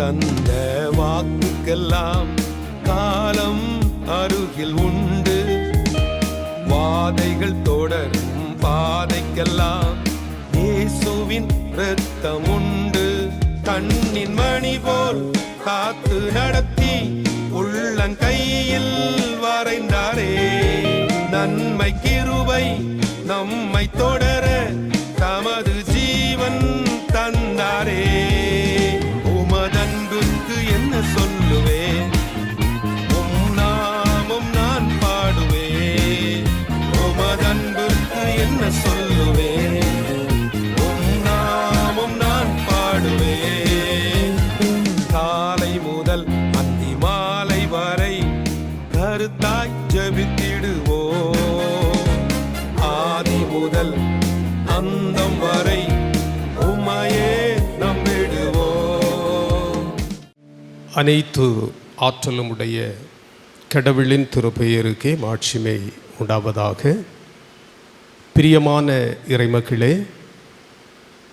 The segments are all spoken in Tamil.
தந்த வாக்குக்கெல்லாம் காலம் அருகில் உண்டு. வாதைகள் தொடரும் பாதைக்கெல்லாம் இயேசுவின் இரத்தம் உண்டு. கண்ணின் மணி போல் காத்து நடத்தி உள்ளங்கையில் வரைந்தாரே. நன்மை கிருபை நம்மை தொடர தமது ஜீவன் தந்தாரே. உமதன்புக்கு என்ன சொல்லுவேன், உம் நாமம் நான் பாடுவேன். உமதன்புக்கு என்ன சொல்லுவேன், உம் நாமம் நான் பாடுவேன். காலை முதல் அந்தி மாலை வரை கருத்தாய் ஜெபித்திடுவோம். ஆதி முதல் அந்தம் வரை உம்மையே நம்பிடுவோம். அனைத்து ஆற்றலும் உடைய கடவுளின் திருப்பெயருக்கே மாட்சிமை உண்டாவதாக. பிரியமான இறைமக்களே,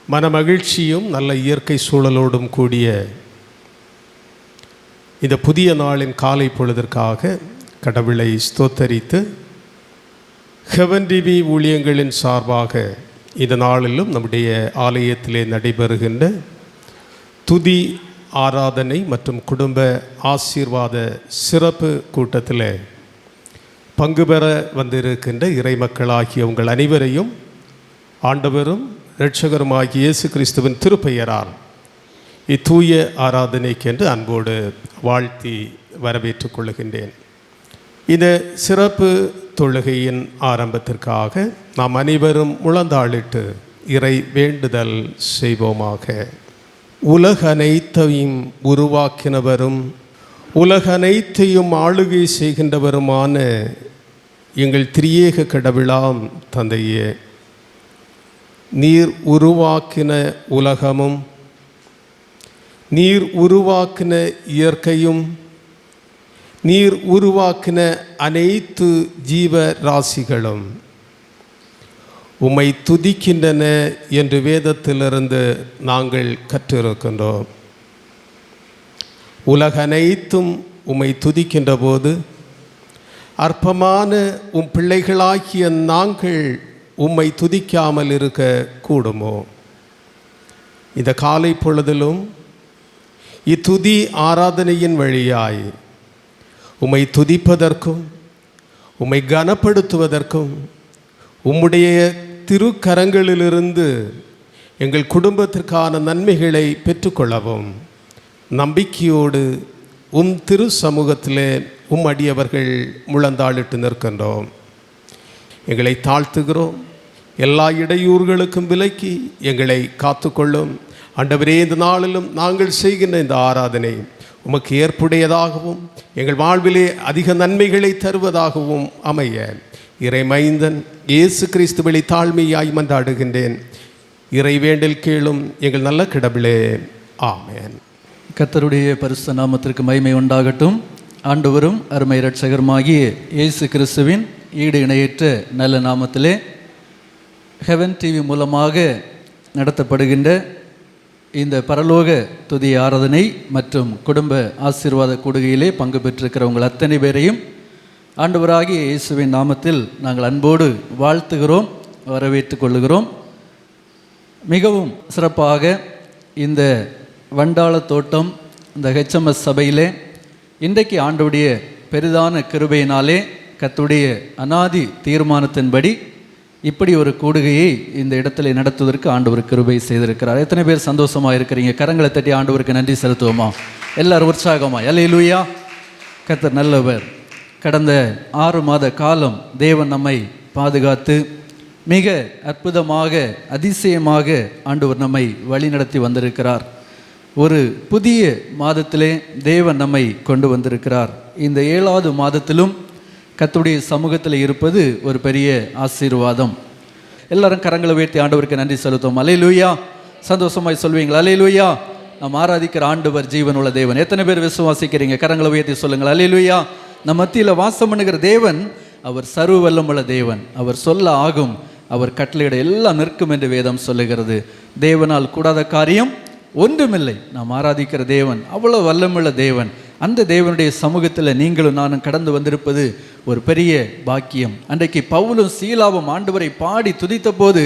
மனமகிழ்ச்சியும் நல்ல இயற்கை சூழலோடும் கூடிய இந்த புதிய நாளின் காலை பொழுதற்காக கடவுளை ஸ்தோத்தரித்து ஹெவன் டிவி ஊழியங்களின் சார்பாக இந்த நாளிலும் நம்முடைய ஆலயத்திலே நடைபெறுகின்ற துதி ஆராதனை மற்றும் குடும்ப ஆசீர்வாத சிறப்பு கூட்டத்தில் பங்கு பெற வந்திருக்கின்ற இறைமக்களாகிய உங்கள் அனைவரையும் ஆண்டவரும் இரட்சகருமாகிய இயேசு கிறிஸ்துவின் திருப்பெயரால் இத்தூய ஆராதனைக்கென்று அன்போடு வாழ்த்தி வரவேற்றுக் கொள்கின்றேன். இந்த சிறப்பு தொழுகையின் ஆரம்பத்திற்காக நாம் அனைவரும் முழந்தாளிட்டு இறை வேண்டுதல் செய்வோமாக. உலகனைத்தையும் உருவாக்கினவரும் உலகனைத்தையும் ஆளுகை செய்கின்றவருமான எங்கள் திரியேக கடவுளாம் தந்தையே, நீர் உருவாக்கின உலகமும் நீர் உருவாக்கின இயற்கையும் நீர் உருவாக்கின அனைத்து ஜீவ ராசிகளும் உம்மை துதிக்கின்றன என்று வேதத்திலிருந்து நாங்கள் கற்றிருக்கின்றோம். உலகனைத்தும் உம்மை துதிக்கின்ற போது அற்பமான உம் பிள்ளைகளாகிய நாங்கள் உம்மை துதிக்காமல் இருக்க கூடுமோ? இந்த காலை பொழுதிலும் இத்துதி ஆராதனையின் வழியாய் உம்மை துதிப்பதற்கும் உம்மை கனப்படுத்துவதற்கும் உம்முடைய திருக்கரங்களிலிருந்து எங்கள் குடும்பத்திற்கான நன்மைகளை பெற்றுக்கொள்ளவும் நம்பிக்கையோடு உம் திரு சமூகத்திலே உம் அடியவர்கள் முழந்தாளிட்டு நிற்கின்றோம். எங்களை தாழ்த்துகிறோம். எல்லா இடையூறுகளுக்கும் விலக்கி எங்களை காத்துக்கொள்ளும். ஆண்டவரே, இந்த நாளிலும் நாங்கள் செய்கின்ற இந்த ஆராதனை உமக்கு ஏற்புடையதாகவும் எங்கள் வாழ்விலே அதிக நன்மைகளை தருவதாகவும் அமைய இறைமைந்தன் இயேசு கிறிஸ்துவை தாழ்மையாய் மன்றாடுகின்றேன். இறை வேண்டல் கேளும் எங்கள் நல்ல கடவுளே, ஆமென். கர்த்தருடைய பரிசுத்த நாமத்திற்கு மகிமை உண்டாகட்டும். ஆண்டவரும் அருமை இரட்சகருமாகிய இயேசு கிறிஸ்துவின் ஈடு இணையற்ற நல்ல நாமத்திலே ஹெவன் டிவி மூலமாக நடத்தப்படுகின்ற இந்த பரலோக துதி ஆராதனை மற்றும் குடும்ப ஆசீர்வாத கூடுகையிலே பங்கு பெற்றிருக்கிறவங்கள் அத்தனை பேரையும் ஆண்டவராகிய இயேசுவின் நாமத்தில் நாங்கள் அன்போடு வாழ்த்துகிறோம், வரவேற்றுக் கொள்ளுகிறோம். மிகவும் சிறப்பாக இந்த வண்டாள தோட்டம் இந்த HMS சபையிலே இன்றைக்கு ஆண்டவருடைய பெரிதான கிருபையினாலே கர்த்தருடைய அநாதி தீர்மானத்தின்படி இப்படி ஒரு கூடுகையை இந்த இடத்துல நடத்துவதற்கு ஆண்டவர் கிருபை செய்திருக்கிறார். எத்தனை பேர் சந்தோஷமாக இருக்கிறீங்க? கரங்களை தட்டி ஆண்டவருக்கு நன்றி செலுத்துவோமா? எல்லாரும் உற்சாகமா? அல்லேலூயா. கர்த்தர் நல்லவர். கடந்த 6 மாத காலம் தேவன் நம்மை பாதுகாத்து மிக அற்புதமாக அதிசயமாக ஆண்டவர் நம்மை வழிநடத்தி வந்திருக்கிறார். ஒரு புதிய மாதத்திலே தேவன் நம்மை கொண்டு வந்திருக்கிறார். இந்த 7வது மாதத்திலும் கர்த்தருடைய சமூகத்தில் இருப்பது ஒரு பெரிய ஆசீர்வாதம். எல்லாரும் கரங்களை உயர்த்தி ஆண்டவருக்கு நன்றி செலுத்துவோம். அல்லேலூயா. சந்தோஷமாய் சொல்வீங்களா? அல்லேலூயா. நாம் ஆராதிக்கிற ஆண்டவர் ஜீவனுள்ள தேவன். எத்தனை பேர் விசுவாசிக்கிறீங்க? கரங்களை உயர்த்தி சொல்லுங்கள். அல்லேலூயா. நம் மத்தியில் வாசம் பண்ணுகிற தேவன் அவர் சர்வ வல்லமுள்ள தேவன். அவர் சொல்ல ஆகும், அவர் கட்டளையிட எல்லாம் நிற்கும் என்று வேதம் சொல்லுகிறது. தேவனால் கூடாத காரியம் ஒன்றுமில்லை. நாம் ஆராதிக்கிற தேவன் அவ்வளோ வல்லமுள்ள தேவன். அந்த தேவனுடைய சமூகத்தில் நீங்களும் நானும் கடந்து வந்திருப்பது ஒரு பெரிய பாக்கியம். அன்றைக்கு பவுலும் சீலாவும் ஆண்டவரை பாடி துதித்த போது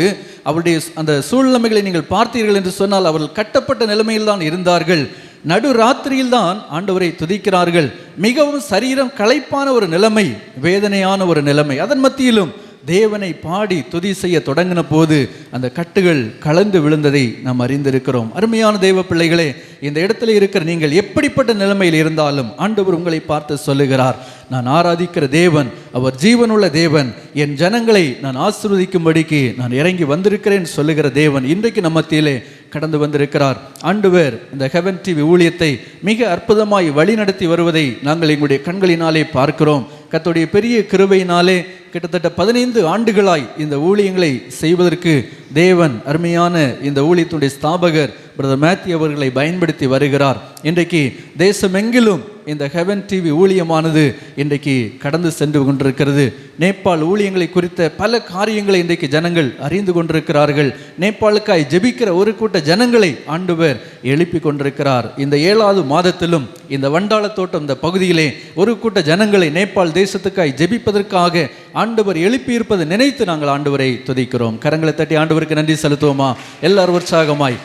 அவருடைய அந்த சூழ்நிலைகளை நீங்கள் பார்த்தீர்கள் என்று சொன்னால் அவர்கள் கட்டப்பட்ட நிலைமையில் தான் இருந்தார்கள். நடு ராத்திரியில் தான் ஆண்டவரை துதிக்கிறார்கள். மிகவும் சரீரம் களைப்பான ஒரு நிலைமை, வேதனையான ஒரு நிலைமை. அதன் மத்தியிலும் தேவனை பாடி துதி செய்ய தொடங்கின போது அந்த கட்டுகள் கலந்து விழுந்ததை நாம் அறிந்திருக்கிறோம். அருமையான தேவ பிள்ளைகளே, இந்த இடத்துல இருக்கிற நீங்கள் எப்படிப்பட்ட நிலைமையில் இருந்தாலும் ஆண்டவர் உங்களை பார்த்து சொல்லுகிறார், நான் ஆராதிக்கிற தேவன் அவர் ஜீவனுள்ள தேவன், என் ஜனங்களை நான் ஆசீர்வதிக்கும்படிக்கு நான் இறங்கி வந்திருக்கிறேன் சொல்லுகிற தேவன் இன்றைக்கு நம்ம மத்தியிலே கடந்து வந்திருக்கிறார். ஆண்டவர் இந்த ஹெவன் டிவி ஊழியத்தை மிக அற்புதமாய் வழி நடத்தி வருவதை நாங்கள் எங்களுடைய கண்களினாலே பார்க்கிறோம். கர்த்தருடைய பெரிய கிருபையினாலே கிட்டத்தட்ட 15 ஆண்டுகளாய் இந்த ஊழியங்களை செய்வதற்கு தேவன் அருமையான இந்த ஊழியத்துடைய ஸ்தாபகர் பிரதர் மேத்யூ அவர்களை பயன்படுத்தி வருகிறார். இன்றைக்கு தேசமெங்கிலும் இந்த ஹெவன் டிவி ஊழியமானது இன்றைக்கு கடந்து சென்று கொண்டிருக்கிறது. நேபாள் ஊழியங்களை குறித்த பல காரியங்களை இன்றைக்கு ஜனங்கள் அறிந்து கொண்டிருக்கிறார்கள். நேபாளுக்காய் ஜெபிக்கிற ஒரு கூட்ட ஜனங்களை ஆண்டவர் எழுப்பி கொண்டிருக்கிறார். இந்த 7வது மாதத்திலும் இந்த வண்டாளத்தோட்டம் இந்த பகுதியிலே ஒரு கூட்ட ஜனங்களை நேபாள் தேசத்துக்காய் ஜெபிப்பதற்காக ஆண்டவர் எழுப்பி இருப்பதை நினைத்து நாங்கள் ஆண்டவரை துதிக்கிறோம். கரங்களை தட்டி ஆண்டவருக்கு நன்றி செலுத்துவோமா? எல்லாரும் உற்சாகமாய்.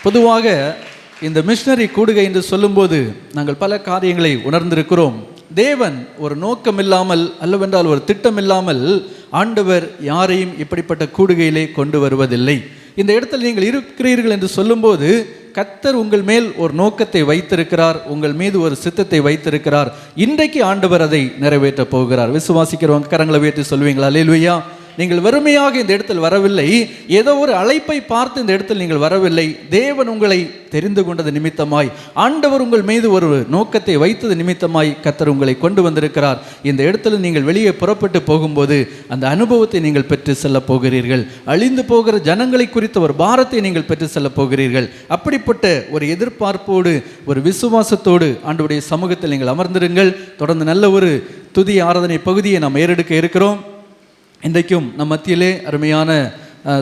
பொதுவாக இந்த மிஷனரி கூடுகை என்று சொல்லும்போது நாங்கள் பல காரியங்களை உணர்ந்திருக்கிறோம். தேவன் ஒரு நோக்கம் இல்லாமல் அல்லவென்றால் ஒரு திட்டம் இல்லாமல் ஆண்டவர் யாரையும் இப்படிப்பட்ட கூடுகையிலே கொண்டு வருவதில்லை. இந்த இடத்தில் நீங்கள் இருக்கிறீர்கள் என்று சொல்லும்போது கர்த்தர் உங்கள் மேல் ஒரு நோக்கத்தை வைத்திருக்கிறார், உங்கள் மீது ஒரு சித்தத்தை வைத்திருக்கிறார். இன்றைக்கு ஆண்டவர் அதை நிறைவேற்ற போகிறார். விசுவாசிக்கிறவங்க கரங்களை உயர்த்தி சொல்வீங்களா? அல்லேலூயா. நீங்கள் வெறுமையாக இந்த இடத்தில் வரவில்லை, ஏதோ ஒரு அழைப்பை பார்த்து இந்த இடத்தில் நீங்கள் வரவில்லை. தேவன் உங்களை தெரிந்து கொண்டது நிமித்தமாய், ஆண்டவர் உங்கள் மீது ஒரு நோக்கத்தை வைத்தது நிமித்தமாய் கர்த்தர் உங்களை கொண்டு வந்திருக்கிறார். இந்த இடத்துல நீங்கள் வெளியே புறப்பட்டு போகும்போது அந்த அனுபவத்தை நீங்கள் பெற்று செல்ல போகிறீர்கள். அழிந்து போகிற ஜனங்களை குறித்த ஒரு பாரத்தை நீங்கள் பெற்று செல்ல போகிறீர்கள். அப்படிப்பட்ட ஒரு எதிர்பார்ப்போடு ஒரு விசுவாசத்தோடு ஆண்டவருடைய சமூகத்தில் நீங்கள் அமர்ந்திருங்கள். தொடர்ந்து நல்ல ஒரு துதி ஆராதனை பகுதியை நாம் ஏறெடுக்க இருக்கிறோம். இன்றைக்கும் நம் மத்தியிலே அருமையான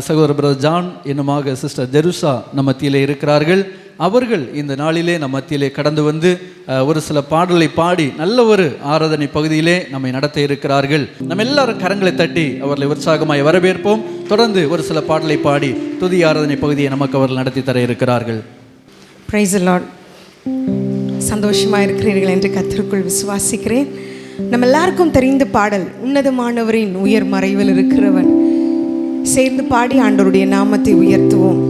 சகோதரர் பிரதர் ஜான் என்னுமாக சிஸ்டர் ஜெருசா நம் மத்தியிலே இருக்கிறார்கள். அவர்கள் இந்த நாளிலே நம் மத்தியிலே கடந்து வந்து ஒரு சில பாடலை பாடி நல்ல ஒரு ஆராதனை பகுதியிலே நம்மை நடத்த இருக்கிறார்கள். நம்ம எல்லாரும் கரங்களை தட்டி அவர்களை உற்சாகமாய் வரவேற்போம். தொடர்ந்து ஒரு சில பாடலை பாடி துதி ஆராதனை பகுதியை நமக்கு அவர்கள் நடத்தி தர இருக்கிறார்கள். Praise the Lord. சந்தோஷமாக இருக்கிறீர்கள் என்று கர்த்தருக்குள் விசுவாசிக்கிறேன். நம்ம எல்லாருக்கும் தெரிந்த பாடல், உன்னதமானவரின் உயர் மறைவில் இருக்கிறவன். சேர்ந்து பாடி ஆண்டவருடைய நாமத்தை உயர்த்துவோம்.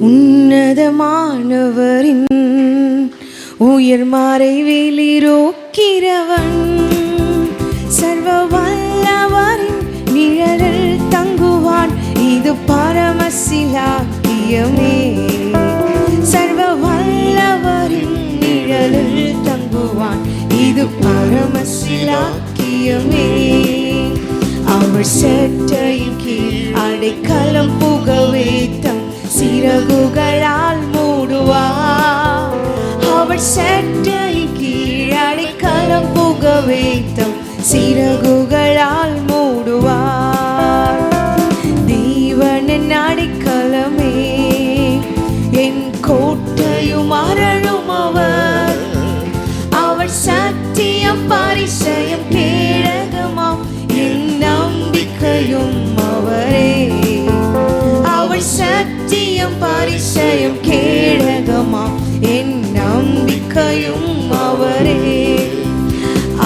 உன்னதமானவரின் உயர் மறைவில் இருக்கிறவன், சர்வ வல்லவரின் நிழலில் தங்குவான். இது பரமசிலாக்கியமே. சர்வ வல்லவரின் நிழலில் தங்குவான். இது பரமசிலாக்கியமே. அவர் செட்டையின் கீழ் அடைக்கலம் புகவே தம் சிறகுகளால் மூடுவார். அவர் செட்டையின் கீழ் அடைக்கலம் புகவே தம் சிறகுகளால் மூடுவார். தேவனின் அடைக்கலமே, என் கோட்டையும் அரணும் அவர். அவர் சத்தியம் பரிசயம் கேடகமாம், என் நம்பிக்கையும் அவரே. அவர் சத்தியம் பரிசயம் கேடகமாம், என் நம்பிக்கையும் அவரே.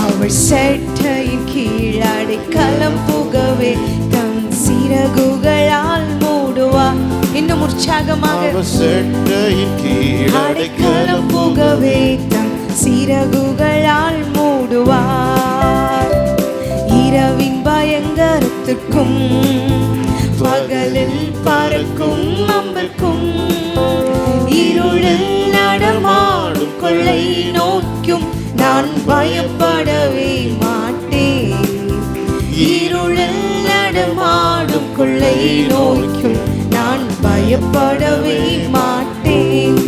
அவர் செட்டையின் கீழ் அடைக்கலம் புகவே தம் சிறகுகளால் மூடுவார். இன்னும் உற்சாகமாக. செட்டையின் கீழ் அடைக்கலம் புகவே தம் சிறகுகளால் மூடுவார். இரவின் பயங்கரத்துக்கும் பகலில் பறக்கும் அம்புக்கும், இருளில் நடமாடும் கொள்ளை நோக்கும் நான் பயப்படவே மாட்டேன். இருளில் நடமாடும் கொள்ளை நோக்கும் நான் பயப்படவே மாட்டேன்.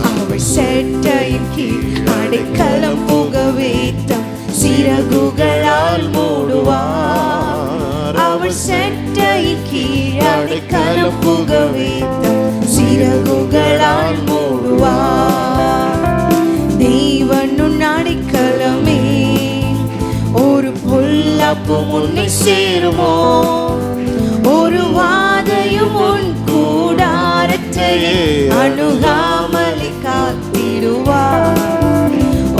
அவர் செட்டையின் கீழ் அடைக்கலம் புகவே தம் சிறகுகளால் மூடுவார். அவர் செட்டையின் கீழ் அடைக்கலம் புகவே தம் சிறகுகளால் பொல்லாப்பும் உன்னை சேருமோ? ஒரு வாதையும் உன் கூடாரத்தையே அணுகாமலை காத்திடுவார்.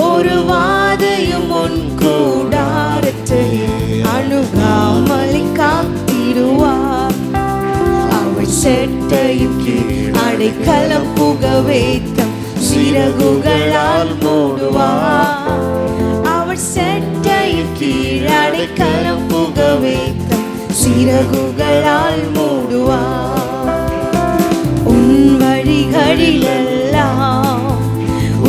ஒரு வாதையும் உன் கூடாரத்தையே அணுகாமலை காத்திடுவார். அவர் செட்டையின் கீழ் அடைக்கலம் புகவே தம் சிறகுகளால் மூடுவார். அவர் செட்டையின் கீழ் அடைக்கலம் புகவே தம் சிறகுகளால் மூடுவார். உன் வழிகளிலெல்லாம்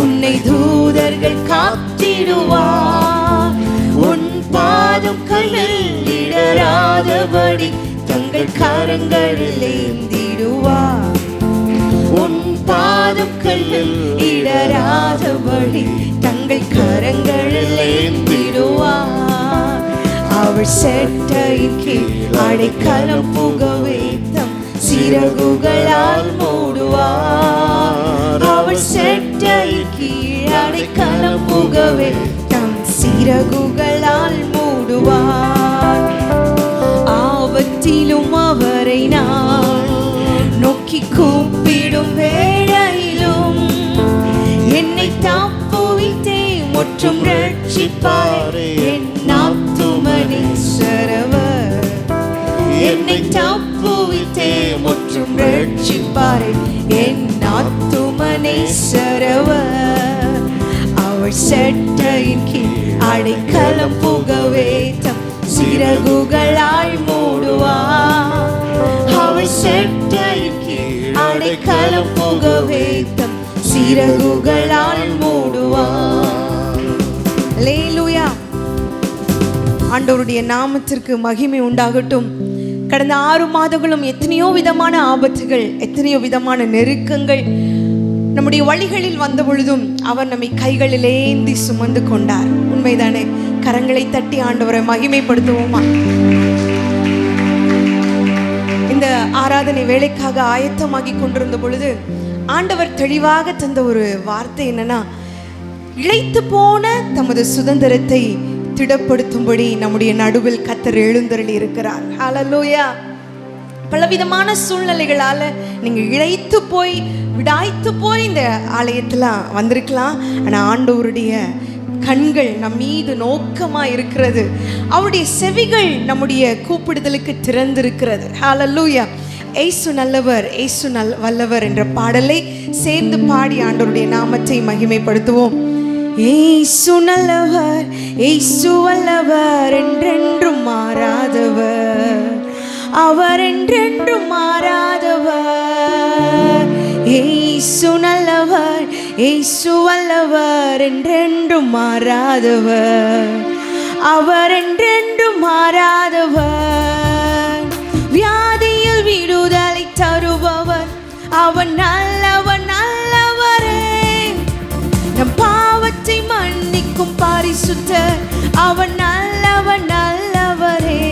உன்னை தூதர்கள் காத்திடுவார். உன் பாதம் கல்லில் இடராதபடி தங்கள் கரங்களில் ஏந்திடுவார். உன் பாதம் கல்லில் இடராதபடி தங்கள் கரங்களில் ஏந்திடுவார். அவர் செட்டையின் கீழ் அடைக்கலம் புகவே தம் சிறகுகளால் மூடுவார். அவர் செட்டையின் கீழ் அடைக்கலம் புகவே தம் சிறகுகளால் மூடுவார். ஆபத்திலும் அவரை நான் நோக்கி கூப்பிடும் வேளையிலும் என்னை தப்புவித்தே முற்றும் ரட்சிப்பார் என் ஆத்துமனீஸ்வரவர். என்னை தப்புவித்தே முற்றும் ரட்சிப்பார் என் ஆத்துமனீஸ்வரவர். அவர் செட்டையின் கீழ் அடைக்கலம் புகவே தம் சிறகுகளால் மூடுவார். அவர் செட்டையின் கீழ் அடைக்கலம் புகவே தம் சிறகுகளால் மூடுவார். அல்லேலூயா. ஆண்டவருடைய நாமத்திற்கு மகிமை உண்டாகட்டும். கடந்த 6 மாதங்களும் எத்தனையோ விதமான ஆபத்துகள், எத்தனையோ விதமான நெருக்கங்கள் நம்முடைய வழிகளில் வந்த பொழுதும் அவர் நம்மை கைகளில் ஏந்தி சுமந்து கொண்டார். உண்மைதானே? கரங்களை தட்டி ஆண்டவரை மகிமைப்படுத்துவோமா? இந்த ஆராதனை வேலைக்காக ஆயத்தமாகி கொண்டிருந்த பொழுது ஆண்டவர் தெளிவாக தந்த ஒரு வார்த்தை என்னன்னா, இளைத்து போன தமது சுதந்திரத்தை திடப்படுத்தும்படி நம்முடைய நடுவில் கர்த்தர் எழுந்தருளி இருக்கிறார். ஹல்லேலூயா. பலவிதமான சூழ்நிலைகளால நீங்க இளைத்து போய் விடாய்த்து போய் இந்த ஆலயத்துல வந்திருக்கலாம். ஆனா ஆண்டவருடைய கண்கள் நம் மீது நோக்கமா இருக்கிறது. அவருடைய செவிகள் நம்முடைய கூப்பிடுதலுக்கு திறந்திருக்கிறது. ஹல்லேலூயா. ஏசு நல்லவர், ஏசு வல்லவர் என்ற பாடலை சேர்ந்து பாடி ஆண்டவருடைய நாமத்தை மகிமைப்படுத்துவோம். ஏசு நல்லவர், ஏசு வல்லவர், என்றென்றும் மாறாதவர், அவர் என்றென்றும் மாறாதவர். ஏசு நல்லவர், ஏசு வல்லவர், என்றென்றும் மாறாதவர், அவர் என்றென்றும் மாறாதவர். வியாதியில் விடுதலை தருபவர், அவர் நல்லவர், நல்லவரே. நம் பாவத்தை மன்னிக்கும் பரிசுத்தர், அவர் நல்லவர், நல்லவரே.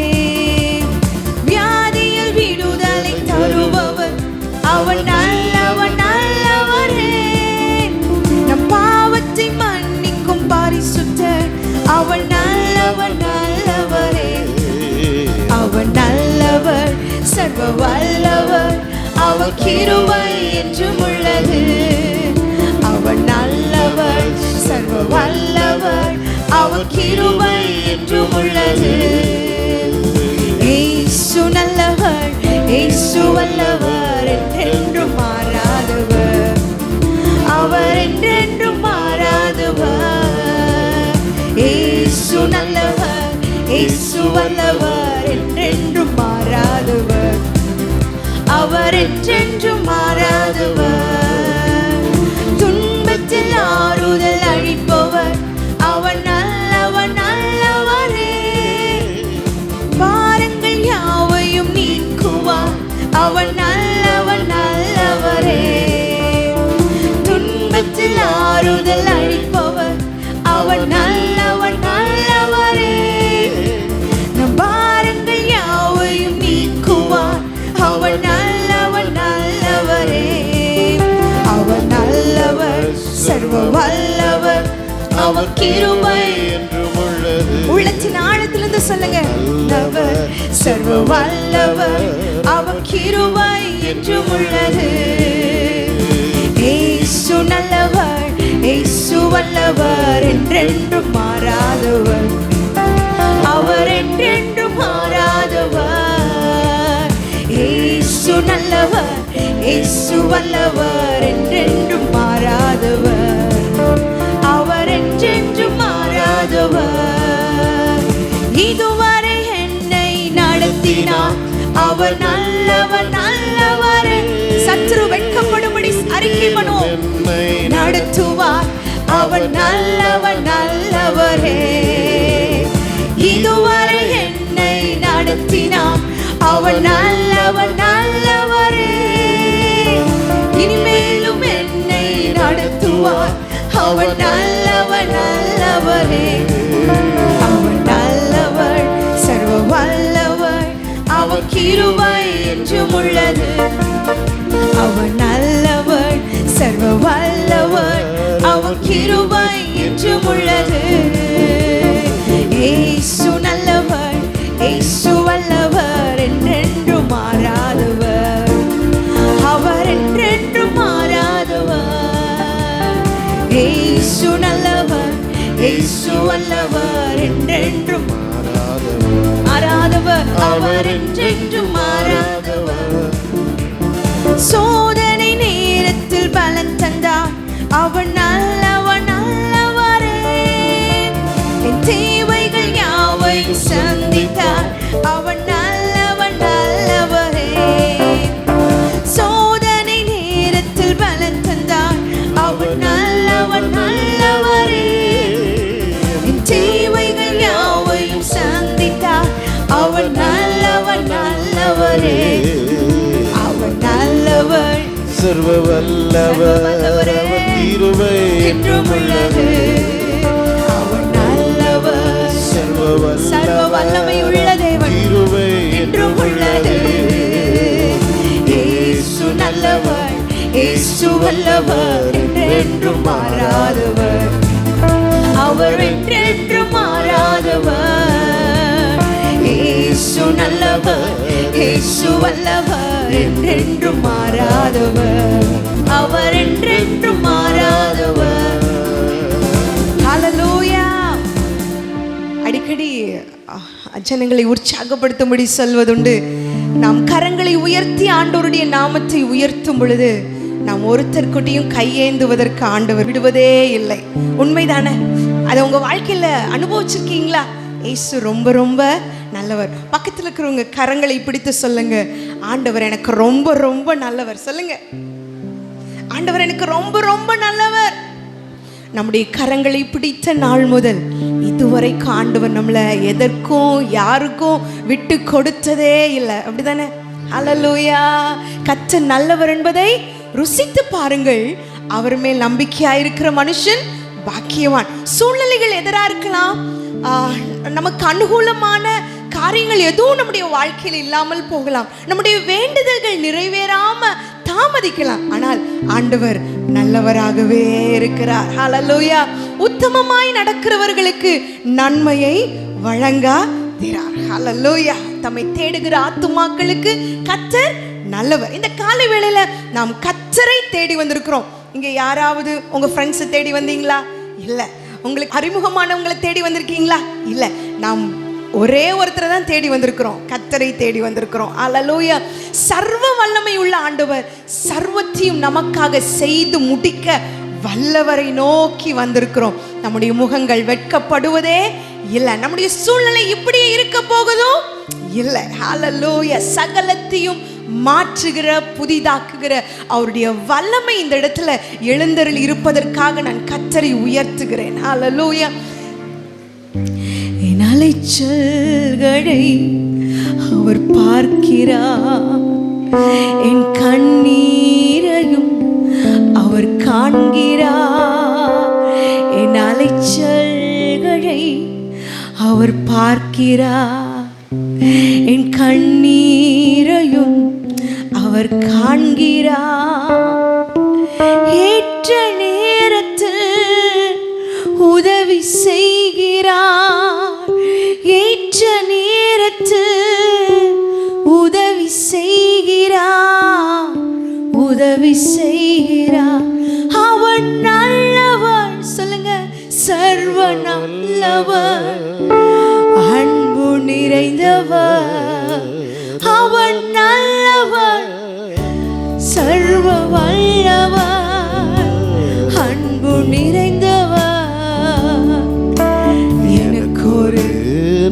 வியாதியில் விடுதலை தருபவர், அவர் நல்லவர், நல்லவரே. நம் பாவத்தை மன்னிக்கும் பரிசுத்தர், அவர் நல்லவர், நல்லவரே. அவர் நல்லவர், சர்வ வல்லவர், அவர் கிருபை என்றும் உள்ளது. அவர் நல்லவர், சர்வ வல்லவர், அவர் கிருபை என்றும் உள்ளது. ஏசு நல்லவர், ஏசு வல்லவர், என்றென்றும் மாறாதவர், அவர் என்றென்றும் மாறாதவர். ஏசு நல்லவர், ஏசு வல்லவர், என்றென்றும் மாறாதவர், அவர் என்றென்றும் மாறாதவர். துன்பத்தில் ஆறுதல் அளிப்பவர், அவர் நல்லவர், நல்லவரே. பாரங்கள் யாவையும் நீக்குவார், அவர் நல்லவர், நல்லவரே. துன்பத்தில் ஆறுதல் அளிப்பவர், அவர் நல்லவர், நல்லவரே. நம் பாரங்கள் யாவையும் நீக்குவார், அவர் நல்லவர், நல்லவரே. அவர் நல்லவர், சர்வ வல்லவர், அவர் கிருபை என்றும் உள்ளது. உள்ளத்தின் ஆழத்தில் சேர்ந்து சொல்லுங்க. நல்லவர், சர்வ வல்லவர், அவர் கிருபை என்றும் உள்ளது. இயேசு நல்லவர், இயேசு வல்லவர், என்றென்றும் மாறாதவர், அவர் என்றென்றும் மாறாதவர். இயேசு நல்லவர், இயேசு வல்லவர், என்றென்றும் மாறாதவர், அவர் என்றென்றும் மாறாதவர். இதுவரை என்னை நடத்தினார், அவர் நல்லவர் நல்லவர். சத்துரு வெட்கப்படும்படி அறிக்கை பண்ணுவோம். நடத்துவார், அவர் நல்லவர் நல்லவரே. இதுவரை என்னை நடத்தினார், அவர் நல்லவர் நல்லவரே. இனிமேலும் என்னை நடத்துவார், அவர் நல்லவர் நல்லவரே. அவர் நல்லவர், சர்வ வல்லவர், அவர் கிருபை என்றும் உள்ளது. அவர் நல்லவர், சர்வ வல்லவர், அவர் கிருபை என்றும் உள்ளது. இயேசு நல்லவர், இயேசு வல்லவர், என்றென்றும் மாறாதவர், அவர் என்றென்றும் மாறாதவர். இயேசு நல்லவர், இயேசு வல்லவர், என்றென்றும் மாறாதவர், அவர் என்றென்றும் மாறாதவர். சோதனை நேரத்தில் பலன் தந்தார், அவர் நல்லவர் நல்லவரே. என் தேவைகள் யாவையும் சந்தித்தார், அவர் நல்லவர் நல்லவரே. சோதனை நேரத்தில் பலன் தந்தார், அவர் நல்லவர் நல்லவரே. என் தேவைகள் யாவையும் சந்தித்தார், அவர் நல்லவர் நல்லவரே. அவர் நல்லவர், சர்வ வல்லவர், கிருபை என்றும் உள்ளது. அவர் நல்லவர், சர்வ வல்லமை உள்ள தேவன், கிருபை என்றும் உள்ளது. இயேசு நல்லவர், இயேசு வல்லவர், என்றென்றும் மாறாதவர், அவர் என்றென்றும் மாறாதவர். இயேசு நல்லவர், இயேசு வல்லவர், என்றென்றும் மாறாதவர், அவர் என்றென்றும் மாறாதவர். ஹல்லேலூயா. அடிக்கடி ஜனங்களை உற்சாகப்படுத்தும்படி சொல்வதுண்டு. நாம் கரங்களை உயர்த்தி ஆண்டவருடைய நாமத்தை உயர்த்தும் பொழுது நாம் ஒருத்தர்கிட்டையும் கையேந்துவதற்கு ஆண்டவர் விடுவதே இல்லை. உண்மைதானே? அதை உங்க வாழ்க்கையில அனுபவிச்சிருக்கீங்களா? இயேசு ரொம்ப ரொம்ப நல்லவர். பக்கத்தில் இருக்கிறவங்க கரங்களை பிடித்து சொல்லுங்க, ஆண்டவர் எனக்கு ரொம்ப ரொம்ப நல்லவர். சொல்லுங்க, ஆண்டவர் எனக்கு ரொம்ப ரொம்ப நல்லவர். நம்முடைய கரங்களை பிடித்த நாள் முதல் இதுவரைக்கும் ஆண்டவர் நம்மளை எதற்கும் யாருக்கும் விட்டு கொடுத்ததே இல்லை. அப்படிதானே? ஹல்லேலூயா. கர்த்தர் நல்லவர் என்பதை ருசித்து பாருங்கள். அவர் மேல் நம்பிக்கையாயிருக்கிற மனுஷன் பாக்கியவான். சூழ்நிலைகள் எதிராக இருக்கலாம், நமக்கு அனுகூலமான காரியங்கள் எதுவும் நம்முடைய வாழ்க்கையில் இல்லாமல் போகலாம், நம்முடைய வேண்டுதல்கள் நிறைவேறாம தாமதிக்கலாம். ஆனால் ஆண்டவர் நல்லவராகவே இருக்கிறார். ஹல்லேலூயா. உத்தமமாய் நடக்கிறவர்களுக்கு நன்மையை வழங்காதிரார். ஹல்லேலூயா. தம்மை தேடுகிற ஆத்துமாக்களுக்கு கர்த்தர் நல்லவர். இந்த காலை வேளையில நாம் கர்த்தரை தேடி வந்திருக்கிறோம். இங்க யாராவது உங்க ஃப்ரெண்ட்ஸை தேடி வந்தீங்களா? இல்லை. உங்களுக்கு அறிமுகமானவங்களை தேடி வந்திருக்கீங்களா? இல்லை. நாம் ஒரே ஒருத்தரை தான் தேடி வந்திருக்கிறோம், கர்த்தரை தேடி வந்திருக்கிறோம். அல்லேலூயா. சர்வ வல்லமை உள்ள ஆண்டவர் சர்வத்தையும் நமக்காக செய்து முடிக்க வல்லவரை நோக்கி வந்திருக்கிறோம். நம்முடைய முகங்கள் வெட்கப்படுவதே இல்லை. நம்முடைய சூழ்நிலை இப்படியே இருக்க போகுதோ இல்லை. ஹல்லேலூயா. சகலத்தையும் மாற்றுகிற புதிதாக்குகிற அவருடைய வல்லமை இந்த இடத்துல எழுந்தருள் இருப்பதற்காக நான் கர்த்தரை உயர்த்துகிறேன். ஹல்லேலூயா. என் அலைச்சல்களை அவர் பார்க்கிறார், என் கண்ணீரையும் அவர் காண்கிறார். என் அலைச்சல்களை அவர் பார்க்கிறார், என் கண்ணீரையும் அவர் காண்கிறார். ஏற்ற நேரத்தில் உதவி செய்கிறார், ஏற்ற உதவி செய்கிறார். அவன் நல்லவர், சொல்லுங்க, சர்வ நல்லவர், அன்பு நிறைந்தவர். அவன் நல்லவர், சர்வ வல்லவர், அன்பு நிறைந்தவர். எனக்கு ஒரு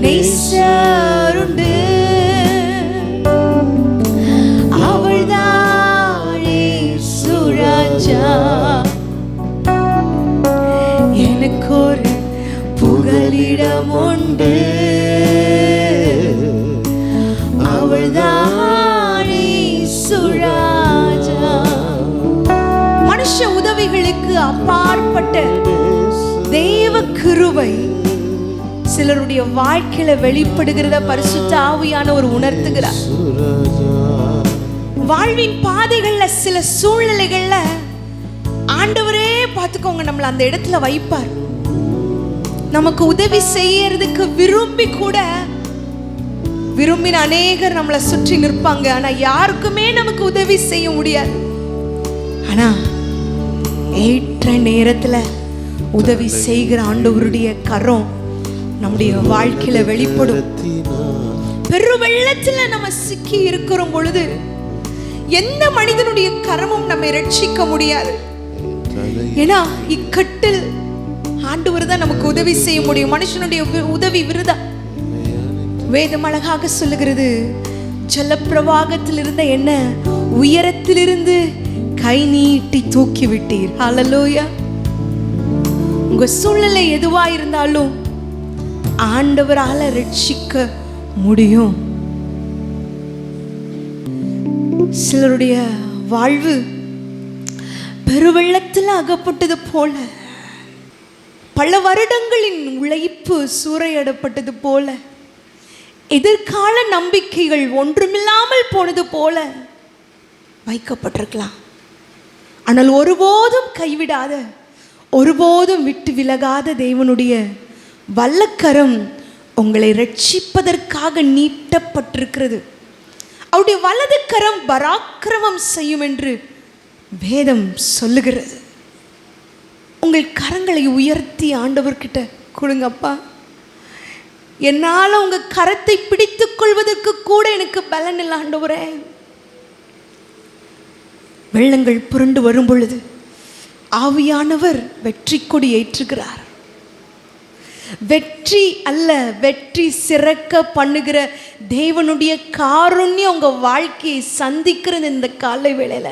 நேசருண்டு, அவள்தான் இயேசு ராஜா. எனக்கு ஒரு புகலிடம் உண்டு, அவள்தான் இயேசு ராஜா. மனுஷ உதவிகளுக்கு அப்பாற்பட்ட தேவ கிருபை சிலருடைய வாழ்க்கையில வெளிப்படுகிறத பரிசுத்த ஆவியானவர் உணர்த்துகிறார். வாழ்வின் பாதைகள்ல சில சூழ்நிலைகள்ல ஆண்டவரே பார்த்துக்கோங்க நம்மள அந்த இடத்துல வைப்பார். நமக்கு உதவி செய்யறதுக்கு விரும்பின அநேகர் நம்மளை சுற்றி நிற்பாங்க. ஆனா யாருக்குமே நமக்கு உதவி செய்ய முடியாது. ஆனா ஏற்ற நேரத்துல உதவி செய்கிற ஆண்டவருடைய கரம் நம்முடைய வாழ்க்கையில வெளிப்படும். பெரு வெள்ளத்துல நம்ம சிக்கி இருக்கிற பொழுது எந்த மனிதனுடைய கரமும் நம்மை ரட்சிக்க முடியாது. ஏன்னா இக்கட்டில் ஆண்டவர் தான் நமக்கு உதவி செய்ய முடியும். மனுஷனுடைய உதவி விருதா. வேதம் அழகாக சொல்லுகிறது, ஜலப்பிரவாகத்தில் இருந்த என்ன உயரத்திலிருந்து கை நீட்டி தூக்கி விட்டீர். ஹல்லேலூயா. உங்க சூழ்நிலை எதுவா இருந்தாலும் ஆண்டவரால ரட்சிக்க முடியும். சிலருடைய வாழ்வு பெருவெள்ளத்தில் அகப்பட்டது போல, பல வருடங்களின் உழைப்பு சூறையாடப்பட்டது போல, எதிர்கால நம்பிக்கைகள் ஒன்றுமில்லாமல் போனது போல வைக்கப்பட்டிருக்கலாம். ஆனால் ஒருபோதும் கைவிடாத, ஒருபோதும் விட்டு விலகாத தேவனுடைய வல்லக்கரம் உங்களை ரட்சிப்பதற்காக நீட்டப்பட்டிருக்கிறது. அவருடைய வலது கரம் பராக்கிரமம் செய்யும் என்று வேதம் சொல்லுகிறது. உங்கள் கரங்களை உயர்த்தி ஆண்டவர்கிட்ட கொடுங்கப்பா. என்னால் உங்கள் கரத்தை பிடித்துக் கொள்வதற்கு கூட எனக்கு பலன் இல்லை ஆண்டவரே. வெள்ளங்கள் புரண்டு வரும் பொழுது ஆவியானவர் வெற்றி கொடி ஏற்றுகிறார். வெற்றி அல்ல, வெற்றி சிறக்க பண்ணுகிற தேவனுடைய காருண்யம் உங்க வாழ்க்கையை சந்திக்கிறது. இந்த காலை வேளையில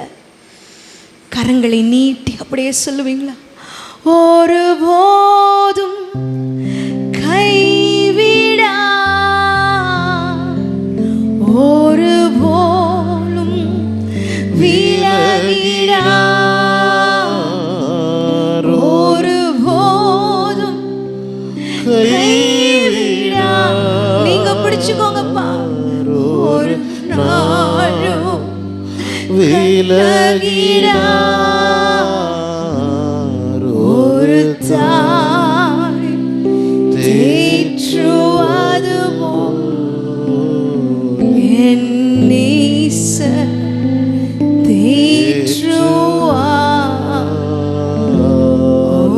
கரங்களை நீட்டி அப்படியே சொல்லுவீங்களா? ஒருபோதும் கைவிடா, ஒருபோதும் விலகிடா, ஒருபோதும் கைவிடா. நீங்க பிடிச்சுக்கோங்கப்பா. ஒரு நாளும் விலகிடா, ஒரு தாய் தேற்றுவது என் நேசர் தேற்றுவார்.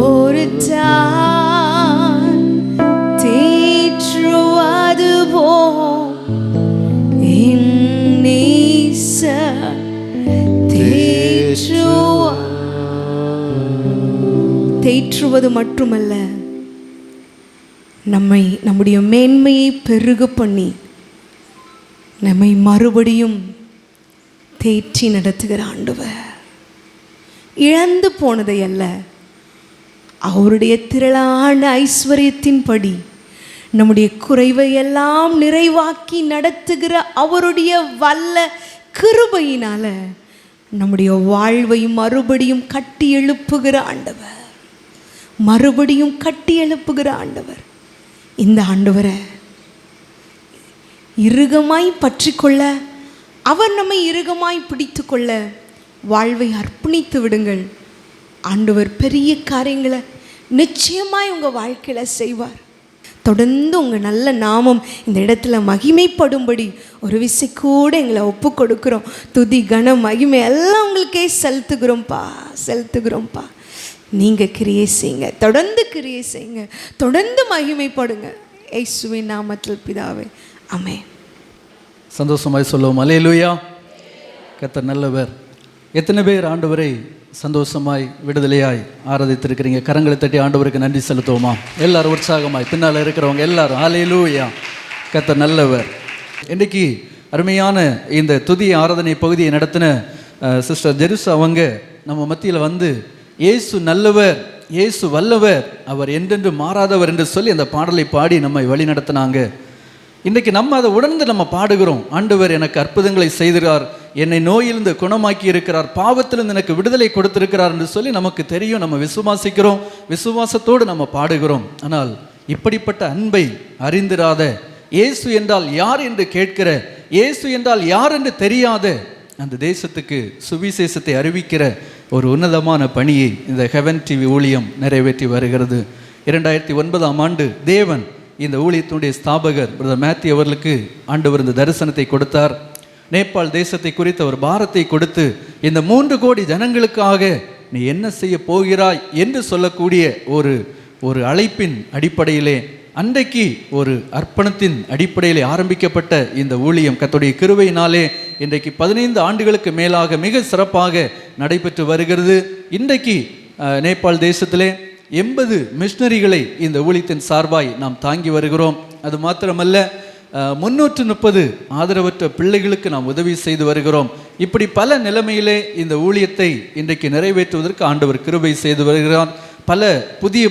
ஒரு தாய் தேற்றுவது என் நேசர் தேற்றுவார். தேற்றுவது மட்டுமல்ல, நம்முடைய மேன்மையை பெருக பண்ணி நம்மை மறுபடியும் தேற்றி நடத்துகிற ஆண்டவர். இழந்து போனதை அல்ல, அவருடைய திரளான ஐஸ்வர்யத்தின்படி நம்முடைய குறைவை எல்லாம் நிறைவாக்கி நடத்துகிற அவருடைய வல்ல கிருபையினால நம்முடைய வாழ்வை மறுபடியும் கட்டி எழுப்புகிற ஆண்டவர், மறுபடியும் கட்டி எழுப்புகிற ஆண்டவர். இந்த ஆண்டவரை இறுகமாய் பற்றி கொள்ள, அவர் நம்மை இறுகமாய் பிடித்து கொள்ள வாழ்வை அர்ப்பணித்து விடுங்கள். ஆண்டவர் பெரிய காரியங்களை நிச்சயமாய் உங்கள் வாழ்க்கையில் செய்வார். தொடர்ந்து உங்கள் நல்ல நாமம் இந்த இடத்துல மகிமைப்படும்படி ஒரு விசை கூட எங்களை ஒப்பு கொடுக்குறோம். துதி கனம் மகிமை எல்லாம் உங்களுக்கே செலுத்துகிறோம்ப்பா. நீங்கள் கிரியை செய்யுங்க, தொடர்ந்து கிரியை செய்யுங்க, தொடர்ந்து மகிமைப்படுங்க. இயேசுவின் நாமத்தில் பிதாவே, ஆமென். சந்தோஷமாய் சொல்லுவோம் அல்லேலூயா. கர்த்தர் நல்லவர். எத்தனை பேர் ஆண்டவரை சந்தோஷமாய் விடுதலையாய் ஆராதித்திருக்கிறீங்க? கரங்களை தட்டி ஆண்டவருக்கு நன்றி செலுத்துவோமா? எல்லாரும் உற்சாகமாய், பின்னால் இருக்கிறவங்க எல்லாரும் அல்லேலூயா. கர்த்தர் நல்லவர். இன்றைக்கு அருமையான இந்த துதி ஆராதனை பகுதியை நடத்தின சிஸ்டர் ஜெருசா அவங்க நம்ம மத்தியில் வந்து இயேசு நல்லவர், இயேசு வல்லவர், அவர் என்றென்று மாறாதவர் என்று சொல்லி அந்த பாடலை பாடி நம்மை வழி நடத்தினாங்க. இன்றைக்கு நம்ம அதை உணர்ந்து நம்ம பாடுகிறோம். ஆண்டவர் எனக்கு அற்புதங்களை செய்திருக்கிறார், என்னை நோயிலிருந்து குணமாக்கி இருக்கிறார், பாவத்திலிருந்து எனக்கு விடுதலை கொடுத்திருக்கிறார் என்று சொல்லி நமக்கு தெரியும். நம்ம விசுவாசிக்கிறோம், விசுவாசத்தோடு நம்ம பாடுகிறோம். ஆனால் இப்படிப்பட்ட அன்பை அறிந்திராத, இயேசு என்றால் யார் என்று கேட்கிற, இயேசு என்றால் யார் என்று தெரியாத அந்த தேசத்துக்கு சுவிசேஷத்தை அறிவிக்கிற ஒரு உன்னதமான பணியை இந்த ஹெவன் டிவி ஊழியம் நிறைவேற்றி வருகிறது. 2009ஆம் ஆண்டு தேவன் இந்த ஊழியத்தினுடைய ஸ்தாபகர் பிரதர் மேத்யூ அவர்களுக்கு ஆண்டவர் இந்த தரிசனத்தை கொடுத்தார். நேபாள் தேசத்தை குறித்த ஒரு பாரத்தை கொடுத்து இந்த 3 கோடி ஜனங்களுக்காக நீ என்ன செய்ய போகிறாய் என்று சொல்லக்கூடிய ஒரு அழைப்பின் அடிப்படையிலே, அன்றைக்கு ஒரு அர்ப்பணத்தின் அடிப்படையிலே ஆரம்பிக்கப்பட்ட இந்த ஊழியம் கர்த்தருடைய கிருபையினாலே இன்றைக்கு 15 ஆண்டுகளுக்கு மேலாக மிக சிறப்பாக நடைபெற்று வருகிறது. இன்றைக்கு நேபாள் தேசத்திலே 80 மிஷனரிகளை இந்த ஊழியத்தின் சார்பாய் நாம் தாங்கி வருகிறோம். அது மாத்திரமல்ல, 330 ஆதரவற்ற பிள்ளைகளுக்கு நாம் உதவி செய்து வருகிறோம். இப்படி பல நிலைமையிலே இந்த ஊழியத்தை இன்றைக்கு நிறைவேற்றுவதற்கு ஆண்டவர் கிருபை செய்து வருகிறார். பல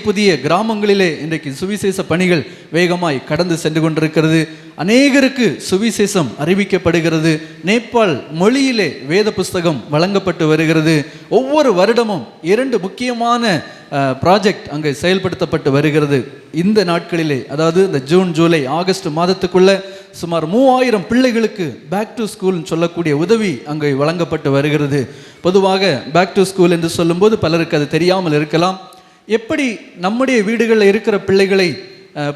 புதிய கிராமங்களிலே இன்றைக்கு சுவிசேஷ பணிகள் வேகமாய் கடந்து சென்று கொண்டிருக்கிறது. அநேகருக்கு சுவிசேஷம் அறிவிக்கப்படுகிறது. நேபாள் மொழியிலே வேத புஸ்தகம் வழங்கப்பட்டு வருகிறது. ஒவ்வொரு வருடமும் 2 முக்கியமான ப்ராஜெக்ட் அங்கே செயல்படுத்தப்பட்டு வருகிறது. இந்த நாட்களிலே, அதாவது இந்த ஜூன், ஜூலை, ஆகஸ்ட் மாதத்துக்குள்ள சுமார் 3000 பிள்ளைகளுக்கு பேக் டு ஸ்கூல் சொல்லக்கூடிய உதவி அங்கே வழங்கப்பட்டு வருகிறது. பொதுவாக பேக் டு ஸ்கூல் என்று சொல்லும்போது பலருக்கு அது தெரியாமல் இருக்கலாம். எப்படி நம்முடைய வீடுகளில் இருக்கிற பிள்ளைகளை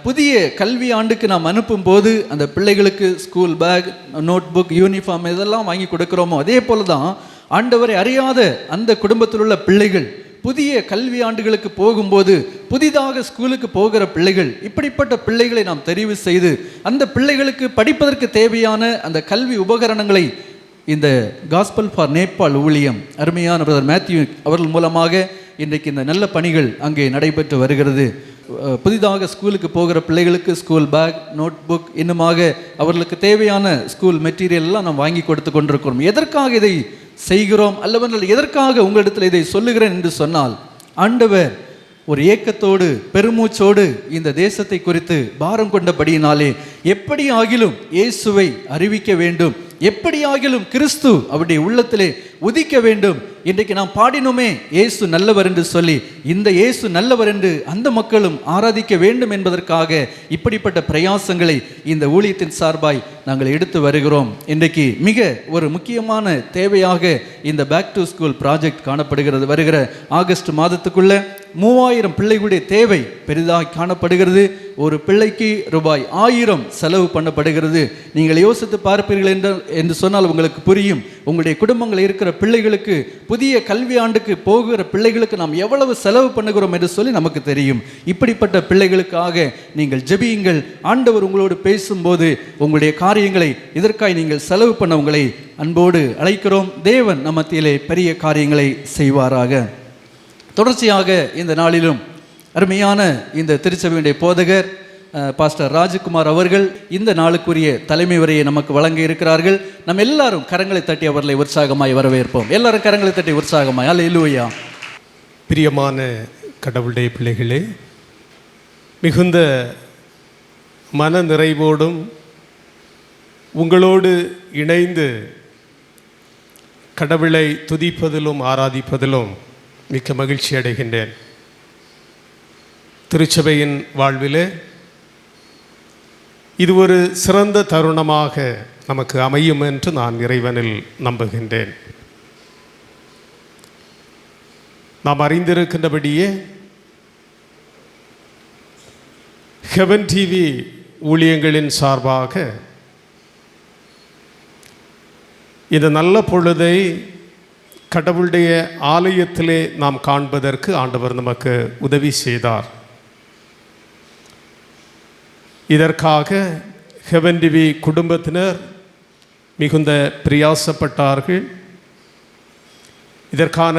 புதிய கல்வி ஆண்டுக்கு நாம் அனுப்பும் போது அந்த பிள்ளைகளுக்கு school bag, notebook, uniform இதெல்லாம் வாங்கி கொடுக்குறோமோ, அதே போல தான் ஆண்டவரை அறியாத அந்த குடும்பத்தில் உள்ள பிள்ளைகள் புதிய கல்வி ஆண்டுகளுக்கு போகும்போது, புதிதாக ஸ்கூலுக்கு போகிற பிள்ளைகள், இப்படிப்பட்ட பிள்ளைகளை நாம் தெரிவு செய்து அந்த பிள்ளைகளுக்கு படிப்பதற்கு தேவையான அந்த கல்வி உபகரணங்களை இந்த காஸ்பல் ஃபார் நேபாள் ஊழியம் அருமையான பிரதர் மேத்யூ அவர்கள் மூலமாக இன்றைக்கு இந்த நல்ல பணிகள் அங்கே நடைபெற்று வருகிறது. புதிதாக ஸ்கூலுக்கு போகிற பிள்ளைகளுக்கு ஸ்கூல் பேக், நோட் புக், இன்னுமாக அவர்களுக்கு தேவையான ஸ்கூல் மெட்டீரியல் எல்லாம் நாம் வாங்கி கொடுத்து கொண்டிருக்கிறோம். எதற்காக இதை செய்கிறோம் அல்லவென்றால் எதற்காக உங்களிடத்தில் இதை சொல்லுகிறேன் என்று சொன்னால், ஆண்டவர் ஒரு ஏக்கத்தோடு பெருமூச்சோடு இந்த தேசத்தை குறித்து பாரம் கொண்டபடியினாலே எப்படி ஆகிலும் இயேசுவை அறிவிக்க வேண்டும், எப்படி ஆகிலும் கிறிஸ்து அவருடைய உள்ளத்திலே உதிக்க வேண்டும். இன்றைக்கு நாம் பாடினோமே இயேசு நல்லவர் என்று சொல்லி, இந்த இயேசு நல்லவர் என்று அந்த மக்களும் ஆராதிக்க வேண்டும் என்பதற்காக இப்படிப்பட்ட பிரயாசங்களை இந்த ஊழியத்தின் சார்பாய் நாங்கள் எடுத்து வருகிறோம். இன்றைக்கு மிக ஒரு முக்கியமான தேவையாக இந்த பேக் டு ஸ்கூல் ப்ராஜெக்ட் காணப்படுகிறது. வருகிற ஆகஸ்ட் மாதத்துக்குள்ள 3000 பிள்ளைகளுடைய தேவை பெரிதாக காணப்படுகிறது. ஒரு பிள்ளைக்கு ரூபாய் 1000 செலவு பண்ணப்படுகிறது. நீங்கள் யோசித்து பார்ப்பீர்கள் என்று சொன்னால் உங்களுக்கு புரியும். உங்களுடைய குடும்பங்கள் இருக்கிற பிள்ளைகளுக்கு, புதிய கல்வி ஆண்டுக்கு போகிற பிள்ளைகளுக்கு நாம் எவ்வளவு செலவு பண்ணுகிறோம் என்று சொல்லி நமக்கு தெரியும். இப்படிப்பட்ட பிள்ளைகளுக்காக நீங்கள் ஜெபியுங்கள். ஆண்டவர் உங்களோடு பேசும்போது உங்களுடைய காரியங்களை இதற்காக நீங்கள் செலவு பண்ண உங்களை அன்போடு அழைக்கிறோம். தேவன் நம் மத்தியிலே பெரிய காரியங்களை செய்வாராக. தொடர்ச்சியாக இந்த நாளிலும் அருமையான இந்த திருச்சபையுடைய போதகர் பாஸ்டர் ராஜ்குமார் அவர்கள் இந்த நாளுக்குரிய தலைமை உரையை நமக்கு வழங்க இருக்கிறார்கள். நம்ம எல்லாரும் கரங்களை தட்டி அவர்களை உற்சாகமாய் வரவேற்போம். எல்லாரும் கரங்களை தட்டி உற்சாகமாய் அல்லேலூயா. பிரியமான கடவுளுடைய பிள்ளைகளே, மிகுந்த மன நிறைவோடும் உங்களோடு இணைந்து கடவுளை துதிப்பதிலும் ஆராதிப்பதிலும் மிக்க மகிழ்ச்சி அடைகின்றேன். திருச்சபையின் வாழ்விலே இது ஒரு சிறந்த தருணமாக நமக்கு அமையும் என்று நான் இறைவனில் நம்புகின்றேன். நாம் அறிந்திருக்கின்றபடியே ஹெவன் டிவி ஊழியங்களின் சார்பாக இந்த நல்ல பொழுதை கடவுளுடைய ஆலயத்திலே நாம் காண்பதற்கு ஆண்டவர் நமக்கு உதவி செய்தார். இதற்காக ஹெவன் டிவி குடும்பத்தினர் மிகுந்த பிரயாசப்பட்டார்கள். இதற்கான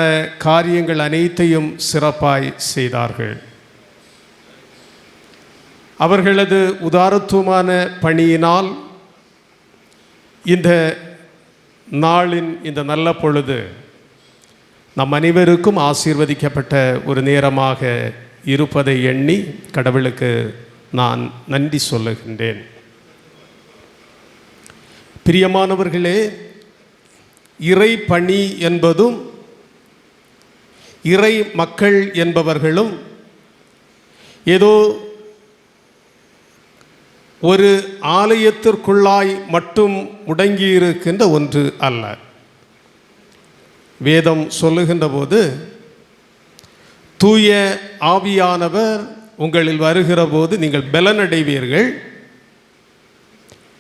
காரியங்கள் அனைத்தையும் சிறப்பாய் செய்தார்கள். அவர்களது உதாரத்துவமான பணியினால் இந்த நாளின் இந்த நல்ல பொழுது நம் அனைவருக்கும் ஆசீர்வதிக்கப்பட்ட ஒரு நேரமாக இருப்பதை எண்ணி கடவுளுக்கு நான் நன்றி சொல்லுகின்றேன். பிரியமானவர்களே, இறை பணி என்பதும் இறை மக்கள் என்பவர்களும் ஏதோ ஒரு ஆலயத்திற்குள்ளாய் மட்டும் முடங்கியிருக்கின்ற ஒன்று அல்ல. வேதம் சொல்லுகின்ற போது, தூய ஆவியானவர் உங்களில் வருகிற போது நீங்கள் பலனடைவீர்கள்,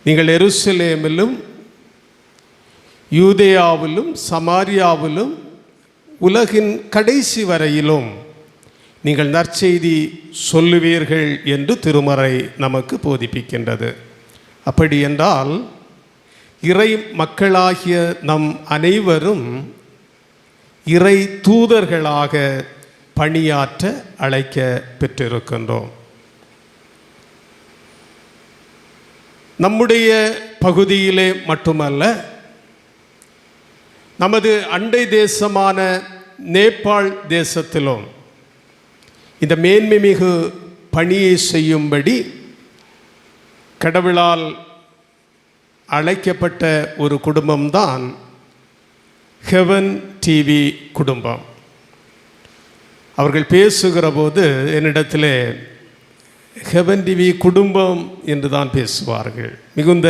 நீங்கள் எருசலேமிலும் யூதேயாவிலும் சமாரியாவிலும் உலகின் கடைசி வரையிலும் நீங்கள் நற்செய்தி சொல்லுவீர்கள் என்று திருமறை நமக்கு போதிப்பிக்கின்றது. அப்படி என்றால் இறை மக்களாகிய நம் அனைவரும் இறை தூதர்களாக பணியாற்ற அழைக்க பெற்றிருக்கின்றோம். நம்முடைய பகுதியிலே மட்டுமல்ல, நமது அண்டை தேசமான நேபாள் தேசத்திலும் இந்த மேன்மை மிகு பணியை செய்யும்படி கடவுளால் அழைக்கப்பட்ட ஒரு குடும்பம்தான் ஹெவன் டிவி குடும்பம். அவர்கள் பேசுகிற போது என்னிடத்தில் ஹெவன் டிவி குடும்பம் என்று தான் பேசுவார்கள். மிகுந்த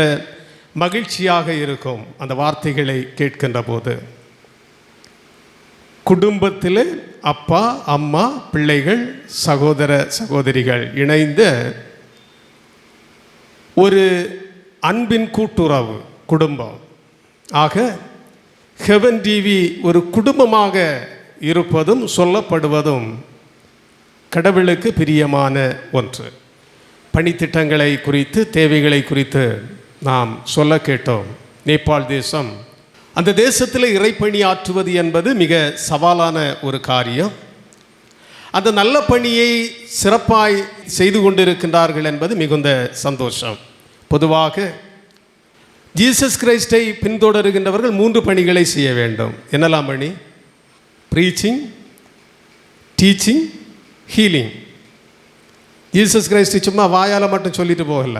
மகிழ்ச்சியாக இருக்கும் அந்த வார்த்தைகளை கேட்கின்ற போது. குடும்பத்தில் அப்பா அம்மா பிள்ளைகள் சகோதர சகோதரிகள் இணைந்த ஒரு அன்பின் கூட்டுறவு குடும்பம். ஆக ஹெவன் டிவி ஒரு குடும்பமாக இருப்பதும் சொல்லப்படுவதும் கடவுளுக்கு பிரியமான ஒன்று. பணித்திட்டங்களை குறித்து தேவைகளை குறித்து நாம் சொல்ல கேட்டோம். நேபாள் தேசம், அந்த தேசத்தில் இறைப்பணி ஆற்றுவது என்பது மிக சவாலான ஒரு காரியம். அந்த நல்ல பணியை சிறப்பாய் செய்து கொண்டிருக்கின்றார்கள் என்பது மிகுந்த சந்தோஷம். பொதுவாக ஜீசஸ் கிரைஸ்டை பின்தொடருகின்றவர்கள் 3 பணிகளை செய்ய வேண்டும். என்னெல்லாம் பணி? Preaching, teaching, healing. Jesus Christ சும்மா வாயால் மட்டும் சொல்லிட்டு போகல.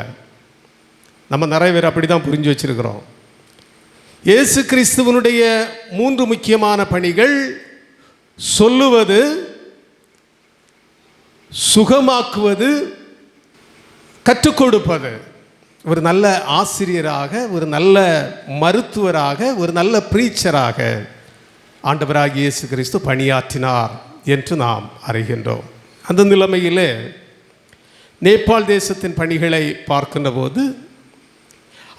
நம்ம நிறைய பேர் அப்படி தான் புரிஞ்சு வச்சிருக்கிறோம். இயேசு கிறிஸ்துவனுடைய 3 முக்கியமான பணிகள்: சொல்லுவது, சுகமாக்குவது, கற்றுக் கொடுப்பது. ஒரு நல்ல ஆசிரியராக, ஒரு நல்ல மருத்துவராக, ஒரு நல்ல பிரீச்சராக ஆண்டவராகிய இயேசு கிறிஸ்து பணியாற்றினார் என்று நாம் அறிகின்றோம். அந்த நிலைமையிலே நேபாள் தேசத்தின் பணிகளை பார்க்கின்ற போது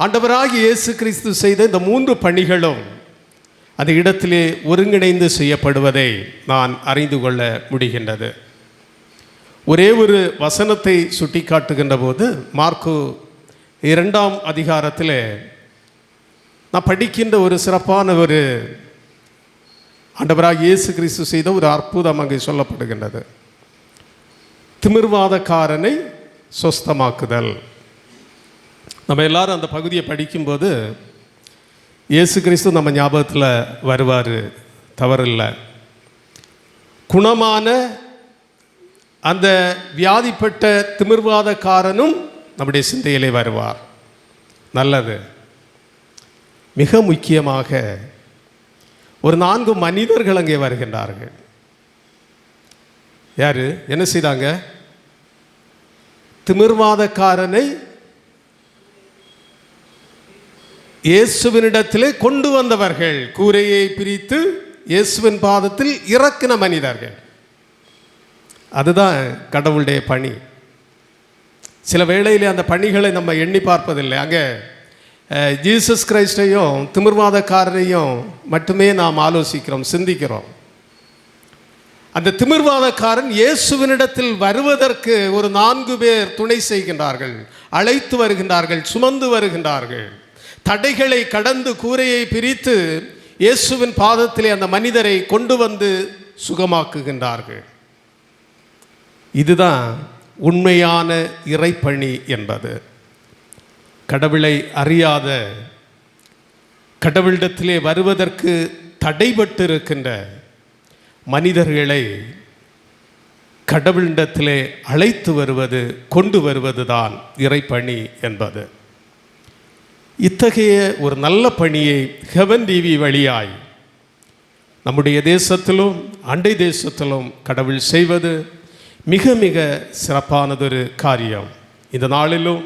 ஆண்டவராகிய இயேசு கிறிஸ்து செய்த இந்த 3 பணிகளும் அந்த இடத்திலே ஒருங்கிணைந்து செய்யப்படுவதை நான் அறிந்து கொள்ள முடிகின்றது. ஒரே ஒரு வசனத்தை சுட்டி காட்டுகின்ற போது, மார்க்கு 2ஆம் அதிகாரத்தில் நான் படிக்கின்ற ஒரு சிறப்பான ஒரு ஆண்டவராகிய இயேசு கிறிஸ்து செய்த ஒரு அற்புதம் அங்கே சொல்லப்படுகின்றது. திமிர்வாதக்காரனை சொஸ்தமாக்குதல். நம்ம எல்லாரும் அந்த பகுதியை படிக்கும்போது இயேசு கிறிஸ்து நம்ம ஞாபகத்தில் வருவார், தவறில்லை. குணமான அந்த வியாதிப்பட்ட திமிர்வாதக்காரனும் நம்முடைய சிந்தையிலே வருவார். நல்லது. மிக முக்கியமாக ஒரு 4 மனிதர்கள் அங்கே வருகின்றார்கள். யாரு என்ன செய்தாங்க? திமிர்வாதக்காரனை இயேசுவினிடத்திலே கொண்டு வந்தவர்கள், கூரையை பிரித்து இயேசுவின் பாதத்தில் இறக்கின மனிதர்கள். அதுதான் கடவுளுடைய பணி. சில வேளையிலே அந்த பணிகளை நம்ம எண்ணி பார்ப்பதில்லை. அங்கே ஜீசஸ் கிரைஸ்டையும் திமிர்வாதக்காரரையும் மட்டுமே நாம் ஆலோசிக்கிறோம், சிந்திக்கிறோம். அந்த திமிர்வாதக்காரன் இயேசுவினிடத்தில் வருவதற்கு ஒரு 4 பேர் துணை செய்கின்றார்கள், அழைத்து வருகின்றார்கள், சுமந்து வருகின்றார்கள். தடைகளை கடந்து கூரையை பிரித்து இயேசுவின் பாதத்திலே அந்த மனிதரை கொண்டு வந்து சுகமாக்குகின்றார்கள். இதுதான் உண்மையான இறைப்பணி என்பது. கடவுளை அறியாத, கடவுளிடத்திலே வருவதற்கு தடைபட்டு இருக்கின்ற மனிதர்களை கடவுளிடத்திலே அழைத்து வருவது, கொண்டு வருவது தான் இறைப்பணி என்பது. இத்தகைய ஒரு நல்ல பணியை ஹெவன் டிவி வழியாய் நம்முடைய தேசத்திலும் அண்டை தேசத்திலும் கடவுள் செய்வது மிக மிக சிறப்பானதொரு காரியம். இந்த நாளிலும்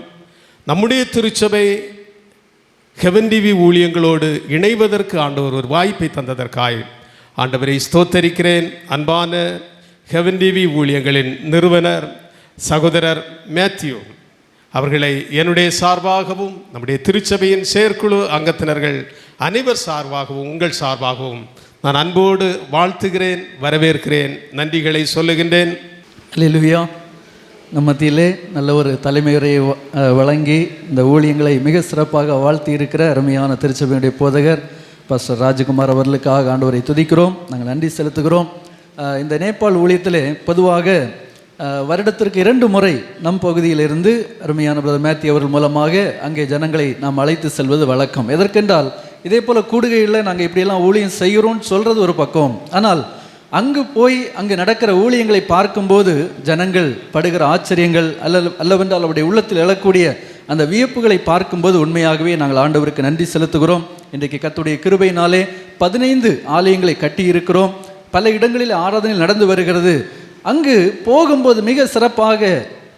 நம்முடைய திருச்சபை ஹெவன் டிவி ஊழியங்களோடு இணைவதற்கு ஆண்டவர் ஒரு வாய்ப்பை தந்ததற்காய் ஆண்டவரை ஸ்தோத்தரிக்கிறேன். அன்பான ஹெவன் டிவி ஊழியங்களின் நிறுவனர் சகோதரர் மேத்யூ அவர்களை என்னுடைய சார்பாகவும் நம்முடைய திருச்சபையின் செயற்குழு அங்கத்தினர்கள் அனைவர் சார்பாகவும் உங்கள் சார்பாகவும் நான் அன்போடு வாழ்த்துகிறேன், வரவேற்கிறேன், நன்றிகளை சொல்லுகின்றேன். அல்லேலூயா. நம் மத்தியிலே நல்ல ஒரு தலைமையுரையை வழங்கி இந்த ஊழியங்களை மிக சிறப்பாக வாழ்த்தி இருக்கிற அருமையான திருச்சபையுடைய போதகர் பாஸ்டர் ராஜகுமார் அவர்களுக்காக ஆண்டவரை துதிக்கிறோம், நாங்கள் நன்றி செலுத்துகிறோம். இந்த நேபாள் ஊழியத்திலே பொதுவாக வருடத்திற்கு 2 முறை நம் பகுதியிலிருந்து அருமையான பிரதர் மேத்யூ அவர்கள் மூலமாக அங்கே ஜனங்களை நாம் அழைத்து செல்வது வழக்கம். எதற்கென்றால் இதே போல் கூடுகையில் நாங்கள் இப்படியெல்லாம் ஊழியம் செய்கிறோம்னு சொல்கிறது ஒரு பக்கம், ஆனால் அங்கு போய் அங்கு நடக்கிற ஊழியங்களை பார்க்கும்போது ஜனங்கள் படுகிற ஆச்சரியங்கள் அல்லவென்றால் அவருடைய உள்ளத்தில் எழக்கூடிய அந்த வியப்புகளை பார்க்கும்போது உண்மையாகவே நாங்கள் ஆண்டவருக்கு நன்றி செலுத்துகிறோம். இன்றைக்கு கர்த்தருடைய கிருபையினாலே 15 ஆலயங்களை கட்டி இருக்கிறோம். பல இடங்களில் ஆராதனை நடந்து வருகிறது. அங்கு போகும்போது மிக சிறப்பாக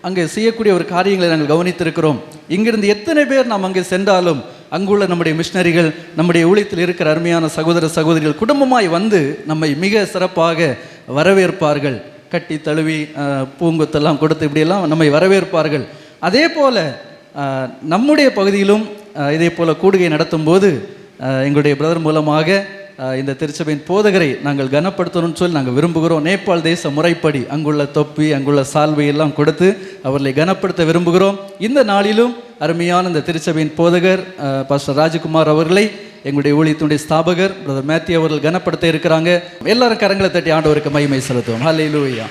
அங்கே செய்யக்கூடிய ஒரு காரியங்களை நாங்கள் கவனித்திருக்கிறோம். இங்கிருந்து எத்தனை பேர் நாம் அங்கே சென்றாலும் அங்குள்ள நம்முடைய மிஷனரிகள், நம்முடைய ஊழியத்தில் இருக்கிற அருமையான சகோதர சகோதரிகள் குடும்பமாய் வந்து நம்மை மிக சிறப்பாக வரவேற்பார்கள். கட்டி தழுவி பூங்கொத்தெல்லாம் கொடுத்து இப்படியெல்லாம் நம்மை வரவேற்பார்கள். அதே போல் நம்முடைய பகுதியிலும் இதே போல் கூடுகை நடத்தும் போது எங்களுடைய பிரதர் மூலமாக இந்த திருச்சபையின் போதகரை நாங்கள் கனப்படுத்தணும்னு சொல்லி நாங்கள் விரும்புகிறோம். நேபாள் தேச முறைப்படி அங்குள்ள தொப்பி, அங்குள்ள சால்வை எல்லாம் கொடுத்து அவர்களை கனப்படுத்த விரும்புகிறோம். இந்த நாளிலும் அருமையான இந்த திருச்சபையின் போதகர் பாஸ்டர் ராஜகுமார் அவர்களை எங்களுடைய ஊழியத்தினுடைய ஸ்தாபகர் பிரதர் மேத்யூ அவர்கள் கனப்படுத்த இருக்கிறாங்க. எல்லாரும் கரங்களை தட்டி ஆண்டவருக்கு மகிமை செலுத்துவோம். ஹல்லேலூயா.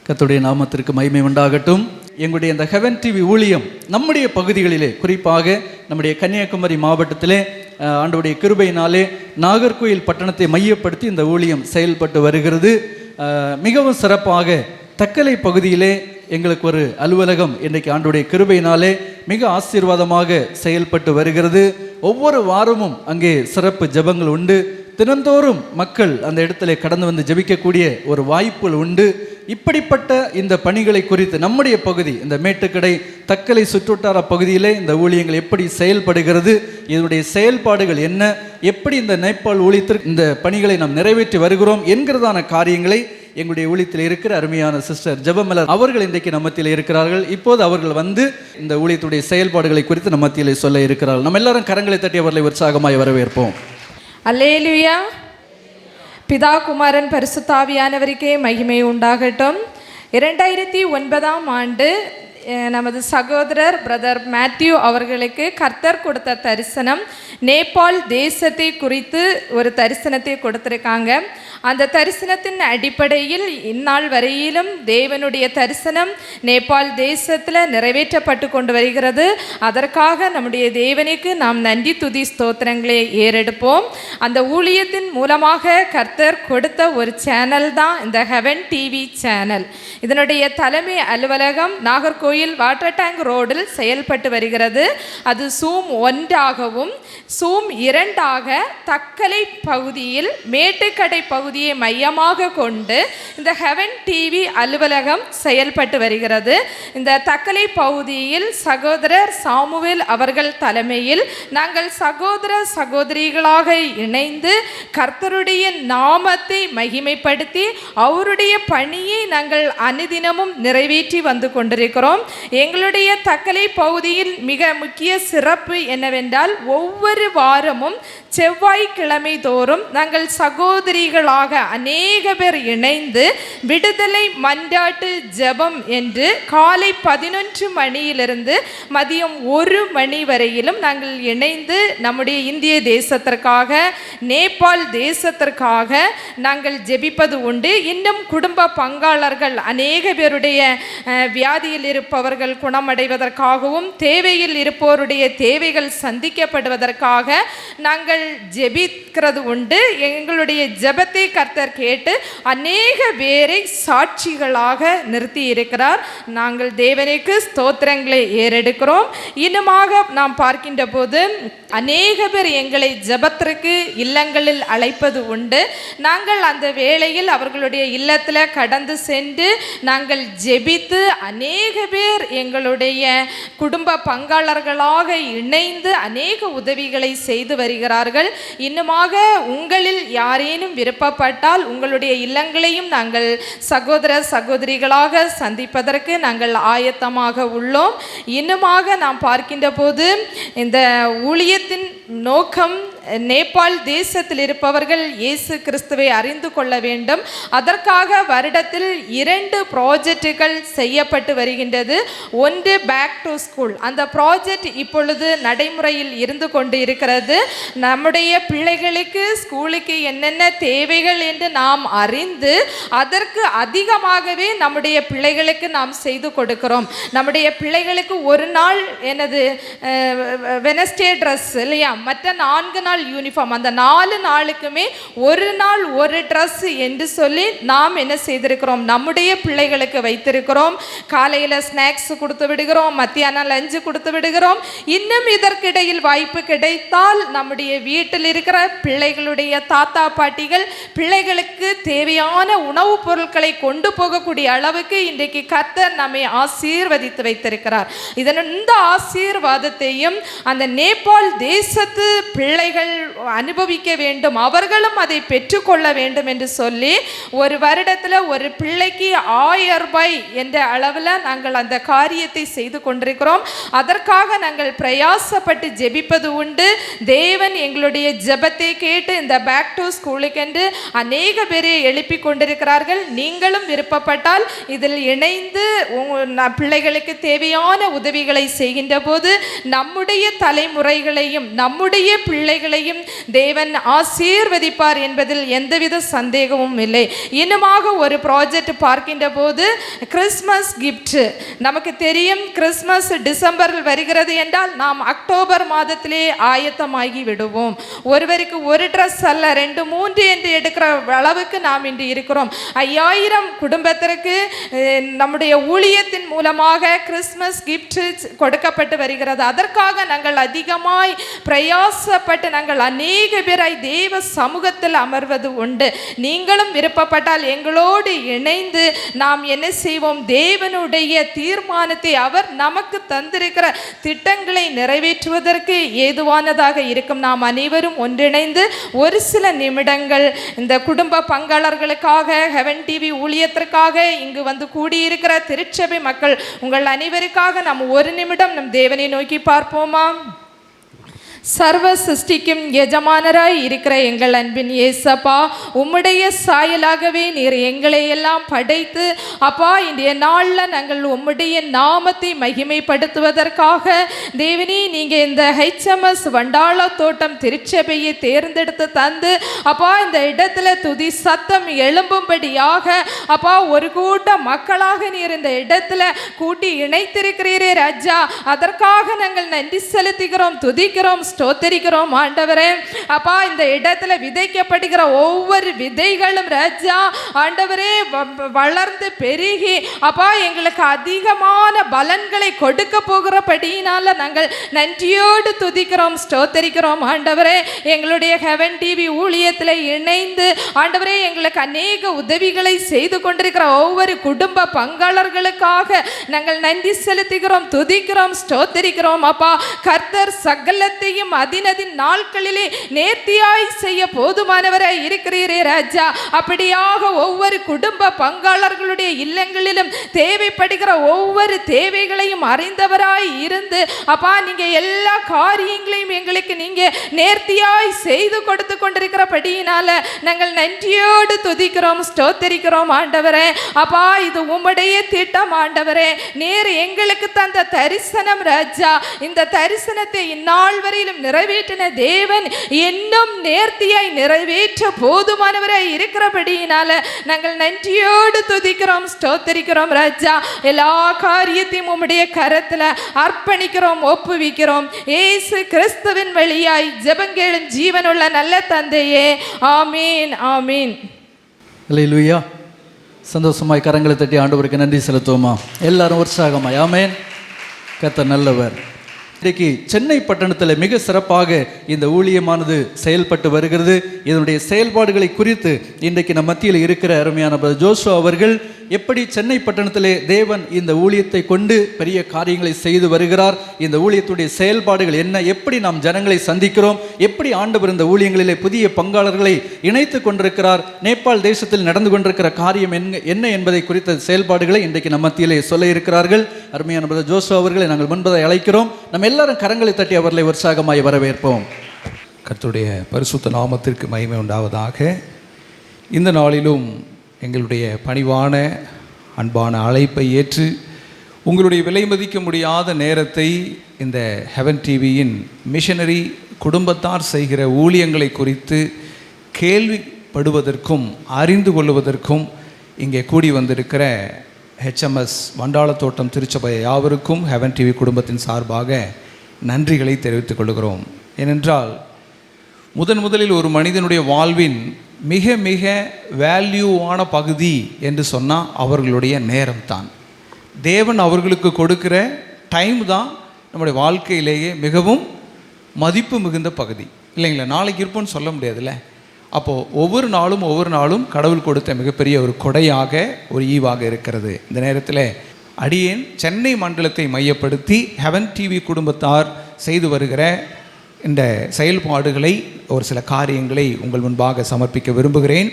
கர்த்தருடைய நாமத்திற்கு மகிமை உண்டாகட்டும். எங்களுடைய இந்த ஹெவன் டிவி ஊழியம் நம்முடைய பகுதிகளிலே, குறிப்பாக நம்முடைய கன்னியாகுமரி மாவட்டத்திலே ஆண்டவருடைய கிருபையினாலே நாகர்கோயில் பட்டணத்தை மையப்படுத்தி இந்த ஊழியம் செயல்பட்டு வருகிறது. மிகவும் சிறப்பாக தக்கலை பகுதியிலே எங்களுக்கு ஒரு அலுவலகம் இன்றைக்கு ஆண்டவருடைய கிருபையினாலே மிக ஆசீர்வாதமாக செயல்பட்டு வருகிறது. ஒவ்வொரு வாரமும் அங்கே சிறப்பு ஜெபங்கள் உண்டு. தினந்தோறும் மக்கள் அந்த இடத்துல கடந்து வந்து ஜெபிக்கக்கூடிய ஒரு வாய்ப்புகள் உண்டு. இப்படிப்பட்ட இந்த பணிகளை குறித்து நம்முடைய பகுதி, இந்த மேட்டுக்கடை தக்கலை சுற்றுவட்டார பகுதியிலே இந்த ஊழியங்கள் எப்படி செயல்படுகிறது, இதனுடைய செயல்பாடுகள் என்ன, எப்படி இந்த நேபாள் ஊழியத்திற்கு இந்த பணிகளை நாம் நிறைவேற்றி வருகிறோம் என்கிறதான காரியங்களை எங்களுடைய ஊழியத்தில் இருக்கிற அருமையான சிஸ்டர் ஜெபமலர் அவர்கள் இன்றைக்கு நம்ம மத்தியில் இருக்கிறார்கள். இப்போது அவர்கள் வந்து இந்த ஊழியத்துடைய செயல்பாடுகளை குறித்து நம்ம மத்தியிலே சொல்ல இருக்கிறார்கள். நம்ம எல்லாரும் கரங்களை தட்டி அவர்களை உற்சாகமாய் வரவேற்போம். அல்லேலூயா. பிதா குமாரன் பரிசுத்தாவியானவருக்கே மகிமை உண்டாகட்டும். 2009ஆம் ஆண்டு நமது சகோதரர் பிரதர் மேத்யூ அவர்களுக்கு கர்த்தர் கொடுத்த தரிசனம், நேபாள் தேசத்தை குறித்து ஒரு தரிசனத்தை கொடுத்துருக்காங்க. அந்த தரிசனத்தின் அடிப்படையில் இந்நாள் வரையிலும் தேவனுடைய தரிசனம் நேபாள் தேசத்தில் நிறைவேற்றப்பட்டு கொண்டு வருகிறது. அதற்காக நம்முடைய தேவனுக்கு நாம் நன்றி துதி ஸ்தோத்திரங்களை ஏறெடுப்போம். அந்த ஊழியத்தின் மூலமாக கர்த்தர் கொடுத்த ஒரு சேனல் தான் இந்த ஹெவன் டிவி சேனல். இதனுடைய தலைமை அலுவலகம் நாகர்கோவில் நாகர்கோயில் வாட்டர் டேங்க் ரோடில் செயல்பட்டு வருகிறது. அது Zoom 1ஆகவும் Zoom 2ஆக தக்கலை பகுதியில் மேட்டுக்கடை பகுதியை மையமாக கொண்டு இந்த ஹெவன் டிவி அலுவலகம் செயல்பட்டு வருகிறது. இந்த தக்கலை பகுதியில் சகோதரர் சாமுவேல் அவர்கள் தலைமையில் நாங்கள் சகோதர சகோதரிகளாக இணைந்து கர்த்தருடைய நாமத்தை மகிமைப்படுத்தி அவருடைய பணியை நாங்கள் அனுதினமும் நிறைவேற்றி வந்து கொண்டிருக்கிறோம். எங்களுடைய தக்கலை பகுதியில் மிக முக்கிய சிறப்பு என்னவென்றால் ஒவ்வொரு வாரமும் செவ்வாய்க்கிழமை தோறும் நாங்கள் சகோதரிகளாக அநேக பேர் இணைந்து விடுதலை மன்றாட்டு ஜெபம் என்று காலை 11 மணியிலிருந்து மதியம் 1 மணி வரையிலும் நாங்கள் இணைந்து நம்முடைய இந்திய தேசத்திற்காக நேபாள் தேசத்திற்காக நாங்கள் ஜெபிப்பது உண்டு. இன்னும் குடும்ப பங்காளர்கள் அநேக பேருடைய வியாதியில் இருப்பவர்கள் குணமடைவதற்காகவும் தேவையில் இருப்போருடைய தேவைகள் சந்திக்கப்படுவதற்காக நாங்கள் ஜெபிக்கிறது உண்டு. எங்களுடைய ஜெபத்தை கர்த்தர் கேட்டு அநேக பேரை சாட்சிகளாக நிறுத்தி இருக்கிறார். நாங்கள் தேவனுக்கு ஸ்தோத்திரங்களை ஏறெடுக்கிறோம். இன்னுமாக நாம் பார்க்கின்ற போது அநேக பேர் எங்களை ஜெபத்திற்கு இல்லங்களில் அழைப்பது உண்டு. நாங்கள் அந்த வேளையில் அவர்களுடைய இல்லத்தில் கடந்து சென்று நாங்கள் ஜெபித்து அநேக பேர் எங்களுடைய குடும்ப பங்காளர்களாக இணைந்து அநேக உதவிகளை செய்து வருகிறார்கள். இன்னுமாக உங்களில் யாரேனும் விருப்பப்பட்டால் உங்களுடைய இல்லங்களையும் நாங்கள் சகோதர சகோதரிகளாக சந்திப்பதற்கு நாங்கள் ஆயத்தமாக உள்ளோம். இன்னுமாக நாம் பார்க்கின்ற போது இந்த ஊழியத்தின் நோக்கம் நேபாள் தேசத்தில் இருப்பவர்கள் இயேசு கிறிஸ்துவை அறிந்து கொள்ள வேண்டும். அதற்காக வருடத்தில் 2 ப்ராஜெக்டுகள் செய்யப்பட்டு வருகின்றது. ஒன்று பேக் டு ஸ்கூல். அந்த ப்ராஜெக்ட் இப்பொழுது நடைமுறையில் இருந்து கொண்டு இருக்கிறது. நம்முடைய பிள்ளைகளுக்கு ஸ்கூலுக்கு என்னென்ன தேவைகள் என்று நாம் அறிந்து அதற்கு அதிகமாகவே நம்முடைய பிள்ளைகளுக்கு நாம் செய்து கொடுக்கிறோம். நம்முடைய பிள்ளைகளுக்கு ஒரு நாள் எனது வெனஸ்டே ட்ரெஸ் இல்லையா, மற்ற 4 நாள் யூனிஃபார்ம், அந்த 4 நாளுக்குமே ஒரு நாள் ஒரு ட்ரெஸ் என்று சொல்லி நாம் என்ன செய்திருக்கிறோம், நம்முடைய பிள்ளைகளுக்கு வைத்திருக்கிறோம். காலையில் ஸ்நாக்ஸ் கொடுத்து விடுகிறோம், மத்தியானம் லஞ்சு கொடுத்து விடுகிறோம். இன்னும் இதற்கிடையில் வாய்ப்பு கிடைத்தால் நம்முடைய வீட்டில் இருக்கிற பிள்ளைகளுடைய தாத்தா பாட்டிகள் பிள்ளைகளுக்கு தேவையான உணவுப் பொருட்களை கொண்டு போகக்கூடிய அளவுக்கு இன்றைக்கு கர்த்தர் நம்மை ஆசீர்வதித்து வைத்திருக்கிறார். இந்த ஆசீர்வாதத்தையும் அந்த நேபாள் தேசத்து பிள்ளைகள் அனுபவிக்க வேண்டும், அவர்களும் அதை பெற்றுக்கொள்ள வேண்டும் என்று சொல்லி ஒரு வருடத்தில் ஒரு பிள்ளைக்கு 1000 ரூபாய் என்ற அளவில் நாங்கள் அந்த காரியத்தை செய்து கொண்டிருக்கிறோம். அதற்காக நாங்கள் பிரயாசப்பட்டு ஜெபிப்பது உண்டு. தேவன் எங்களுடைய ஜெபத்தை கேட்டு இந்த பேக் டு ஸ்கூலுக்கு என்று அநேக பேரை எழுப்பி கொண்டிருக்கிறார்கள். நீங்களும் விருப்பப்பட்டால் இதில் இணைந்து பிள்ளைகளுக்கு தேவையான உதவிகளை செய்கின்ற போது நம்முடைய தலைமுறைகளையும் நம்முடைய பிள்ளைகளையும் தேவன் ஆசீர்வதிப்பார் என்பதில் எந்தவித சந்தேகமும் இல்லை. இன்னுமாக ஒரு ப்ராஜெக்ட் பார்க்கின்ற போது கிறிஸ்மஸ் கிஃப்ட், நமக்கு தெரியும் கிறிஸ்மஸ் டிசம்பரில் வருகிறது என்றால் நாம் அக்டோபர் மாதத்திலே ஆயத்தமாகி விடுவோம். ஒருவருக்கு ஒரு ட்ரெஸ் அல்ல 2, 3 என்று எடுக்கிற அளவுக்கு நாம் இன்று இருக்கிறோம். 5000 குடும்பத்திற்கு நம்முடைய ஊழியத்தின் மூலமாக கிறிஸ்மஸ் கிஃப்ட் கொடுக்கப்பட்டு வருகிறது. அதற்காக நாங்கள் அதிகமாய் பிரயாசப்பட்டு நாங்கள் அநேக பேராய் தேவ சமூகத்தில் அமர்வது உண்டு. நீங்களும் விருப்பப்பட்டால் எங்களோடு இணைந்து நாம் என்ன செய்வோம், தேவனுடைய தீர்மானத்தை அவர் நமக்கு தந்திருக்கிற திட்டங்களை நிறைவேற்றுவதற்கு ஏதுவானதாக இருக்கும். நாம் அனைவரும் ஒன்றிணைந்து ஒரு சில நிமிடங்கள் இந்த குடும்ப பங்காளர்களுக்காக ஹெவன் டிவி ஊழியத்திற்காக இங்கு வந்து கூடியிருக்கிற திருச்சபை மக்கள் உங்கள் அனைவருக்காக நாம் ஒரு நிமிடம் நம் தேவனை நோக்கி பார்ப்போமா? சர்வ சிருஷ்டிக்கும் எஜமானராய் இருக்கிற எங்கள் அன்பின் இயேசப்பா, உம்முடைய சாயலாகவே நீர் எங்களை எல்லாம் படைத்து அப்பா இன்றைய நாளில் நாங்கள் உம்முடைய நாமத்தை மகிமைப்படுத்துவதற்காக தேவனே நீங்கள் இந்த HMS வண்டாள தோட்டம் திருச்சபையை தேர்ந்தெடுத்து தந்து அப்பா இந்த இடத்துல துதி சத்தம் எழும்பும்படியாக அப்பா ஒரு கூட்ட மக்களாக நீர் இந்த இடத்துல கூட்டி இணைத்திருக்கிறீரே ராஜா, அதற்காக நாங்கள் நன்றி செலுத்துகிறோம், துதிக்கிறோம், ஸ்தோத்தரிக்கிறோம் ஆண்டவரே. அப்பா, இந்த இடத்துல விதைக்கப்படுகிற ஒவ்வொரு விதைகளும் ராஜா ஆண்டவரே வளர்ந்து பெருகி அப்பா எங்களுக்கு அதிகமான பலன்களை கொடுக்க போகிறபடியினால நாங்கள் நன்றியோடு துதிக்கிறோம், ஸ்தோத்தரிக்கிறோம் ஆண்டவரே. எங்களுடைய ஹெவன் டிவி ஊழியத்தில் இணைந்து ஆண்டவரே எங்களுக்கு அநேக உதவிகளை செய்து கொண்டிருக்கிற ஒவ்வொரு குடும்ப பங்காளர்களுக்காக நாங்கள் நன்றி செலுத்துகிறோம், துதிக்கிறோம், ஸ்தோத்தரிக்கிறோம். அப்பா, கர்த்தர் சகலத்தையும் அதினதின் நாட்களிலே நேர்த்தியாய் செய்ய போதுமானவராய் இருக்கிறீரே ராஜா. அப்படியாக ஒவ்வொரு குடும்ப பங்காளர்களுடைய இல்லங்களிலும் தேவைப்படுகிற ஒவ்வொரு தேவைகளையும் அறிந்தவராய் இருந்து அப்பா நீங்க எல்லா காரியங்களையும் எங்களுக்கு நீங்க நேர்த்தியாய் செய்து கொடுத்து கொண்டிருக்கிறபடியினால நாங்கள் நன்றியோடு துதிக்கிறோம், ஸ்தோத்தரிக்கிறோம் ஆண்டவரே. அப்பா, இது உம்முடைய திட்டம் ஆண்டவரே. நேர் எங்களுக்கு தந்த தரிசனம் ராஜா. இந்த தரிசனத்தை இந்நாள் வரையிலும் நிறைவேற்றின தேவன் இன்னும் நேர்த்தியாய் நிறைவேற்ற போதுமானவராய் இருக்கிறபடியினால நாங்கள் நன்றியோடு துதிக்கிறோம், ஸ்தோத்தரிக்கிறோம் ராஜா. எல்லா காரியத்தையும் உம்முடைய கரத்துல அர்ப்பணிக்கிறோம், ஒப்புவிக்கிறோம். இயேசு கிறிஸ்துவின் வழியாய் ஜெபங்கேளும் ஜீவனுள்ள நல்ல தந்தையே, ஆமீன், ஆமீன். அல்லேலூயா. சந்தோஷமாய் கரங்களை தட்டி ஆண்டவருக்கு நன்றி செலுத்துவோமா? எல்லாரும் உற்சாகமாய் ஆமேன். கர்த்தர் நல்லவர். இன்றைக்கு சென்னை பட்டணத்தில் மிக சிறப்பாக இந்த ஊழியமானது செயல்பட்டு வருகிறது. இதனுடைய செயல்பாடுகளை குறித்து இன்றைக்கு நம் மத்தியில் இருக்கிற அருமையான ஜோஷுவா அவர்கள் எப்படி சென்னை பட்டணத்திலே தேவன் இந்த ஊழியத்தை கொண்டு பெரிய காரியங்களை செய்து வருகிறார், இந்த ஊழியத்துடைய செயல்பாடுகள் என்ன, எப்படி நாம் ஜனங்களை சந்திக்கிறோம், எப்படி ஆண்டவர் இந்த ஊழியங்களிலே புதிய பங்காளர்களை இணைத்து கொண்டிருக்கிறார், நேபாள் தேசத்தில் நடந்து கொண்டிருக்கிற காரியம் என்ன என்பதை குறித்த செயல்பாடுகளை இன்றைக்கு நம் மத்தியிலே சொல்ல இருக்கிறார்கள். அருமையான ஜோஷுவா அவர்களை நாங்கள் முன்பதை அழைக்கிறோம். நம்ம எல்லாரும் கரங்களை தட்டி அவர்களை உற்சாகமாய் வரவேற்போம். கர்த்தருடைய பரிசுத்த நாமத்திற்கு மகிமை உண்டாவதாக. இந்த நாளிலும் எங்களுடைய பணிவான அன்பான அழைப்பை ஏற்று உங்களுடைய விலை மதிக்க முடியாத நேரத்தை இந்த ஹெவன் டிவியின் மிஷனரி குடும்பத்தார் செய்கிற ஊழியங்களை குறித்து கேள்விப்படுவதற்கும் அறிந்து கொள்வதற்கும் இங்கே கூடி வந்திருக்கிற HMS வண்டாளத்தோட்டம் திருச்சபை யாவருக்கும் ஹெவன் டிவி குடும்பத்தின் சார்பாக நன்றிகளை தெரிவித்துக் கொள்கிறோம். ஏனென்றால் முதலில் ஒரு மனிதனுடைய வாழ்வின் மிக மிக வேல்யூவான பகுதி என்று சொன்னால் அவர்களுடைய நேரம் தான். தேவன் அவர்களுக்கு கொடுக்கிற டைம் தான் நம்முடைய வாழ்க்கையிலேயே மிகவும் மதிப்பு மிகுந்த பகுதி இல்லைங்களா? நாளைக்கு இருப்போன்னு சொல்ல முடியாதுல்ல. அப்போது ஒவ்வொரு நாளும் கடவுள் கொடுத்த மிகப்பெரிய ஒரு கொடையாக ஒரு ஈவாக இருக்கிறது. இந்த நேரத்தில் அடியேன் சென்னை மண்டலத்தை மையப்படுத்தி ஹெவன் டிவி குடும்பத்தார் செய்து வருகிற இந்த செயல்பாடுகளை ஒரு சில காரியங்களை உங்கள் முன்பாக சமர்ப்பிக்க விரும்புகிறேன்.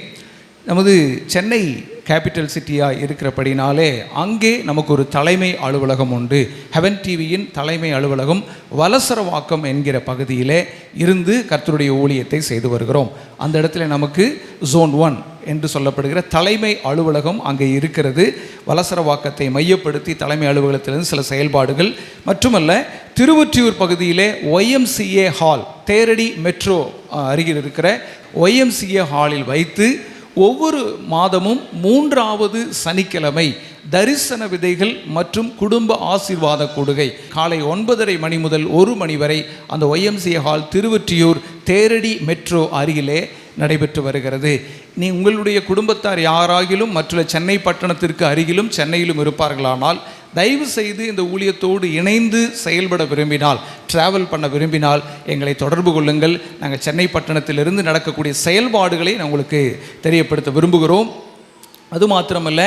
நமது சென்னை கேபிட்டல் சிட்டியாக இருக்கிறபடினாலே அங்கே நமக்கு ஒரு தலைமை அலுவலகம் உண்டு. ஹெவன் டிவியின் தலைமை அலுவலகம் வலசரவாக்கம் என்கிற பகுதியிலே இருந்து கர்த்தருடைய ஊழியத்தை செய்து வருகிறோம். அந்த இடத்துல நமக்கு ஜோன் 1 என்று சொல்லப்படுகிற தலைமை அலுவலகம் அங்கே இருக்கிறது. வலசரவாக்கத்தை மையப்படுத்தி தலைமை அலுவலகத்திலிருந்து சில செயல்பாடுகள் மட்டுமல்ல, திருவொற்றியூர் பகுதியிலே YMCA ஹால், தேரடி மெட்ரோ அருகில் இருக்கிற YMCA ஹாலில் வைத்து ஒவ்வொரு மாதமும் 3வது சனிக்கிழமை தரிசன விதைகள் மற்றும் குடும்ப ஆசீர்வாத கொடுகை காலை 9:30 மணி முதல் 1 மணி வரை அந்த YMCA ஹால் திருவொற்றியூர் தேரடி மெட்ரோ அருகிலே நடைபெற்று வருகிறது. உங்களுடைய குடும்பத்தார் யாராகிலும் மற்ற சென்னை பட்டணத்திற்கு அருகிலும் சென்னையிலும் இருப்பார்களானால் தயவு செய்து இந்த ஊழியத்தோடு இணைந்து செயல்பட விரும்பினால், ட்ராவல் பண்ண விரும்பினால் எங்களை தொடர்பு கொள்ளுங்கள். நாங்கள் சென்னை பட்டணத்திலிருந்து நடக்கக்கூடிய செயல்பாடுகளை நான் உங்களுக்கு தெரியப்படுத்த விரும்புகிறோம். அது மாத்திரமல்ல,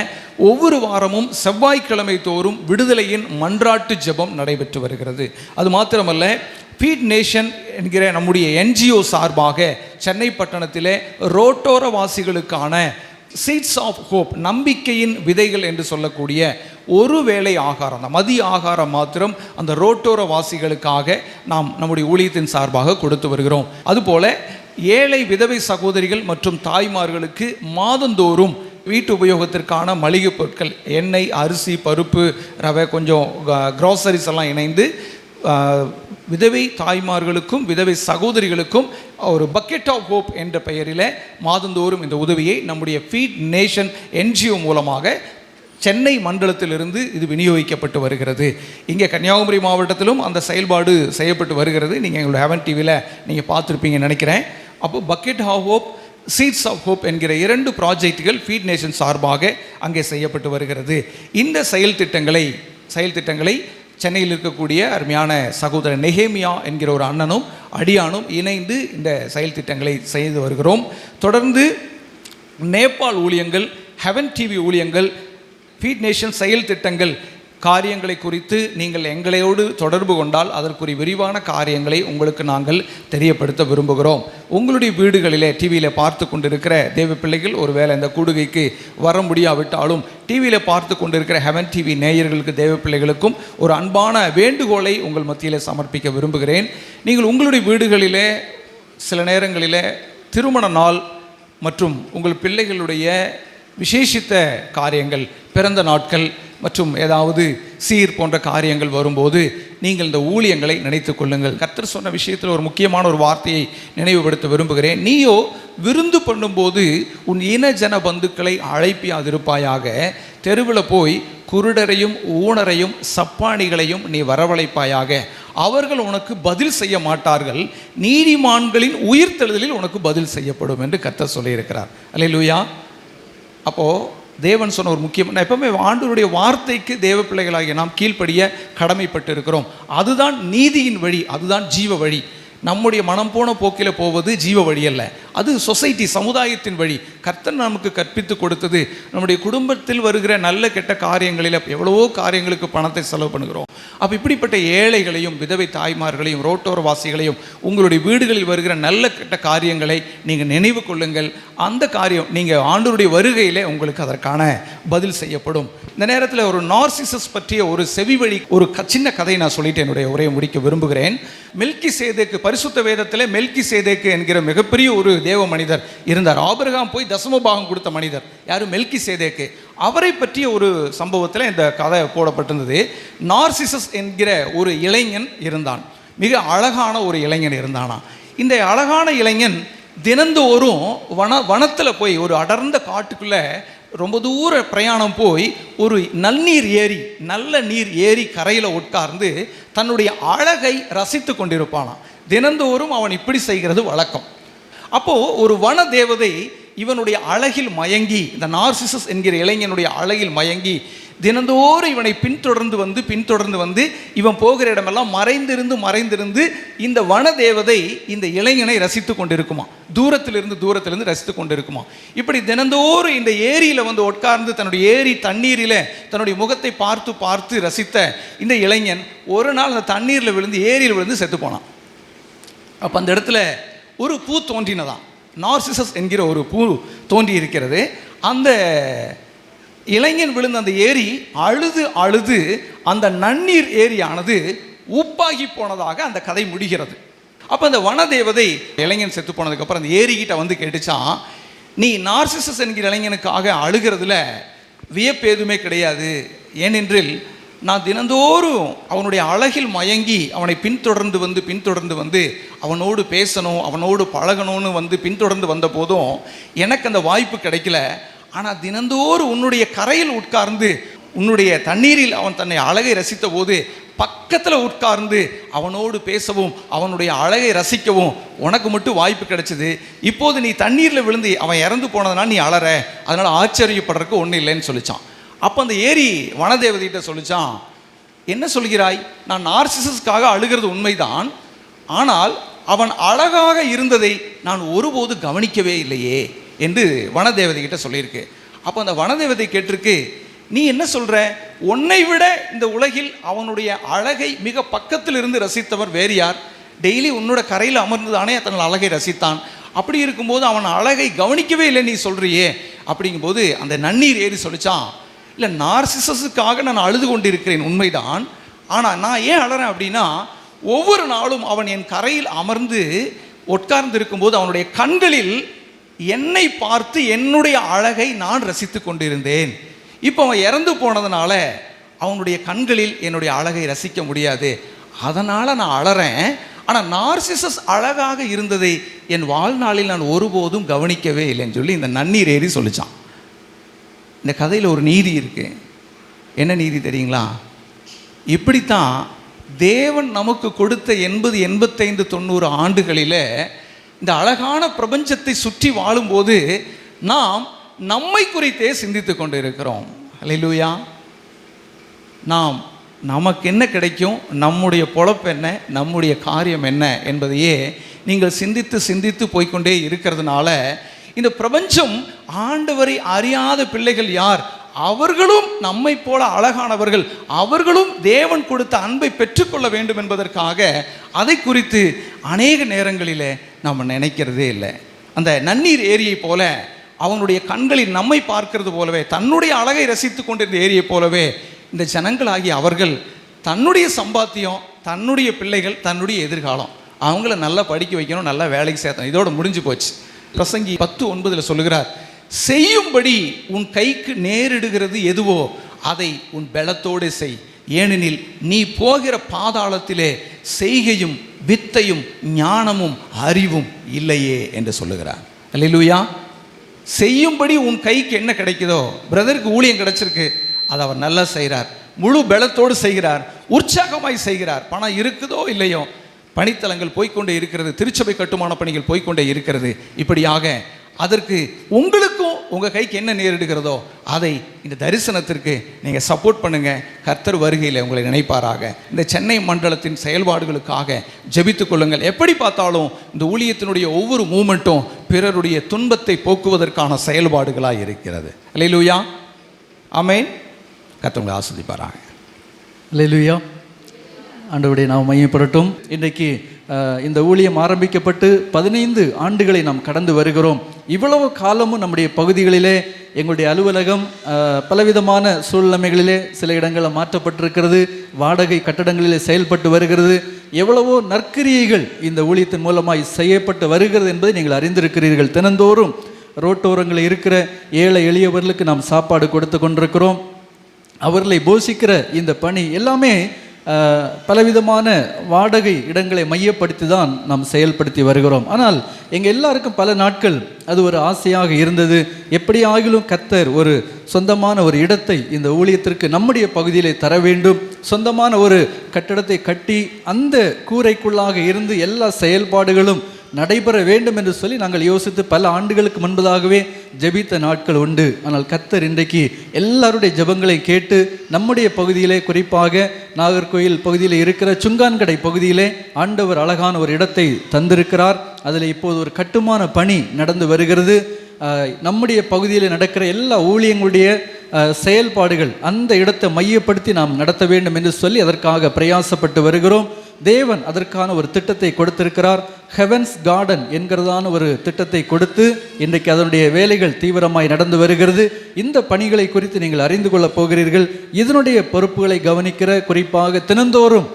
ஒவ்வொரு வாரமும் செவ்வாய்க்கிழமை தோறும் விடுதலையின் மன்றாட்டு ஜெபம் நடைபெற்று வருகிறது. அது மாத்திரமல்ல, ஃபீட் நேஷன் என்கிற நம்முடைய NGO சார்பாக சென்னை பட்டணத்திலே ரோட்டோர வாசிகளுக்கான சீட்ஸ் ஆஃப் ஹோப், நம்பிக்கையின் விதைகள் என்று சொல்லக்கூடிய ஒரு வேளை ஆகாரம், மதிய ஆகாரம் மாத்திரம் அந்த ரோட்டோர வாசிகளுக்காக நாம் நம்முடைய ஊழியத்தின் சார்பாக கொடுத்து வருகிறோம். அதுபோல ஏழை விதவை சகோதரிகள் மற்றும் தாய்மார்களுக்கு மாதந்தோறும் வீட்டு உபயோகத்திற்கான மளிகை பொருட்கள், எண்ணெய், அரிசி, பருப்பு, ரவை, கொஞ்சம் க்ராசரிஸ் எல்லாம் இணைந்து விதவை தாய்மார்களுக்கும் விதவை சகோதரிகளுக்கும் ஒரு பக்கெட் ஆஃப் ஹோப் என்ற பெயரில் மாதந்தோறும் இந்த உதவியை நம்முடைய ஃபீட் நேஷன் NGO மூலமாக சென்னை மண்டலத்திலிருந்து இது விநியோகிக்கப்பட்டு வருகிறது. இங்கே கன்னியாகுமரி மாவட்டத்திலும் அந்த செயல்பாடு செய்யப்பட்டு வருகிறது. நீங்கள் எங்களோட ஹெவன் டிவியில் நீங்கள் பார்த்துருப்பீங்கன்னு நினைக்கிறேன். அப்போது bucket of hope, seeds of hope என்கிற 2 ப்ராஜெக்டுகள் ஃபீட் நேஷன் சார்பாக அங்கே செய்யப்பட்டு வருகிறது. இந்த செயல் திட்டங்களை சென்னையில் இருக்கக்கூடிய அருமையான சகோதரர் நெகேமியா என்கிற ஒரு அண்ணனும் அடியானும் இணைந்து இந்த செயல் திட்டங்களை செய்து வருகிறோம். தொடர்ந்து நேபாள் ஊழியங்கள், ஹெவன் டிவி ஊழியங்கள், ஃபீட் நேஷன் செயல் திட்டங்கள் காரியங்களை குறித்து நீங்கள் எங்களோடு தொடர்பு கொண்டால் அதற்குரிய விரிவான காரியங்களை உங்களுக்கு நாங்கள் தெரியப்படுத்த விரும்புகிறோம். உங்களுடைய வீடுகளிலே டிவியில் பார்த்து கொண்டிருக்கிற தேவ பிள்ளைகள் ஒருவேளை இந்த கூடுகைக்கு வர முடியாவிட்டாலும் டிவியில் பார்த்து கொண்டிருக்கிற ஹெவன் டிவி நேயர்களுக்கு, தேவ பிள்ளைகளுக்கும் ஒரு அன்பான வேண்டுகோளை உங்கள் மத்தியில் சமர்ப்பிக்க விரும்புகிறேன். நீங்கள் உங்களுடைய வீடுகளிலே சில நேரங்களிலே திருமண நாள் மற்றும் உங்கள் பிள்ளைகளுடைய விசேஷித்த காரியங்கள், பிறந்த நாட்கள் மற்றும் ஏதாவது சீர் போன்ற காரியங்கள் வரும்போது நீங்கள் இந்த ஊழியங்களை நினைத்து கொள்ளுங்கள். கர்த்தர் சொன்ன விஷயத்தில் ஒரு முக்கியமான ஒரு வார்த்தையை நினைவுபடுத்த விரும்புகிறேன். நீயோ விருந்து பண்ணும்போது உன் இன ஜன பந்துக்களை அழைப்பியாதிருப்பாயாக. தெருவில் போய் குருடரையும் ஊனரையும் சப்பானிகளையும் நீ வரவழைப்பாயாக. அவர்கள் உனக்கு பதில் செய்ய மாட்டார்கள், நீதிமான்களின் உயிர்த்தெழுதலில் உனக்கு பதில் செய்யப்படும் என்று கர்த்தர் சொல்லியிருக்கிறார். அல்லேலூயா. அப்போது தேவன் சொன்ன ஒரு முக்கியமான, எப்பவுமே ஆண்டவருடைய வார்த்தைக்கு தேவ பிள்ளைகளாகிய நாம் கீழ்ப்படிய கடமைப்பட்டு இருக்கிறோம். அதுதான் நீதியின் வழி, அதுதான் ஜீவ வழி. நம்முடைய மனம் போன போக்கில் போவது ஜீவ வழி அல்ல, அது சொசைட்டி, சமுதாயத்தின் வழி. கர்த்தர் நமக்கு கற்பித்து கொடுத்தது. நம்முடைய குடும்பத்தில் வருகிற நல்ல கெட்ட காரியங்களில் எவ்வளவோ காரியங்களுக்கு பணத்தை செலவு பண்ணுகிறோம். அப்போ இப்படிப்பட்ட ஏழைகளையும் விதவை தாய்மார்களையும் ரோட்டோர வாசிகளையும் உங்களுடைய வீடுகளில் வருகிற நல்ல கெட்ட காரியங்களை நீங்கள் நினைவு கொள்ளுங்கள். அந்த காரியம் நீங்கள் ஆண்டவருடைய வருகையில் உங்களுக்கு அதற்கான பதில் செய்யப்படும். இந்த நேரத்தில் ஒரு நார்சிசஸ் பற்றிய ஒரு செவி வழி ஒரு சின்ன கதையை நான் சொல்லிட்டு என்னுடைய உரையை முடிக்க விரும்புகிறேன். மெல்கிசேதேக்கு, பரிசுத்த வேதத்தில் மெல்கிசேதேக்கு என்கிற மிகப்பெரிய ஒரு தேவ மனிதர் இருந்தார். ஆபிரகாம் போய் தசமபாகம் கொடுத்த மனிதர் யாரு? மெல்கிசேதேக்கு. அவரை பற்றிய ஒரு சம்பவத்தில் இந்த கதை போடப்பட்டிருந்தது. நார்சிசஸ் என்கிற ஒரு இளைஞன் இருந்தான். மிக அழகான ஒரு இளைஞன் இருந்தானா. இந்த அழகான இளைஞன் தினந்தோறும் வனத்தில் போய் ஒரு அடர்ந்த காட்டுக்குள்ளே ரொம்ப தூர பிரயாணம் போய் ஒரு நல்ல நீர் ஏரி கரையில் உட்கார்ந்து தன்னுடைய அழகை ரசித்து கொண்டிருப்பானான். தினந்தோறும் அவன் இப்படி செய்கிறது வழக்கம். அப்போது ஒரு வன தேவதை இவனுடைய அழகில் மயங்கி, இந்த நார்சிசஸ் என்கிற இளைஞனுடைய அழகில் மயங்கி தினந்தோறும் இவனை பின்தொடர்ந்து வந்து இவன் போகிற இடமெல்லாம் மறைந்திருந்து இந்த வன தேவதை இந்த இளைஞனை ரசித்து கொண்டிருக்குமா. தூரத்திலிருந்து ரசித்து கொண்டிருக்குமா. இப்படி தினந்தோறும் இந்த ஏரியில் வந்து உட்கார்ந்து தன்னுடைய ஏரி தண்ணீரில் தன்னுடைய முகத்தை பார்த்து ரசித்த இந்த இளைஞன் ஒரு நாள் அந்த தண்ணீரில் விழுந்து, ஏரியில் விழுந்து செத்து போனான். அப்போ அந்த இடத்துல ஒரு பூ தோன்றினதான். நார்சிசஸ் என்கிற ஒரு பூ தோன்றி இருக்கிறது. அந்த இளைஞன் விழுந்த அந்த ஏரி அழுது அந்த நன்னீர் ஏரியானது உப்பாகி போனதாக அந்த கதை முடிகிறது. அப்போ அந்த வனதேவதை இளைஞன் செத்து போனதுக்கப்புறம் அந்த ஏரிக்கிட்ட வந்து கேட்டுச்சான், நீ நார்சிசஸ் என்கிற இளைஞனுக்காக அழுகிறதுல வியப்பு எதுவுமே கிடையாது. ஏனென்றில் நான் தினந்தோறும் அவனுடைய அழகில் மயங்கி அவனை பின்தொடர்ந்து வந்து அவனோடு பேசணும், அவனோடு பழகணும்னு வந்து பின்தொடர்ந்து வந்த போதும் எனக்கு அந்த வாய்ப்பு கிடைக்கல. ஆனால் தினந்தோறும் உன்னுடைய கரையில் உட்கார்ந்து உன்னுடைய தண்ணீரில் அவன் தன்னை அழகை ரசித்த போது பக்கத்தில் உட்கார்ந்து அவனோடு பேசவும் அவனுடைய அழகை ரசிக்கவும் உனக்கு மட்டும் வாய்ப்பு கிடைச்சிது. இப்போது நீ தண்ணீரில் விழுந்து அவன் இறந்து போனதுனால நீ அழற, அதனால் ஆச்சரியப்படுறதுக்கு ஒன்றும் இல்லைன்னு சொல்லிச்சான். அப்போ அந்த ஏரி வனதேவதைகிட்ட சொல்லிச்சான், என்ன சொல்கிறாய்? நான் நார்சிசஸ்க்காக அழுகிறது உண்மைதான், ஆனால் அவன் அழகாக இருந்ததை நான் ஒருபோது கவனிக்கவே இல்லையே என்று வனதேவதைகிட்ட சொல்லியிருக்கு. அப்போ அந்த வனதேவதை கேட்டிருக்கு, நீ என்ன சொல்கிற? உன்னை விட இந்த உலகில் அவனுடைய அழகை மிக பக்கத்தில் இருந்து ரசித்தவர் வேறு யார்? டெய்லி உன்னோட கரையில் அமர்ந்து தானே தன் அழகை ரசித்தான். அப்படி இருக்கும்போது அவன் அழகை கவனிக்கவே இல்லை நீ சொல்கிறியே. அப்படிங்கும்போது அந்த நன்னீர் ஏறி சொல்லிச்சான், இல்லை, நார்சிசஸுக்காக நான் அழுது கொண்டிருக்கிறேன் உண்மைதான், ஆனால் நான் ஏன் அழறேன் அப்படின்னா, ஒவ்வொரு நாளும் அவன் என் கரையில் அமர்ந்து உட்கார்ந்து இருக்கும்போது அவனுடைய கண்களில் என்னை பார்த்து என்னுடைய அழகை நான் ரசித்து கொண்டிருந்தேன். இப்போ அவன் இறந்து போனதுனால அவனுடைய கண்களில் என்னுடைய அழகை ரசிக்க முடியாது, அதனால் நான் அழறேன். ஆனால் நார்சிசஸ் அழகாக இருந்ததை என் வாழ்நாளில் நான் ஒருபோதும் கவனிக்கவே இல்லைன்னு சொல்லி இந்த நன்னீர் ஏறி சொல்லிச்சான். இந்த கதையில் ஒரு நீதி இருக்குது. என்ன நீதி தெரியுங்களா? இப்படித்தான் தேவன் நமக்கு கொடுத்த 80, 85, 90 ஆண்டுகளில் இந்த அழகான பிரபஞ்சத்தை சுற்றி வாழும்போது நாம் நம்மை குறித்தே சிந்தித்து கொண்டு இருக்கிறோம். அல்லேலூயா. நமக்கு என்ன கிடைக்கும், நம்முடைய பொழப்பு என்ன, நம்முடைய காரியம் என்ன என்பதையே நீங்கள் சிந்தித்து சிந்தித்து போய்கொண்டே இருக்கிறதுனால இந்த பிரபஞ்சம் ஆண்டவரை அறியாத பிள்ளைகள் யார், அவர்களும் நம்மை போல அழகானவர்கள், அவர்களும் தேவன் கொடுத்த அன்பை பெற்றுக்கொள்ள வேண்டும் என்பதற்காக அதை குறித்து அநேக நேரங்களில் நாம் நினைக்கிறதே இல்லை. அந்த நன்னீர் ஏரியை போல அவனுடைய கண்களில் நம்மை பார்க்கிறது போலவே, தன்னுடைய அழகை ரசித்து கொண்டிருந்த ஏரியை போலவே இந்த ஜனங்களாகி அவர்கள் தன்னுடைய சம்பாத்தியம், தன்னுடைய பிள்ளைகள், தன்னுடைய எதிர்காலம், அவங்கள நல்லா படிக்க வைக்கணும், நல்லா வேலைக்கு சேர்த்தணும், இதோட முடிஞ்சு போச்சு. பிரசங்கி 10:9 சொல்லுகிறார், செய்யும்படி உன் கைக்கு நேரிடுகிறது எதுவோ அதை உன் பலத்தோடு செய், ஏனெனில் நீ போகிற பாதாளத்திலே செய்கையும் வித்தையும் ஞானமும் அறிவும் இல்லையே என்று சொல்லுகிறார். அல்லேலூயா. செய்யும்படி உன் கைக்கு என்ன கிடைக்குதோ, பிரதருக்கு ஊழியம் கிடைச்சிருக்கு, அதை அவர் நல்லா செய்கிறார், முழு பலத்தோடு செய்கிறார், உற்சாகமாய் செய்கிறார். பணம் இருக்குதோ இல்லையோ, பணித்தலங்கள் போய்கொண்டே இருக்கிறது, திருச்சபை கட்டுமான பணிகள் போய்கொண்டே இருக்கிறது. இப்படியாக அதற்கு உங்களுக்கும் உங்கள் கைக்கு என்ன நேரிடுகிறதோ அதை இந்த தரிசனத்திற்கு நீங்கள் சப்போர்ட் பண்ணுங்கள். கர்த்தர் வருகையில் உங்களை நினைப்பாராக. இந்த சென்னை மண்டலத்தின் செயல்பாடுகளுக்காக ஜெபித்துக் கொள்ளுங்கள். எப்படி பார்த்தாலும் இந்த ஊழியத்தினுடைய ஒவ்வொரு மூமெண்ட்டும் பிறருடைய துன்பத்தை போக்குவதற்கான செயல்பாடுகளாக இருக்கிறது. அல்லேலூயா. ஆமென். கர்த்தர் உங்களை ஆசீர்வதிப்பாராக. அல்லேலூயா. ஆண்டவருடைய நாமம் மையப்படட்டும். இன்றைக்கு இந்த ஊழியம் ஆரம்பிக்கப்பட்டு 15 ஆண்டுகளை நாம் கடந்து வருகிறோம். இவ்வளவு காலமும் நம்முடைய பகுதிகளிலே எங்களுடைய அலுவலகம் பலவிதமான சூழ்நிலைகளிலே சில இடங்களில் மாற்றப்பட்டிருக்கிறது, வாடகை கட்டடங்களிலே செயல்பட்டு வருகிறது. எவ்வளவோ நற்கிரியைகள் இந்த ஊழியத்தின் மூலமாய் செய்யப்பட்டு வருகிறது என்பதை நீங்கள் அறிந்திருக்கிறீர்கள். தினந்தோறும் ரோட்டோரங்களில் இருக்கிற ஏழை எளியவர்களுக்கு நாம் சாப்பாடு கொடுத்து கொண்டிருக்கிறோம். அவர்களை போஷிக்கிற இந்த பணி எல்லாமே பலவிதமான வாடகை இடங்களை மையப்படுத்தி தான் நாம் செயல்படுத்தி வருகிறோம். ஆனால் எங்கள் எல்லாருக்கும் பல நாட்கள் அது ஒரு ஆசையாக இருந்தது. எப்படி ஆகிலும் கர்த்தர் ஒரு சொந்தமான ஒரு இடத்தை இந்த ஊழியத்திற்கு நம்முடைய பகுதியிலே தர வேண்டும், சொந்தமான ஒரு கட்டடத்தை கட்டி அந்த கூரைக்குள்ளாக இருந்து எல்லா செயல்பாடுகளும் நடைபெற வேண்டும் என்று சொல்லி நாங்கள் யோசித்து பல ஆண்டுகளுக்கு முன்பதாகவே ஜெபித்த நாட்கள் உண்டு. ஆனால் கர்த்தர் இன்றைக்கு எல்லாருடைய ஜெபங்களை கேட்டு நம்முடைய பகுதியிலே, குறிப்பாக நாகர்கோயில் பகுதியில் இருக்கிற சுங்கான்கடை பகுதியிலே ஆண்டவர் அழகான ஒரு இடத்தை தந்திருக்கிறார். அதில் இப்போது ஒரு கட்டுமான பணி நடந்து வருகிறது. நம்முடைய பகுதியில் நடக்கிற எல்லா ஊழியங்களுடைய செயல்பாடுகள் அந்த இடத்தை மையப்படுத்தி நாம் நடத்த வேண்டும் என்று சொல்லி அதற்காக பிரயாசப்பட்டு வருகிறோம். தேவன் அதற்கான ஒரு திட்டத்தை கொடுத்திருக்கிறார். ஹெவன்ஸ் கார்டன் என்கிறதான ஒரு திட்டத்தை கொடுத்து இன்றைக்கு அதனுடைய வேலைகள் தீவிரமாய் நடந்து வருகிறது. இந்த பணிகளை குறித்து நீங்கள் அறிந்து கொள்ளப் போகிறீர்கள். இதனுடைய பொறுப்புகளை கவனிக்கிற, குறிப்பாக தினந்தோறும்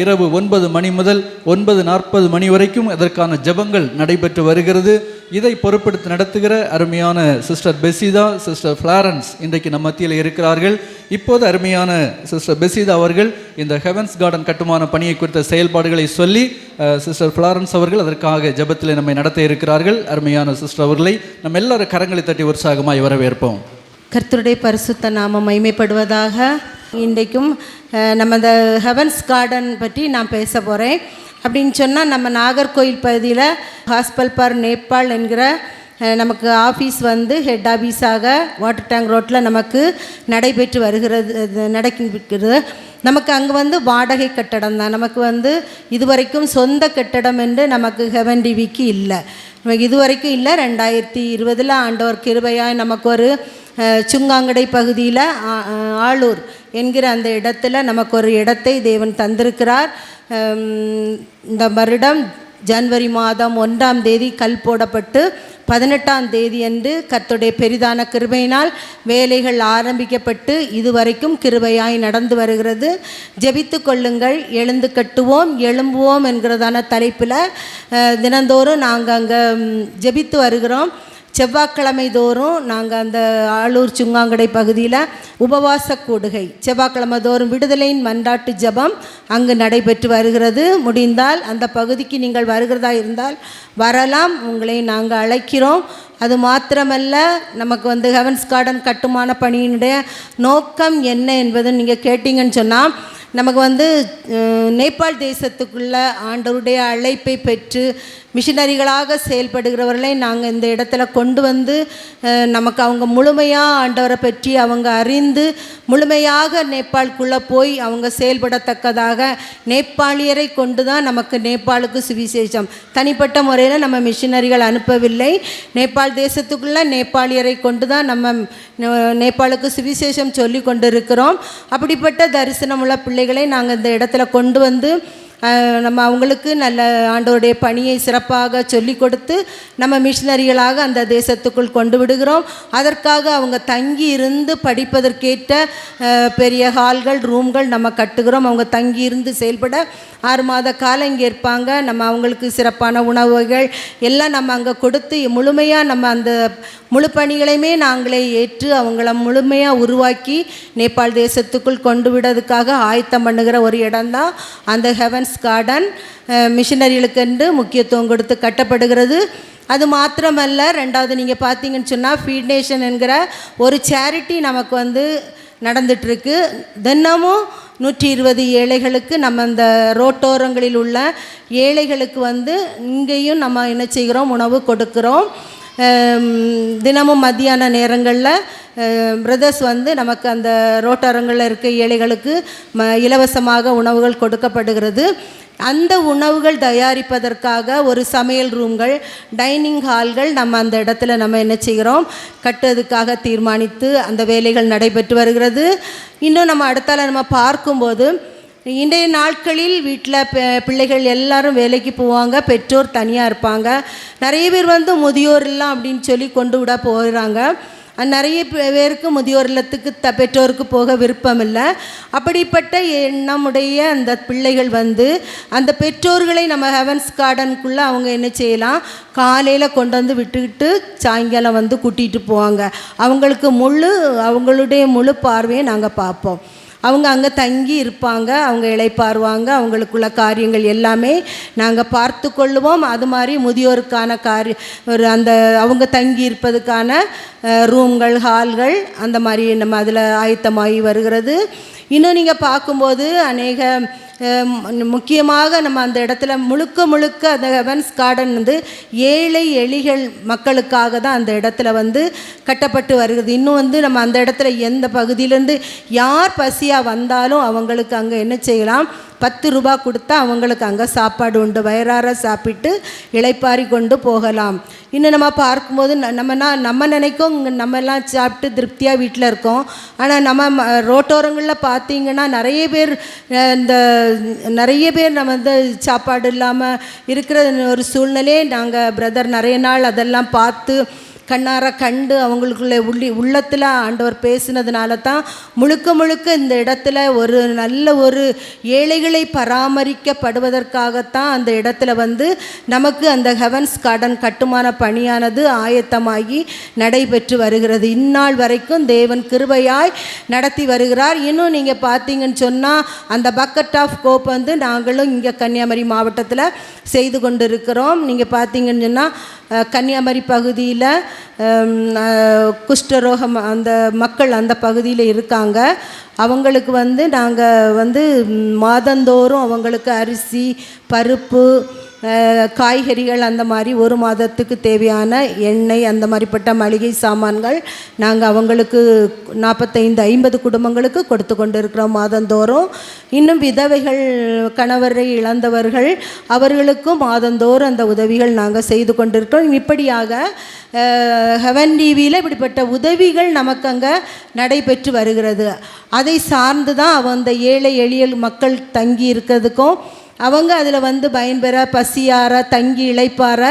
இரவு 9 மணி முதல் 9:40 மணி வரைக்கும் அதற்கான ஜெபங்கள் நடைபெற்று வருகிறது. இதை பொறுப்பெடுத்து நடத்துகிற அருமையான சிஸ்டர் பெசிதா, சிஸ்டர் ஃப்ளாரன்ஸ் இன்றைக்கு நம்ம மத்தியில் இருக்கிறார்கள். இப்போது அருமையான சிஸ்டர் பெசிதா அவர்கள் இந்த ஹெவன்ஸ் கார்டன் கட்டுமான பணியை குறித்த செயல்பாடுகளை சொல்லி சிஸ்டர் ஃப்ளாரன்ஸ் அவர்கள் அதற்காக ஜெபத்தில் நம்மை நடத்த இருக்கிறார்கள். அருமையான சிஸ்டர் அவர்களை நம்ம எல்லாரும் கரங்களை தட்டி உற்சாகமாய் வரவேற்போம். கர்த்தருடைய பரிசுத்த நாமம் மகிமைப்படுவதாக. இன்றைக்கும் நம்ம இந்த ஹெவன்ஸ் கார்டன் பற்றி நான் பேச போகிறேன். அப்படின்னு சொன்னால் நம்ம நாகர்கோயில் பகுதியில் ஹாஸ்பல் பார் நேபாள் என்கிற நமக்கு ஆஃபீஸ் வந்து ஹெட் ஆஃபீஸாக வாட்டர் டேங்க் ரோட்டில் நமக்கு நடைபெற்று நடக்கிறது. நமக்கு அங்கே வந்து வாடகை கட்டடம் தான். நமக்கு வந்து இதுவரைக்கும் சொந்த கட்டடம் என்று நமக்கு ஹெவன் டிவிக்கு இல்லை, நமக்கு இதுவரைக்கும் இல்லை. 2020 ஆண்டவர் கிருபையாய் நமக்கு ஒரு சுங்காங்கடை பகுதியில் ஆளூர் என்கிற அந்த இடத்துல நமக்கு ஒரு இடத்தை தேவன் தந்திருக்கிறார். இந்த வருடம் ஜனவரி மாதம் 1ஆம் தேதி கல் போடப்பட்டு 18ஆம் தேதி அன்று கர்த்தருடைய பெரிதான கிருபையினால் வேலைகள் ஆரம்பிக்கப்பட்டு இதுவரைக்கும் கிருபையாய் நடந்து வருகிறது. ஜெபித்து கொள்ளுங்கள், எழுந்து கட்டுவோம், எழும்புவோம் என்கிறதான தலைப்பில் தினந்தோறும் நாங்கள் அங்கே ஜெபித்து வருகிறோம். செவ்வாய்க்கிழமை தோறும் நாங்கள் அந்த ஆளூர் சுங்காங்கடை பகுதியில் உபவாச கூடுகை செவ்வாய்க்கிழமை தோறும் விடுதலையின் மன்றாட்டு ஜெபம் அங்கு நடைபெற்று வருகிறது. முடிந்தால் அந்த பகுதிக்கு நீங்கள் வருகிறதா இருந்தால் வரலாம், உங்களை நாங்கள் அழைக்கிறோம். அது மாத்திரமல்ல, நமக்கு ஹெவன்ஸ் கார்டன் கட்டுமான பணியினுடைய நோக்கம் என்ன என்பதை நீங்கள் கேட்டிங்கன்னு சொன்னால், நமக்கு நேபாள் தேசத்துக்குள்ள ஆண்டவருடைய அழைப்பை பெற்று மிஷினரிகளாக செயல்படுகிறவர்களை நாங்கள் இந்த இடத்துல கொண்டு நமக்கு அவங்க முழுமையாக ஆண்டவரை பற்றி அவங்க அறிந்து முழுமையாக நேபாளுக்குள்ளே போய் அவங்க செயல்படத்தக்கதாக நேபாளியரை கொண்டு தான் நமக்கு நேபாளுக்கு சுவிசேஷம். தனிப்பட்ட முறையில் நம்ம மிஷினரிகள் அனுப்பவில்லை. நேபாள் தேசத்துக்குள்ளே நேபாளியரை கொண்டு தான் நம்ம நேபாளுக்கு சுவிசேஷம் சொல்லி கொண்டு இருக்கிறோம். அப்படிப்பட்ட தரிசனமுள்ள பிள்ளைகளை நாங்கள் இந்த இடத்துல கொண்டு நம்ம அவங்களுக்கு நல்ல ஆண்டவருடைய பணியை சிறப்பாக சொல்லி கொடுத்து நம்ம மிஷினரிகளாக அந்த தேசத்துக்குள் கொண்டு விடுகிறோம். அதற்காக அவங்க தங்கி இருந்து படிப்பதற்கேற்ற பெரிய ஹால்கள் ரூம்கள் நம்ம கட்டுகிறோம். அவங்க தங்கி இருந்து செயல்பட 6 மாத காலம் இங்கே இருப்பாங்க. நம்ம அவங்களுக்கு சிறப்பான உணவுகள் எல்லாம் நம்ம அங்கே கொடுத்து முழுமையாக நம்ம அந்த முழு பணிகளையுமே நாங்களே ஏற்று அவங்கள முழுமையாக உருவாக்கி நேபாள் தேசத்துக்குள் கொண்டு விடுறதுக்காக ஆயத்தம் பண்ணுகிற ஒரு இடம்தான் அந்த ஹெவன்ஸ் கார்டன். மிஷினரிகளுக்கென்று முக்கியத்துவம் கொடுத்து கட்டப்படுகிறது. அது மாத்திரமல்ல, ரெண்டாவது நீங்கள் பார்த்தீங்கன்னு சொன்னால் ஃபீட் நேஷன் என்கிற ஒரு சேரிட்டி நமக்கு நடந்துகிட்ருக்கு. தினமும் 120 ஏழைகளுக்கு நம்ம அந்த ரோட்டோரங்களில் உள்ள ஏழைகளுக்கு இங்கேயும் நம்ம என்ன செய்கிறோம், உணவு கொடுக்குறோம். தினமும் மத்தியான நேரங்களில் பிரதர்ஸ் நமக்கு அந்த ரோட்டோரங்களில் இருக்க ஏழைகளுக்கு இலவசமாக உணவுகள் கொடுக்கப்படுகிறது. அந்த உணவுகள் தயாரிப்பதற்காக ஒரு சமையல் ரூம்கள் டைனிங் ஹால்கள் நம்ம அந்த இடத்துல நம்ம என்ன செய்கிறோம், கட்டுறதுக்காக தீர்மானித்து அந்த வேலைகள் நடைபெற்று வருகிறது. இன்னும் நம்ம அடுத்தால நம்ம பார்க்கும்போது இன்றைய நாட்களில் வீட்டில் பிள்ளைகள் எல்லாரும் வேலைக்கு போவாங்க, பெற்றோர் தனியாக இருப்பாங்க. நிறைய பேர் முதியோர் இல்லம் அப்படின்னு சொல்லி கொண்டு விட போகிறாங்க. நிறைய பேருக்கு முதியோர் இல்லத்துக்கு பெற்றோருக்கு போக விருப்பம் இல்லை. அப்படிப்பட்ட நம்முடைய அந்த பிள்ளைகள் அந்த பெற்றோர்களை நம்ம ஹெவன்ஸ் கார்டனுக்குள்ளே அவங்க என்ன செய்யலாம், காலையில் கொண்டு விட்டுக்கிட்டு சாயங்காலம் கூட்டிகிட்டு போவாங்க. அவங்களுடைய முழு பார்வையை நாங்கள் பார்ப்போம். அவங்க அங்கே தங்கி இருப்பாங்க, அவங்க இளைப்பாருவாங்க, அவங்களுக்குள்ள காரியங்கள் எல்லாமே நாங்கள் பார்த்து கொள்ளுவோம். அது மாதிரி முதியோருக்கான அந்த அவங்க தங்கி இருப்பதுக்கான ரூம்கள் ஹால்கள் அந்த மாதிரி நம்ம அதில் ஆயத்தமாகி வருகிறது. இன்னும் நீங்கள் பார்க்கும்போது முக்கியமாக நம்ம அந்த இடத்துல முழுக்க அந்த ஹெவன்ஸ் கார்டன் ஏழை எளிகள் மக்களுக்காக தான் அந்த இடத்துல கட்டப்பட்டு வருகிறது. இன்னும் நம்ம அந்த இடத்துல எந்த பகுதியிலேருந்து யார் பசியாக வந்தாலும் அவங்களுக்கு அங்கே என்ன செய்யலாம், 10 ரூபாய் கொடுத்தா அவங்களுக்கு அங்கே சாப்பாடு உண்டு, வயிறார சாப்பிட்டு இளைப்பாரி கொண்டு போகலாம். இன்னும் நம்ம பார்க்கும்போது நம்ம நினைக்கும் நம்மெல்லாம் சாப்பிட்டு திருப்தியாக வீட்டில் இருக்கோம். ஆனால் நம்ம ரோட்டோரங்களில் பார்த்தீங்கன்னா நிறைய பேர் நம்ம சாப்பாடு இல்லாமல் இருக்கிற ஒரு சூழ்நிலையே நாங்கள் பிரதர் நிறைய நாள் அதெல்லாம் பார்த்து கண்ணார கண்டு அவங்களுக்குள்ள உள்ளத்தில் ஆண்டவர் பேசினதுனால தான் முழுக்க இந்த இடத்துல ஒரு நல்ல ஒரு ஏழைகளை பராமரிக்கப்படுவதற்காகத்தான் அந்த இடத்துல நமக்கு அந்த ஹெவன்ஸ் கார்டன் கட்டுமான பணியானது ஆயத்தமாகி நடைபெற்று வருகிறது. இந்நாள் வரைக்கும் தேவன் கிருபையாய் நடத்தி வருகிறார். இன்னும் நீங்கள் பார்த்தீங்கன்னு சொன்னால் அந்த பக்கெட் ஆஃப் கோப் நாங்களும் இங்கே கன்னியாகுமரி மாவட்டத்தில் செய்து கொண்டு இருக்கிறோம். நீங்கள் பார்த்தீங்கன்னு சொன்னால் கன்னியாகுமரி பகுதியில் குஷ்டரோகம் அந்த மக்கள் அந்த பகுதியில் இருக்காங்க. அவங்களுக்கு நாங்கள் மாதந்தோறும் அவங்களுக்கு அரிசி பருப்பு காய்கறிகள் அந்த மாதிரி 1 மாதத்துக்கு தேவையான எண்ணெய் அந்த மாதிரிப்பட்ட மளிகை சாமான்கள் நாங்கள் அவங்களுக்கு 45-50 குடும்பங்களுக்கு கொடுத்து கொண்டு இருக்கிறோம் மாதந்தோறும். இன்னும் விதவைகள் கணவரை இழந்தவர்கள் அவர்களுக்கும் மாதந்தோறும் அந்த உதவிகள் நாங்கள் செய்து கொண்டிருக்கிறோம். இப்படியாக ஹெவன் டிவியில் இப்படிப்பட்ட உதவிகள் நமக்கு அங்கே நடைபெற்று வருகிறது. அதை சார்ந்து தான் அந்த ஏழை எளிய மக்கள் தங்கி இருக்கிறதுக்கும் அவங்க அதில் வந்து பயன்பெற, பசியார, தங்கி இளைப்பார,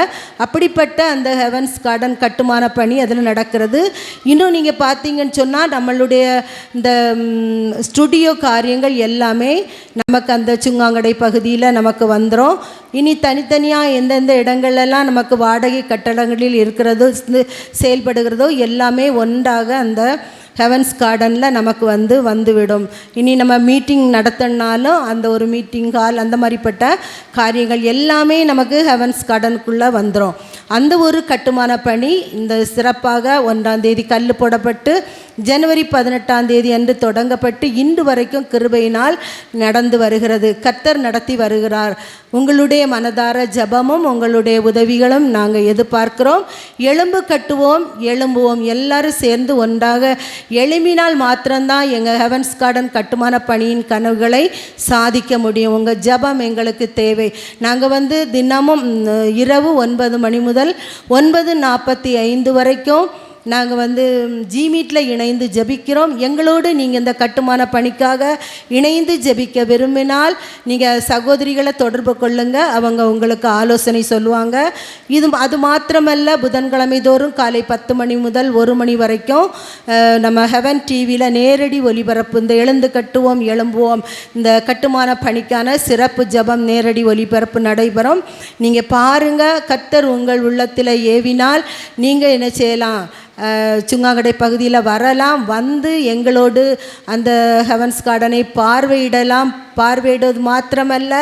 அப்படிப்பட்ட அந்த ஹெவன்ஸ் கார்டன் கட்டுமான பணி அதில் நடக்கிறது. இன்னும் நீங்கள் பார்த்தீங்கன்னு சொன்னால் நம்மளுடைய இந்த ஸ்டுடியோ காரியங்கள் எல்லாமே நமக்கு அந்த சுங்காங்கடை பகுதியில் நமக்கு வந்துடும். இனி தனித்தனியாக எந்தெந்த இடங்கள்லாம் நமக்கு வாடகை கட்டடங்களில் இருக்கிறதோ செயல்படுகிறதோ எல்லாமே ஒன்றாக அந்த ஹெவன்ஸ் கார்டனில் நமக்கு வந்துவிடும். இனி நம்ம மீட்டிங் நடத்தினாலும் அந்த ஒரு மீட்டிங் ஹால் அந்த மாதிரிப்பட்ட காரியங்கள் எல்லாமே நமக்கு ஹெவன்ஸ் கார்டனுக்குள்ளே வந்துடும். அந்த ஒரு கட்டுமான பணி இந்த சிறப்பாக 1ஆம் தேதி கல் போடப்பட்டு ஜனவரி 18ஆம் தேதி அன்று தொடங்கப்பட்டு இன்று வரைக்கும் கிருபையினால் நடந்து வருகிறது. கர்த்தர் நடத்தி வருகிறார். உங்களுடைய மனதார ஜபமும் உங்களுடைய உதவிகளும் நாங்கள் எதிர்பார்க்கிறோம். எலும்பு கட்டுவோம், எழும்புவோம், எல்லாரும் சேர்ந்து ஒன்றாக எழும்பினால் மாத்திரம்தான் எங்கள் ஹெவன்ஸ் கார்டன் கட்டுமான பணியின் கனவுகளை சாதிக்க முடியும். உங்கள் ஜபம் எங்களுக்கு தேவை. நாங்கள் தினமும் இரவு 9 மணி முதல் 9:45 வரைக்கும் நாங்கள் ஜிமீட்டில் இணைந்து ஜெபிக்கிறோம். எங்களோடு நீங்கள் இந்த கட்டுமான பணிக்காக இணைந்து ஜெபிக்க விரும்பினால் நீங்கள் சகோதரிகளை தொடர்பு கொள்ளுங்கள். அவங்க உங்களுக்கு ஆலோசனை சொல்லுவாங்க. அது மாத்திரமல்ல, புதன்கிழமை தோறும் காலை 10 மணி முதல் 1 மணி வரைக்கும் நம்ம ஹெவன் டிவியில் நேரடி ஒளிபரப்பு, இந்த எழுந்து கட்டுவோம் எழும்புவோம் இந்த கட்டுமான பணிக்கான சிறப்பு ஜெபம் நேரடி ஒளிபரப்பு நடைபெறும். நீங்கள் பாருங்கள். கர்த்தர் உங்கள் உள்ளத்தில் ஏவினால் நீங்கள் என்ன செய்யலாம், சுங்காங்கடை பகுதியில் வரலாம். எங்களோடு அந்த ஹெவன்ஸ் கார்டனை பார்வையிடலாம். பார்வையிடுவது மாத்திரமல்ல,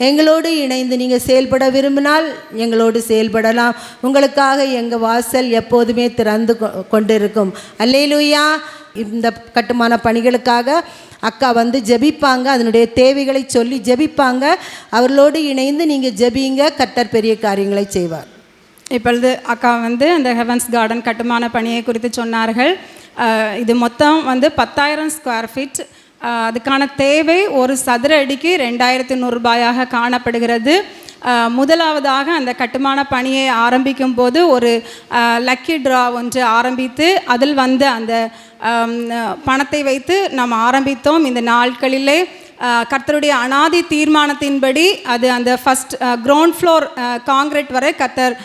எங்களோடு இணைந்து நீங்கள் செயல்பட விரும்பினால் எங்களோடு செயல்படலாம். உங்களுக்காக எங்கள் வாசல் எப்போதுமே திறந்து கொண்டிருக்கும். அல்லேலூயா. இந்த கட்டுமான பணிகளுக்காக அக்கா ஜெபிப்பாங்க. அதனுடைய தேவைகளை சொல்லி ஜெபிப்பாங்க. அவர்களோடு இணைந்து நீங்கள் ஜெபிங்க. கர்த்தர் பெரிய காரியங்களை செய்வார். இப்பொழுது அக்கா அந்த ஹெவன்ஸ் கார்டன் கட்டுமான பணியை குறித்து சொன்னார்கள். இது மொத்தம் 10,000 ஸ்கொயர் ஃபீட். அதுக்கான தேவை ஒரு சதுர அடிக்கு 2,100 ரூபாயாக காணப்படுகிறது. முதலாவதாக அந்த கட்டுமான பணியை ஆரம்பிக்கும் போது ஒரு லக்கி ட்ரா ஒன்று ஆரம்பித்து அதில் அந்த பணத்தை வைத்து நாம் ஆரம்பித்தோம். இந்த நாட்களிலே கர்த்தருடைய அனாதி தீர்மானத்தின்படி அது அந்த ஃபஸ்ட் கிரவுண்ட் ஃப்ளோர் காங்கிரீட் வரை கர்த்தர்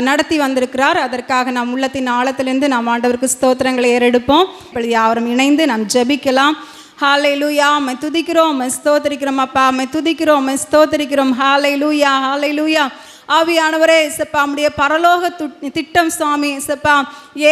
நடத்தி வந்திருக்கிறார். அதற்காக நாம் உள்ளத்தின் ஆழத்திலிருந்து நாம் ஆண்டவருக்கு ஸ்தோத்திரங்களை ஏறெடுப்போம். இப்பொழுது யாவரும் இணைந்து நாம் ஜெபிக்கலாம். ஹல்லேலூயா. மை துதிக்கிறோம், மை ஸ்தோத்திரிக்கிறோம் அப்பா, மை துதிக்கிறோம், மை ஸ்தோத்திரிக்கிறோம். ஹல்லேலூயா, ஹல்லேலூயா. ஆவியானவரே இசப்பா, நம்முடைய பரலோக திட்டம் சுவாமி இசப்பா,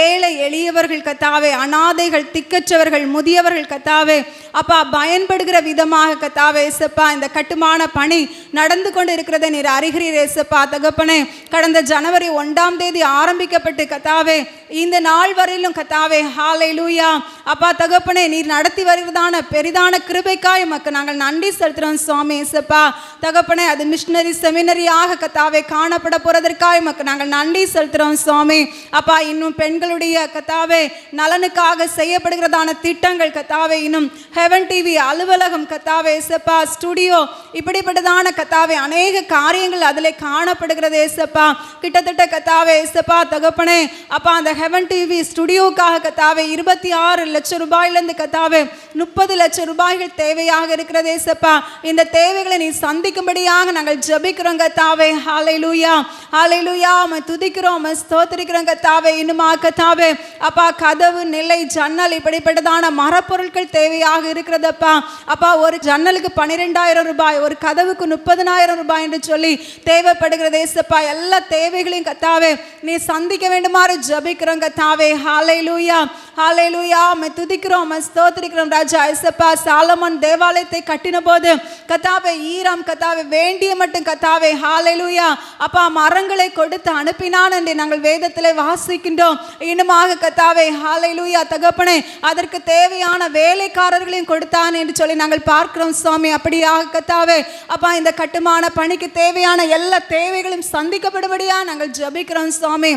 ஏழை எளியவர்கள் கத்தாவே, அனாதைகள், திக்கற்றவர்கள், முதியவர்கள் கத்தாவே அப்பா பயன்படுகிற விதமாக கத்தாவே இசப்பா இந்த கட்டுமான பணி நடந்து கொண்டு இருக்கிறதை நீர் அறிகிறீர் இசப்பா. தகப்பனே, கடந்த ஜனவரி 1ஆம் தேதி ஆரம்பிக்கப்பட்டு கத்தாவே இந்த நாள் வரையிலும் கத்தாவே ஹல்லேலூயா அப்பா தகப்பனே நீர் நடத்தி வருகிறதான பெரிதான கிருபைக்காய் உமக்கு நாங்கள் நன்றி செலுத்துகிறோம் சுவாமி இசப்பா. தகப்பனே, அது மிஷனரி செமினரியாக கத்தாவே காணப்பட போறதற்காக உமக்கு நாங்கள் நன்றி செலுத்துகிறோம் சுவாமி. அப்பா, இன்னும் பெண்களுடைய கத்தாவே நலனுக்காக செய்யப்படுகிறதான திட்டங்கள் கத்தாவே, இன்னும் ஹெவன் டிவி அலுவலகம் கத்தாவே இசப்பா, ஸ்டுடியோ, இப்படிப்பட்டதான கத்தாவே அநேக காரியங்கள் அதில் காணப்படுகிறது இசப்பா. கிட்டத்தட்ட கத்தாவே இசப்பா தகப்பனே அப்பா அந்த ஹெவன் டிவி ஸ்டுடியோக்காக கத்தாவே 26 லட்சம் ரூபாயிலிருந்து கத்தாவே 30 லட்சம் ரூபாய்கள் தேவையாக இருக்கிறது இசப்பா. இந்த தேவைகளை நீ சந்திக்கும்படியாக நாங்கள் ஜெபிக்கிறோம் கத்தாவே. ஹல்லேலூயா, ஹல்லேலூயா. உம்மை துதிக்கிறோம், உம்மை ஸ்தோத்திரிக்கிறோம் கத்தாவே. இன்னுமா கத்தாவே அப்பா கதவு, நிலை, ஜன்னல், இப்படிப்பட்டதான மரப்பொருட்கள் தேவையாக இருக்கிறதப்பா. அப்பா, ஒரு ஜன்னலுக்கு 12,000 ரூபாய், ஒரு கதவுக்கு 30,000 ரூபாய் என்று சொல்லி தேவைப்படுகிறது இசப்பா. எல்லா தேவைகளையும் கத்தாவே நீ சந்திக்க வேண்டுமாறு ஜெபிக்கிறோம் கத்தாவே. ஹல்லேலூயா, ஹல்லேலூயா. உம்மை துதிக்கிறோம், உம்மை ஸ்தோத்திரிக்கிறோம் ராஜா இசப்பா. சாலமோன் தேவாலயத்தை கட்டின போது கத்தாவே ஈராம் கத்தாவே வேண்டிய மட்டும் கத்தாவே ஹல்லேலூயா அப்பா மரங்களை கொடுத்து அனுப்பினான் என்று நாங்கள் வேதத்திலே வாசிக்கின்றோம். இன்னுமாக கத்தாவே ஹல்லேலூயா தகப்பனே அதற்கு தேவையான வேலைக்காரர்களையும் கொடுத்தான் என்று சொல்லி நாங்கள் பார்க்கிறோம் சுவாமி. அப்படியாக கத்தாவே அப்பா இந்த கட்டுமான பணிக்கு தேவையான எல்லா தேவைகளும் சந்திக்கப்படும்படியா நாங்கள் ஜெபிக்கிறோம் சுவாமி.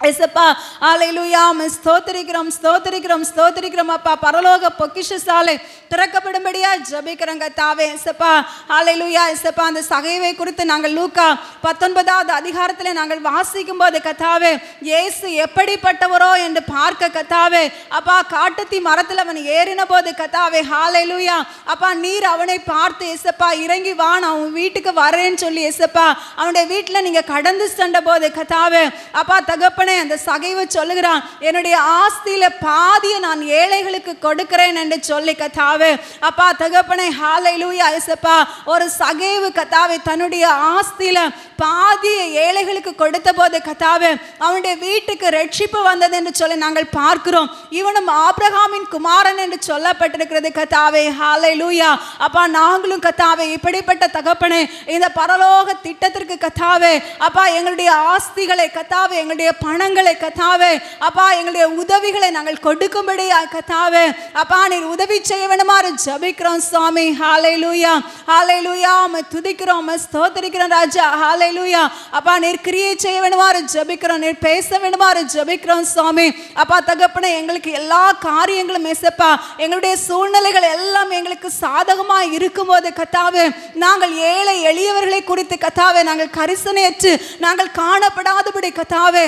ஏசப்பா ஹல்லேலூயா ஸ்தோத்திரிக்கிறோம் ஸ்தோத்திரிக்கிறோம் ஸ்தோத்திரிக்கிறோம் அப்பா. பரலோக பொக்கிஷசாலை திறக்கப்படும்படியா ஜெபிக்கிறோம் கர்த்தாவே. ஏசப்பா ஹல்லேலூயா. ஏசப்பா அந்த சகைவை குறித்து நாங்கள் லூக்கா 19வது அதிகாரத்தில் நாங்கள் வாசிக்கும் போது கர்த்தாவே இயேசு எப்படிப்பட்டவரோ என்று பார்க்க கர்த்தாவே அப்பா காட்டுத்தி மரத்தில் அவன் ஏறின போது கர்த்தாவே ஹல்லேலூயா அப்பா நீர் அவனை பார்த்து ஏசப்பா இறங்கி வா நான் அவன் வீட்டுக்கு வரேன்னு சொல்லி ஏசப்பா அவனுடைய வீட்டில் நீங்கள் கடந்து சென்ற போது கர்த்தாவே அப்பா தகப்பனே அந்த சகைவு சொல்லுகிறான் என்னுடைய ஆஸ்தியில பாதியை நான் ஏழைகளுக்கு கொடுக்கிறேன் என்று சொல்லி கர்த்தாவே அப்பா தகப்பனே ஹல்லேலூயா. ஏசப்பா ஒரு சகைவு கர்த்தாவே தன்னுடைய ஆஸ்தியில பாதியை ஏழைகளுக்கு கொடுத்த போது கர்த்தாவே அவனுடைய வீட்டுக்கு ரட்சிப்பு வந்தது என்று சொல்லி நாங்கள் பார்க்கிறோம். இவனும் ஆபிரகாமின் குமாரன் என்று சொல்லப்பட்டிருக்கிறது கர்த்தாவே ஹல்லேலூயா. அப்பா நாங்களும் கர்த்தாவே இப்படிப்பட்ட தகப்பனே இந்த பரலோக திட்டத்திற்கு கர்த்தாவே அப்பா எங்களுடைய ஆஸ்திகளை கர்த்தாவே எங்களுடைய பணங்களை கர்த்தாவே அப்பா எங்களுடைய உதவிகளை நாங்கள் கொடுக்கும்படியா கர்த்தாவே அப்பா நீர் உதவி செய்ய வேண்டுமாறு ஜெபிக்கிறோம் சுவாமி. ஹல்லேலூயா ஹல்லேலூயா. துதிக்கிறோம் ஸ்தோத்திரிக்கிறோம் ராஜா. ஹல்லேலூயா அப்பா நீர் கிரியை செய்ய வேண்டுமாறு ஜெபிக்கிறோம். நீர் பேச வேண்டுமாறு ஜெபிக்கிறோம் சுவாமி. அப்பா தகப்பனே எங்களுக்கு எல்லா காரியங்களும் ஏசப்பா எங்களுடைய சூழ்நிலைகள் எல்லாம் எங்களுக்கு சாதகமாக இருக்கும்போது கர்த்தாவே நாங்கள் ஏழை எளியவர்களை குறித்து கர்த்தாவே நாங்கள் கரிசனையற்று நாங்கள் காணப்படாதபடி கர்த்தாவே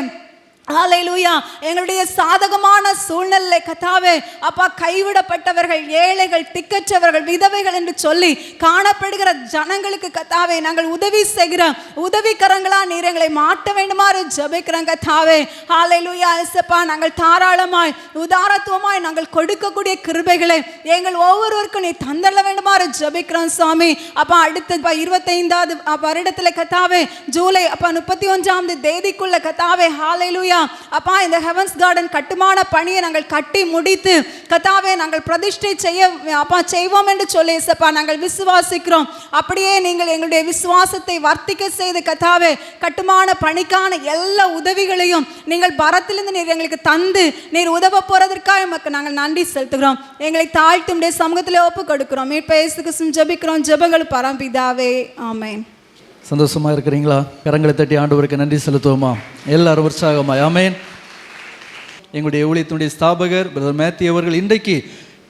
ஹல்லேலூயா எங்களுடைய சாதகமான சூழ்நிலை கர்த்தாவே அப்பா கைவிடப்பட்டவர்கள் ஏழைகள் திக்கற்றவர்கள் விதவைகள் என்று சொல்லி காணப்படுகிற ஜனங்களுக்கு கர்த்தாவே நாங்கள் உதவி செய்கிற உதவிக்கரங்களா நீர் எங்களை மாட்ட வேண்டுமாறு ஜெபிக்கிறோம் கர்த்தாவே. ஹல்லேலூயா. ஏசப்பா நாங்கள் தாராளமாய் உதாரத்துவமாய் நாங்கள் கொடுக்கக்கூடிய கிருபைகளை எங்கள் ஒவ்வொருவருக்கும் நீ தந்தள்ள வேண்டுமாறு ஜெபிக்கிறோம் சுவாமி. அப்பா அடுத்த 25வது வருடத்தில் கர்த்தாவே ஜூலை அப்பா 31ஆம் தேதிக்குள்ள கர்த்தாவே ஹல்லேலூயா அப்பா இந்த ஹெவன்ஸ் கார்டன் கட்டுமான பணியை நாங்கள் கட்டி முடித்து கர்த்தாவே நாங்கள் பிரதிஷ்டை செய்வோம் என்று சொல்லி ஏசப்பா நாங்கள் விசுவாசிக்கிறோம். அப்படியே நீங்கள் எங்களுடைய விசுவாசத்தை வர்த்திக்க செய்து கர்த்தாவே கட்டுமான பணிக்கான எல்லா உதவிகளையும் நீங்கள் பரத்திலிருந்து நீர் எங்களுக்கு தந்து நீர் உதவ போறதற்காக உமக்கு நாங்கள் நன்றி செலுத்துகிறோம். எங்களை தாழ்த்தி உடைய சமூகத்திலே ஒப்பு கொடுக்கிறோம். மீட்பு இயேசுவுக்கு ஜெபிக்கிறோம் ஜெபங்கள் பரம்பிதாவே ஆமென். சந்தோஷமாக இருக்கிறீங்களா? கரங்களை தட்டி ஆண்டவருக்கு நன்றி செலுத்துவோமா? எல்லாரும் உற்சாகமாய் ஆமென். எங்களுடைய ஊழியத்தினுடைய ஸ்தாபகர் பிரதர் மேத்யூ அவர்கள் இன்றைக்கு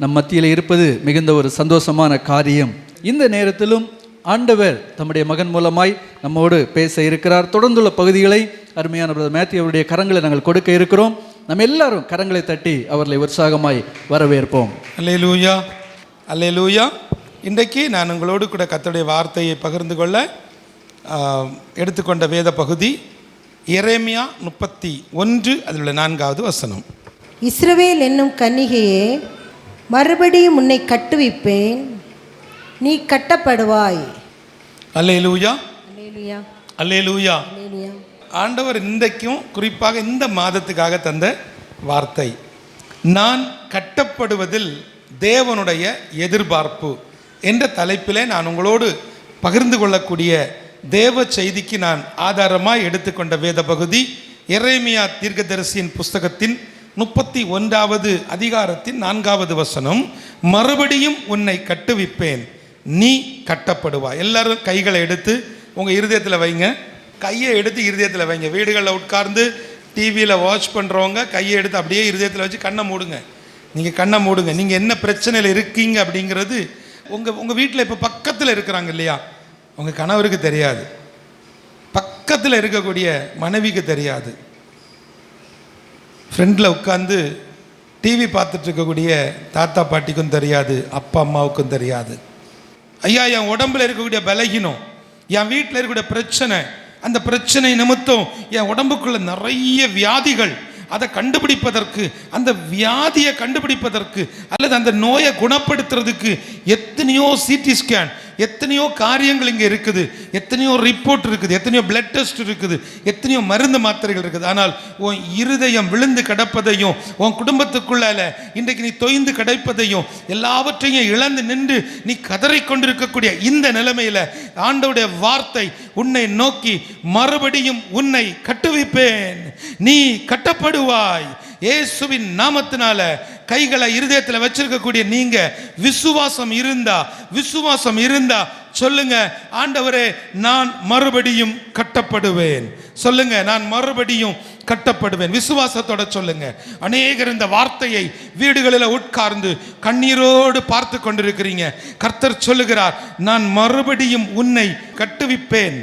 நம் மத்தியில் இருப்பது மிகுந்த ஒரு சந்தோஷமான காரியம். இந்த நேரத்திலும் ஆண்டவர் தம்முடைய மகன் மூலமாய் நம்மோடு பேச இருக்கிறார். தொடர்ந்துள்ள பகுதிகளை அருமையான பிரதர் மேத்யூ அவருடைய கரங்களை நாங்கள் கொடுக்க இருக்கிறோம். நம்ம எல்லாரும் கரங்களை தட்டி அவர்களை உற்சாகமாய் வரவேற்போம். அல்லேலூயா அல்லேலூயா. இன்றைக்கு நான் உங்களோடு கூட கர்த்தருடைய வார்த்தையை பகிர்ந்து கொள்ள எடுத்துக்கொண்ட வேத பகுதி எரேமியா 31 அதில் உள்ள 4வது வசனம். இஸ்ரவேல் என்னும் கன்னிகையே மறுபடியும் உன்னை கட்டுவிப்பேன், நீ கட்டப்படுவாய். அல்லேலூயா அல்லேலூயா அல்லேலூயா. அல்லேலூயா. ஆண்டவர் இன்றைக்கும் குறிப்பாக இந்த மாதத்துக்காக தந்த வார்த்தை நான் கட்டப்படுவதில் தேவனுடைய எதிர்பார்ப்பு என்ற தலைப்பிலே நான் உங்களோடு பகிர்ந்து கொள்ளக்கூடிய தேவ செய்திக்கு நான் ஆதாரமாய் எடுத்துக்கொண்ட வேத பகுதி எரேமியா தீர்க்கதரிசியின் புஸ்தகத்தின் 31வது அதிகாரத்தின் 4வது வசனம். மறுபடியும் உன்னை கட்டுவிப்பேன், நீ கட்டப்படுவாய். எல்லாரும் கைகளை எடுத்து உங்கள் இருதயத்தில் வைங்க. கையை எடுத்து இருதயத்தில் வைங்க. வீடுகளில் உட்கார்ந்து டிவியில் வாட்ச் பண்ணுறவங்க கையை எடுத்து அப்படியே இருதயத்தில் வச்சு கண்ணை மூடுங்க. நீங்கள் கண்ணை மூடுங்க. நீங்கள் என்ன பிரச்சனையில் இருக்கீங்க அப்படிங்கிறது உங்கள் வீட்டில் இப்போ பக்கத்தில் இருக்கிறாங்க இல்லையா, உங்கள் கணவருக்கு தெரியாது, பக்கத்தில் இருக்கக்கூடிய மனைவிக்கு தெரியாது, ஃப்ரெண்டில் உட்காந்து டிவி பார்த்துட்டு இருக்கக்கூடிய தாத்தா பாட்டிக்கும் தெரியாது, அப்பா அம்மாவுக்கும் தெரியாது. ஐயா என் உடம்புல இருக்கக்கூடிய பலகீனம், என் வீட்டில் இருக்கக்கூடிய பிரச்சனை, அந்த பிரச்சனை நிமித்தம் என் உடம்புக்குள்ள நிறைய வியாதிகள், அதை கண்டுபிடிப்பதற்கு, அந்த வியாதியை கண்டுபிடிப்பதற்கு அல்லது அந்த நோயை குணப்படுத்துறதுக்கு எத்தனையோ சிடி ஸ்கேன், எத்தனையோ காரியங்கள் இங்கே இருக்குது, எத்தனையோ ரிப்போர்ட் இருக்குது, எத்தனையோ பிளட் டெஸ்ட் இருக்குது, எத்தனையோ மருந்து மாத்திரைகள் இருக்குது. ஆனால் உன் இருதயம் விழுந்து கிடப்பதையும், உன் குடும்பத்துக்குள்ளால இன்றைக்கு நீ தொய்ந்து கிடப்பதையும், எல்லாவற்றையும் இழந்து நின்று நீ கதறிக்கொண்டிருக்கக்கூடிய இந்த நிலைமையில் ஆண்டவருடைய வார்த்தை உன்னை நோக்கி மறுபடியும் உன்னை கட்டுவிப்பேன், நீ கட்டப்படுவாய். இயேசுவின் நாமத்தினால கைகளை இருதயத்தில் வச்சிருக்கக்கூடிய நீங்க விசுவாசம் இருந்தா சொல்லுங்க, ஆண்டவரே நான் மறுபடியும் கட்டப்படுவேன். சொல்லுங்க, நான் மறுபடியும் கட்டப்படுவேன். விசுவாசத்தோட சொல்லுங்க. அநேகர் இந்த வார்த்தையை வீடுகளில் உட்கார்ந்து கண்ணீரோடு பார்த்து கொண்டிருக்கிறீங்க. கர்த்தர் சொல்லுகிறார், நான் மறுபடியும் உன்னை கட்டுவிப்பேன்,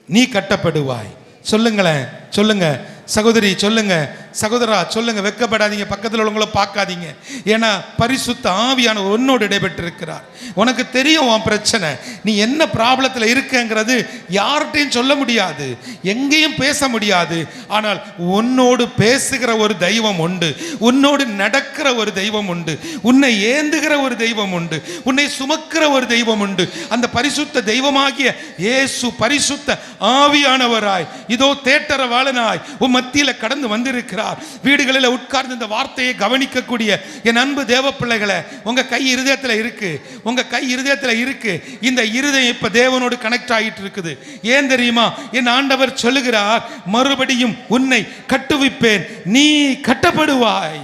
நீ கட்டப்படுவாய். சொல்லுங்களேன், சொல்லுங்க சகோதரி, சொல்லுங்க சகோதரா, சொல்லுங்க. வெட்கப்படாதீங்க, பக்கத்தில் உள்ளவங்கள பார்க்காதீங்க. ஏன்னா பரிசுத்த ஆவியானவர் உன்னோடு இடைபெற்றிருக்கிறார். உனக்கு தெரியும் உன் பிரச்சனை, நீ என்ன ப்ராப்ளத்தில் இருக்கங்கிறது யார்கிட்டையும் சொல்ல முடியாது, எங்கேயும் பேச முடியாது. ஆனால் உன்னோடு பேசுகிற ஒரு தெய்வம் உண்டு, உன்னோடு நடக்கிற ஒரு தெய்வம் உண்டு, உன்னை ஏந்துகிற ஒரு தெய்வம் உண்டு, உன்னை சுமக்கிற ஒரு தெய்வம் உண்டு. அந்த பரிசுத்த தெய்வமாகிய இயேசு பரிசுத்த ஆவியானவராய் இதோ தேற்றரவாளனாய் உன் மத்தியில் கடந்து வந்திருக்கிறார். வீடுகளில் உட்கார்ந்து இந்த வார்த்தையை கவனிக்கக்கூடிய என் அன்பு தேவ பிள்ளைகளை, உங்க கை இருதயத்தில் இருக்கு, உங்க கை இருதயத்தில் இருக்கு. இந்த இருதயம் இப்ப தேவனோடு கனெக்ட் ஆகிட்டு இருக்குது. ஏன் தெரியுமா? என் ஆண்டவர் சொல்லுகிறார், மறுபடியும் உன்னை கட்டுவிப்பேன், நீ கட்டப்படுவாய்.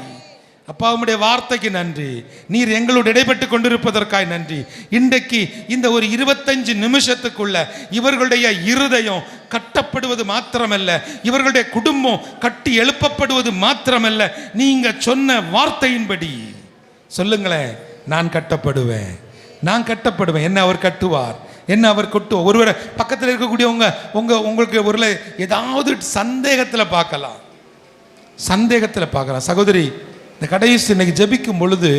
அப்பா, உம்முடைய வார்த்தைக்கு நன்றி. நீர் எங்களோடு இடைப்பட்டு கொண்டிருப்பதற்காய் நன்றி. இன்றைக்கு இந்த ஒரு 25 நிமிஷத்துக்குள்ள இவர்களுடைய இருதயம் கட்டப்படுவது மாத்திரமல்ல, இவர்களுடைய குடும்பம் கட்டி எழுப்பப்படுவது மாத்திரமல்ல, நீங்க சொன்ன வார்த்தையின்படி சொல்லுங்களேன், நான் கட்டப்படுவேன், நான் கட்டப்படுவேன். என்ன அவர் கட்டுவார், என்ன அவர் கொட்டுவார். ஒருவரை பக்கத்தில் இருக்கக்கூடியவங்க உங்களுக்கு ஒரு ஏதாவது சந்தேகத்தில் பார்க்கலாம், சந்தேகத்தில் பார்க்கலாம். சகோதரி, இந்த கடைசி இன்னைக்கு ஜெபிக்கும் பொழுது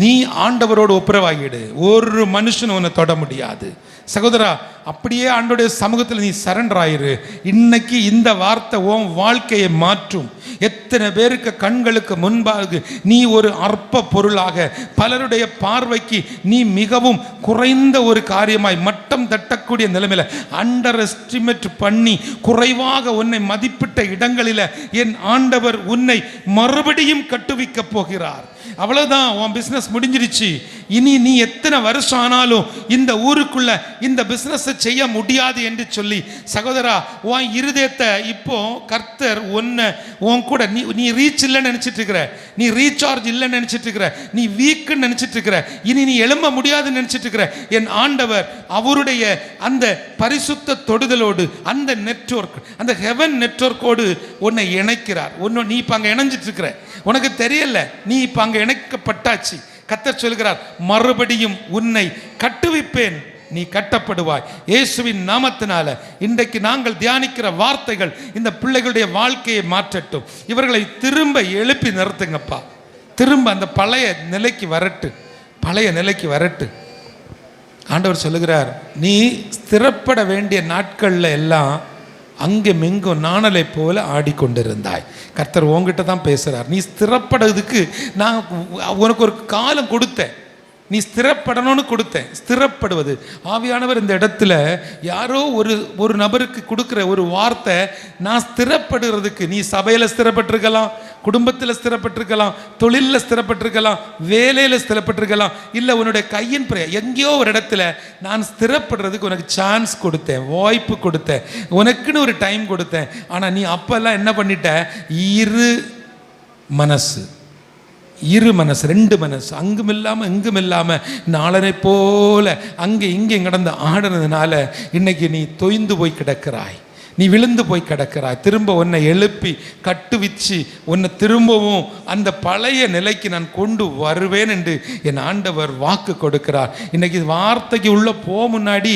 நீ ஆண்டவரோடு ஒப்புரவாகிடு. ஒரு மனுஷன் உன்னை தொட முடியாது. சகோதரா, அப்படியே ஆண்டோடைய சமூகத்தில் நீ சரண்டர் ஆயிரு. இன்னைக்கு இந்த வார்த்தை உன் வாழ்க்கையை மாற்றும். எத்தனை பேருக்கு கண்களுக்கு முன்பாக நீ ஒரு அற்ப பொருளாக, பலருடைய பார்வைக்கு நீ மிகவும் குறைந்த ஒரு காரியமாய் மட்டம் தட்டக்கூடிய நிலைமையில அண்டர் எஸ்டிமேட் பண்ணி குறைவாக உன்னை மதிப்பிட்ட இடங்களில் என் ஆண்டவர் உன்னை மறுபடியும் கட்டுவிக்க போகிறார். அவ்வளவுதான், உன் பிசினஸ் முடிஞ்சிருச்சு. இனி நீ எத்தனை வருஷம் ஆனாலும் இந்த ஊருக்குள்ள இந்த பிசினஸ் செய்ய முடியாது என்று சொல்லி, சகோதரா, உன் இருதயத்தை இப்போ கர்த்தர் உன் கூட நீ ரீச் இல்லைன்னு நினைச்சிட்டு இருக்கிற, நீ ரீசார்ஜ் இல்லைன்னு நினைச்சிட்டு இருக்கிற, நீ வீக்குன்னு நினைச்சிட்டு இருக்கிற, இனி நீ எழும்ப முடியாதுன்னு நினைச்சிட்டு இருக்கிற, என் ஆண்டவர் அவருடைய அந்த பரிசுத்த தொடுதலோடு அந்த நெட்வொர்க், அந்த ஹெவன் நெட்வொர்க்கோடு உன்னை இணைக்கிறார். நீ இப்ப அங்க இணைஞ்சிட்டு இருக்கிற, உனக்கு தெரியல, நீ இப்ப அங்க இணைக்கப்பட்டாச்சு. கர்த்தர் சொல்கிறார், மறுபடியும் உன்னை கட்டுவிப்பேன், நீ கட்டப்படுவாய். இயேசுவின் நாமத்தினால இன்றைக்கு நாங்கள் தியானிக்கிற வார்த்தைகள் இந்த பிள்ளைகளுடைய வாழ்க்கையை மாற்றட்டும். இவர்களை திரும்ப எழுப்பி நிறுத்துங்கப்பா. திரும்ப அந்த பழைய நிலைக்கு வரட்டு, பழைய நிலைக்கு வரட்டு. ஆண்டவர் சொல்லுகிறார், நீ ஸ்திரப்பட வேண்டிய நாட்கள்ல எல்லாம் அங்கும் இங்கும் நாணலை போல ஆடிக்கொண்டிருந்தாய். கர்த்தர் உங்ககிட்ட தான் பேசுகிறார். நீ ஸ்திரப்படுறதுக்கு நான் உனக்கு ஒரு காலம் கொடுத்தேன், நீ ஸ்திரப்படணும்னு கொடுத்தேன். ஸ்திரப்படுவது ஆவியானவர் இந்த இடத்துல யாரோ ஒரு நபருக்கு கொடுக்குற ஒரு வார்த்தை, நான் ஸ்திரப்படுறதுக்கு. நீ சபையில் ஸ்திரப்பட்டிருக்கலாம், குடும்பத்தில் ஸ்திரப்பட்டிருக்கலாம், தொழிலில் ஸ்திரப்பட்டிருக்கலாம், வேலையில் ஸ்திரப்பட்டிருக்கலாம், இல்லை உன்னுடைய கையின் எங்கேயோ ஒரு இடத்துல நான் ஸ்திரப்படுறதுக்கு உனக்கு சான்ஸ் கொடுத்தேன், வாய்ப்பு கொடுத்தேன், உனக்குன்னு ஒரு டைம் கொடுத்தேன். ஆனால் நீ அப்பெல்லாம் என்ன பண்ணிட்ட? இரு மனசு, ரெண்டு மனசு, அங்கும் இல்லாமல் இங்கும் இல்லாமல் நாளனை போல அங்கே இங்கே கடந்து ஆடுனதுனால இன்னைக்கு நீ தொய்ந்து போய் கிடக்கிறாய், நீ விழுந்து போய் கிடக்கிறாய். திரும்ப உன்னை எழுப்பி கட்டுவிச்சு உன்னை திரும்பவும் அந்த பழைய நிலைக்கு நான் கொண்டு வருவேன் என்று என் ஆண்டவர் வாக்கு கொடுக்கிறார். இன்னைக்கு வார்த்தைக்கு உள்ள முன்னாடி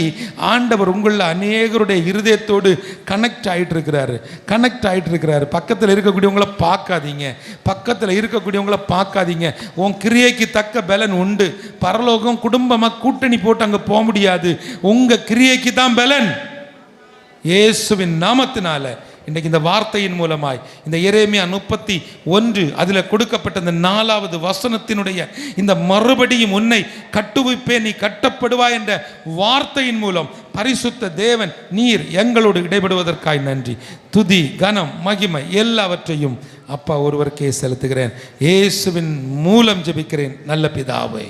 ஆண்டவர் உங்களில் அநேகருடைய இருதயத்தோடு கனெக்ட் ஆகிட்டு இருக்கிறாரு. பக்கத்தில் இருக்கக்கூடியவங்கள பார்க்காதீங்க, உன் கிரியைக்கு தக்க பலன் உண்டு. பரலோகம் குடும்பமாக கூட்டணி போட்டு அங்கே போக முடியாது, உங்கள் கிரியைக்கு தான் பலன். இயேசுவின் நாமத்தினால இன்றைக்கு இந்த வார்த்தையின் மூலமாய் இந்த எரேமியா 31 அதில் கொடுக்கப்பட்ட இந்த 4வது வசனத்தினுடைய இந்த மறுபடியும் உன்னை கட்டுவிப்பேன், நீ கட்டப்படுவாய் என்ற வார்த்தையின் மூலம் பரிசுத்த தேவன் நீர் எங்களோடு இடைபடுவதற்காய் நன்றி. துதி, கனம், மகிமை எல்லாவற்றையும் அப்பா ஒருவருக்கே செலுத்துகிறேன். இயேசுவின் மூலம் ஜெபிக்கிறேன் நல்ல பிதாவே,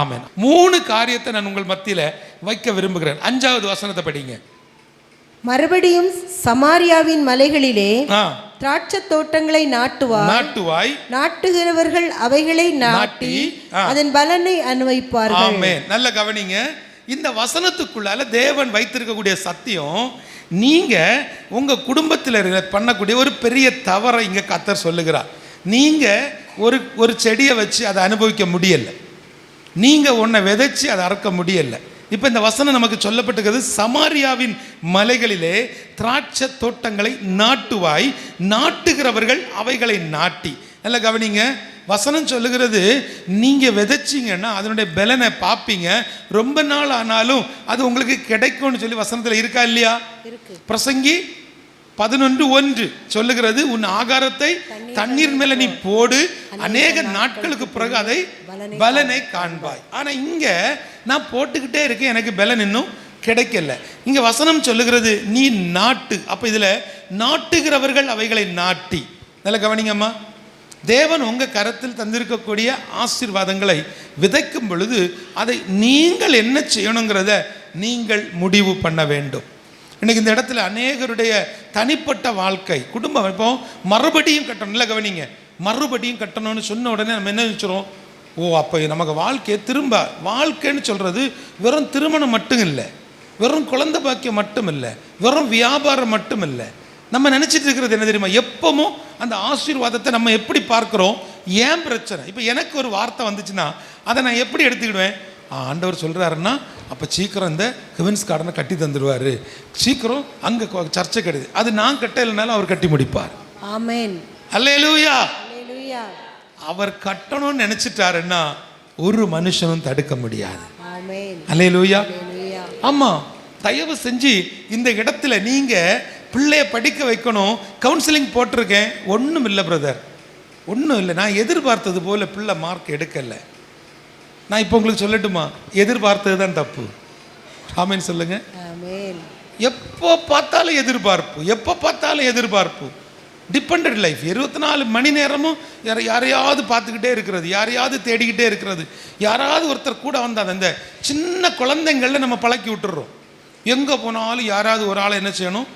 ஆமென். 3 காரியத்தை நான் உங்கள் மத்தியில் வைக்க விரும்புகிறேன். 5வது வசனத்தை படிங்க. மறுபடியும் சமாரியாவின் மலைகளிலே திராட்சை தோட்டங்களை நாட்டுவாய், நாட்டுகிறவர்கள் அவைகளை நாட்டி அதன் பலனை அனுபவிப்பார்கள். ஆமென். நல்ல கவனிங்க. இந்த வசனத்துக்குள்ளால தேவன் வைத்திருக்கக்கூடிய சத்தியம், நீங்கள் உங்கள் குடும்பத்தில் பண்ணக்கூடிய ஒரு பெரிய தவறை இங்கே கர்த்தர் சொல்லுகிறார். நீங்கள் ஒரு செடியை வச்சு அதை அனுபவிக்க முடியலை, நீங்கள் ஒன்றை விதைச்சி அதை அறுக்க முடியலை. இப்போ இந்த வசனம் நமக்கு சொல்லப்பட்டிருக்கிறது, சமாரியாவின் மலைகளிலே திராட்சை தோட்டங்களை நாட்டுவாய், நாட்டுகிறவர்கள் அவைகளை நாட்டி. நல்லா கவனிங்க, வசனம் சொல்லுகிறது, நீங்கள் விதைச்சிங்கன்னா அதனுடைய பலனை பார்ப்பீங்க, ரொம்ப நாள் ஆனாலும் அது உங்களுக்கு கிடைக்கும்னு சொல்லி வசனத்தில் இருக்கா இல்லையா? பிரசங்கி 11:1 சொல்லுகிறது, உன் ஆகாரத்தை தண்ணீர் மேல நீ போடு, அநேக நாட்களுக்கு பிறகு அதை பலனை காண்பாய். ஆனா இங்க நான் போட்டுக்கிட்டே இருக்கேன், எனக்கு பலன் இன்னும் கிடைக்கல. இங்க வசனம் சொல்லுகிறது, நீ நாட்டு. அப்ப இதுல நாட்டுகிறவர்கள் அவைகளை நாட்டி. நல்ல கவனிங்கம்மா, தேவன் உங்க கரத்தில் தந்திருக்கக்கூடிய ஆசீர்வாதங்களை விதைக்கும் பொழுது அதை நீங்கள் என்ன செய்யணுங்கிறத நீங்கள் முடிவு பண்ண வேண்டும். இன்னைக்கு இந்த இடத்துல அநேகருடைய தனிப்பட்ட வாழ்க்கை, குடும்பம் இப்போ மறுபடியும் கட்டணும். இல்லை கவனிங்க, மறுபடியும் கட்டணும்னு சொன்ன உடனே நம்ம என்ன நினைச்சிரும், ஓ அப்போ நமக்கு வாழ்க்கையை திரும்ப, வாழ்க்கைன்னு சொல்கிறது வெறும் திருமணம் மட்டும் இல்லை, வெறும் குழந்தை பாக்கியம் மட்டும் இல்லை, வெறும் வியாபாரம் மட்டும் இல்லை. நம்ம நினச்சிட்டு இருக்கிறது என்ன தெரியுமா, எப்பவும் அந்த ஆசீர்வாதத்தை நம்ம எப்படி பார்க்குறோம், ஏன் பிரச்சனை. இப்போ எனக்கு ஒரு வார்த்தை வந்துச்சுன்னா அதை நான் எப்படி எடுத்துக்கிடுவேன், ஆண்டவர் சொல்கிறாருன்னா அப்போ சீக்கிரம் இந்த ஹெவன்ஸ் கார்டனை கட்டி தந்துடுவார், சீக்கிரம் அங்கே சர்ச்சை கிடையாது, அது நான் கட்டலைனாலும் அவர் கட்டி முடிப்பார். ஆமென். அல்லேலூயா. அல்லேலூயா. அவர் கட்டணும்னு நினச்சிட்டாருன்னா ஒரு மனுஷனும் தடுக்க முடியாது. ஆமென். அல்லேலூயா. அல்லேலூயா. ஆமாம், தயவு செஞ்சு இந்த இடத்துல நீங்கள் பிள்ளைய படிக்க வைக்கணும், கவுன்சிலிங் போட்டிருக்கேன், ஒன்றும் இல்லை பிரதர், ஒன்றும் இல்லை, நான் எதிர்பார்த்தது போல் பிள்ளை மார்க் எடுக்கலை. நான் இப்போ உங்களுக்கு சொல்லட்டுமா, எதிர்பார்த்தது தான் தப்பு. ஆமென் சொல்லுங்க. எப்போ பார்த்தாலும் எதிர்பார்ப்பு, எப்போ பார்த்தாலும் எதிர்பார்ப்பு. டிபெண்டட் லைஃப், 24 மணி நேரமும் யாரையாவது பார்த்துக்கிட்டே இருக்கிறது, யாரையாவது தேடிக்கிட்டே இருக்கிறது, யாராவது ஒருத்தர் கூட வந்தால் அந்த சின்ன குழந்தைங்களில் நம்ம பழக்கி விட்டுறோம். எங்கே போனாலும் யாராவது ஒரு ஆளை என்ன செய்யணும்,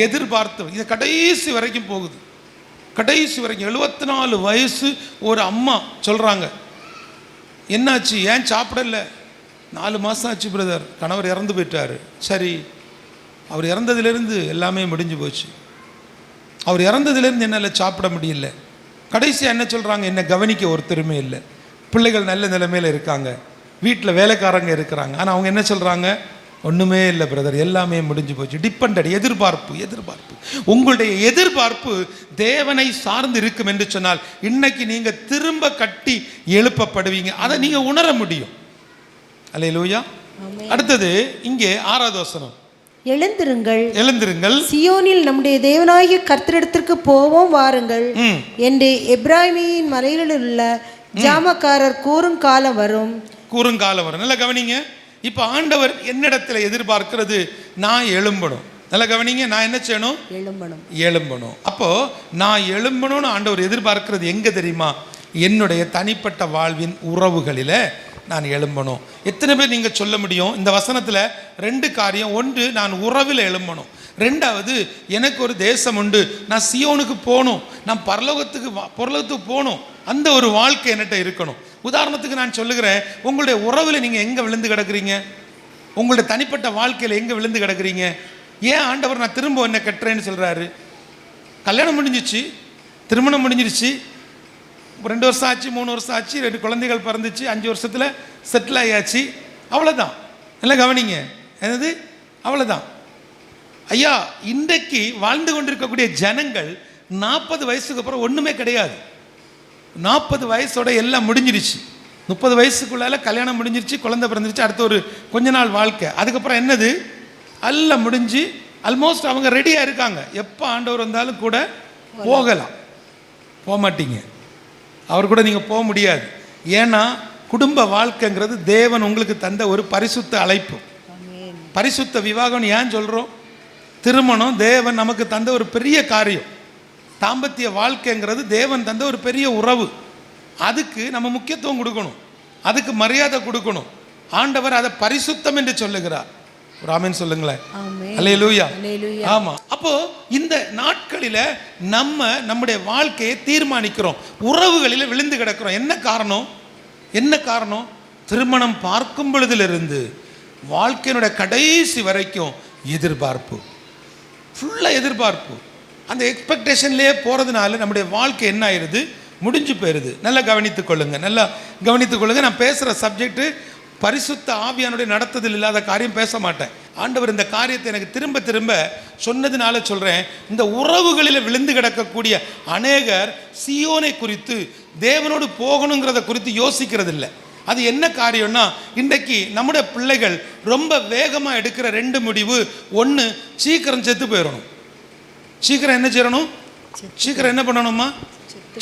எதிர்பார்த்து. இது கடைசி வரைக்கும் போகுது, கடைசி வரைக்கும். 74 வயசு ஒரு அம்மா சொல்கிறாங்க, என்னாச்சு, ஏன் சாப்பிடல? 4 மாதம் ஆச்சு பிரதர், கணவர் இறந்து போயிட்டார். சரி, அவர் இறந்ததுலேருந்து எல்லாமே முடிஞ்சு போச்சு, அவர் இறந்ததுலேருந்து என்னால் சாப்பிட முடியல. கடைசியாக என்ன சொல்கிறாங்க, என்னை கவனிக்க ஒருத்தருமே இல்லை, பிள்ளைகள் நல்ல நிலைமையில் இருக்காங்க, வீட்டில் வேலைக்காரங்க இருக்கிறாங்க, ஆனால் அவங்க என்ன சொல்கிறாங்க, ஒன்றுமே இல்லை பிரதர், எல்லாமே முடிஞ்சு போச்சு. டிபெண்டட், எதிர்பார்ப்பு, எதிர்பார்ப்பு. உங்களுடைய எதிர்பார்ப்பு தேவனை சார்ந்து இருக்கும் என்று சொன்னால் இன்னைக்கு நீங்கள் திரும்ப கட்டி எழுப்பப்படுவீங்க, அதை நீங்கள் உணர முடியும். அல்லேலூயா. அடுத்தது இங்கே 6வது வசனம், எழுந்திருங்கள், எழுந்திருங்கள், சியோனில் நம்முடைய தேவனாகிய கர்த்தரிடத்திற்கு போவோம் வாருங்கள் என்று எப்பிராயீமின் மலைகளில் உள்ள ஜாமக்காரர் கூறுங்காலம் வரும். கூறுங்காலம் வரும். நல்லா கவனிங்க. இப்போ ஆண்டவர் என்னிடத்தில் எதிர்பார்க்கிறது, நான் எழும்பணும். நல்லா கவனிங்க, நான் என்ன செய்யணும், எழும்பணும். அப்போ நான் எழும்பணும்னு ஆண்டவர் எதிர்பார்க்கிறது எங்கே தெரியுமா, என்னுடைய தனிப்பட்ட வாழ்வின் உறவுகளில் நான் எழும்பணும். எத்தனை பேர் நீங்கள் சொல்ல முடியும் இந்த வசனத்தில் 2 காரியம். ஒன்று, நான் உறவில் எழும்பணும். 2வது, எனக்கு ஒரு தேசம் உண்டு, நான் சியோனுக்கு போகணும், நான் பரலோகத்துக்கு போகணும், அந்த ஒரு வாழ்க்கை என்கிட்ட இருக்கணும். உதாரணத்துக்கு நான் சொல்லுகிறேன், உங்களுடைய உறவில் நீங்கள் எங்கே விழுந்து கிடக்குறீங்க, உங்களுடைய தனிப்பட்ட வாழ்க்கையில் எங்கே விழுந்து கிடக்குறீங்க? ஏன் ஆண்டவர் நான் திரும்ப என்ன கட்டுறேன்னு சொல்கிறாரு? கல்யாணம் முடிஞ்சிச்சு, திருமணம் முடிஞ்சிருச்சு, 2 வருஷம் ஆச்சு, 3 வருஷம் ஆச்சு, 2 குழந்தைகள் பிறந்துச்சு, 5 வருஷத்தில் செட்டில் ஆயாச்சு, அவ்வளோதான். எல்லாம் கவனிங்க, என்னது அவ்வளோதான். ஐயா, இன்றைக்கு வாழ்ந்து கொண்டிருக்கக்கூடிய ஜனங்கள் 40 வயசுக்கு அப்புறம் ஒன்றுமே கிடையாது. 40 வயசோட எல்லாம் முடிஞ்சிருச்சு. 30 வயசுக்குள்ளால கல்யாணம் முடிஞ்சிருச்சு, குழந்தை பிறந்துருச்சு, அடுத்த ஒரு கொஞ்ச நாள் வாழ்க்கை, அதுக்கப்புறம் என்னது எல்லாம் முடிஞ்சு ஆல்மோஸ்ட் அவங்க ரெடியாக இருக்காங்க. எப்போ ஆண்டவர் வந்தாலும் கூட போகலாம், போக மாட்டீங்க, அவர் கூட நீங்கள் போக முடியாது. ஏன்னா குடும்ப வாழ்க்கைங்கிறது தேவன் உங்களுக்கு தந்த ஒரு பரிசுத்த அழைப்பு. பரிசுத்த விவாகம் ஏன் சொல்கிறோம், திருமணம் தேவன் நமக்கு தந்த ஒரு பெரிய காரியம். தாம்பத்திய வாழ்க்கைங்கிறது தேவன் தந்த ஒரு பெரிய உறவு. அதுக்கு நம்ம முக்கியத்துவம் கொடுக்கணும், அதுக்கு மரியாதை கொடுக்கணும். ஆண்டவர் அதை பரிசுத்தம் என்று சொல்லுகிறார். ஆமென் சொல்லுங்களேன். அல்லேலூயா. ஆமா. அப்போ இந்த நாட்களில நம்முடைய வாழ்க்கையை தீர்மானிக்கிறோம், உறவுகளில் விழுந்து கிடக்கிறோம். என்ன காரணம்? திருமணம் பார்க்கும் பொழுதிலிருந்து வாழ்க்கையினுடைய கடைசி வரைக்கும் எதிர்பார்ப்பு, ஃபுல்லாக எதிர்பார்ப்பு. அந்த எக்ஸ்பெக்டேஷன்லேயே போகிறதுனால நம்முடைய வாழ்க்கை என்ன ஆயிடுது, முடிஞ்சு போயிடுது. நல்லா கவனித்துக் கொள்ளுங்க. நான் பேசுகிற சப்ஜெக்டு பரிசுத்த ஆவியானுடைய நடத்துதல் இல்லாத காரியம் பேச மாட்டேன். ஆண்டவர் இந்த காரியத்தை எனக்கு திரும்ப திரும்ப சொன்னதுனால சொல்கிறேன். இந்த உறவுகளில் விழுந்து கிடக்கக்கூடிய அநேகர் சீயோனை குறித்து, தேவனோடு போகணுங்கிறத குறித்து யோசிக்கிறது இல்லை. அது என்ன காரியம்னா, இன்றைக்கு நம்முடைய பிள்ளைகள் ரொம்ப வேகமாக எடுக்கிற 2 முடிவு. ஒன்று, சீக்கிரம் செத்து போயிடணும். சீக்கிரம் என்ன செய்யணும்? சீக்கிரம் என்ன பண்ணணுமா?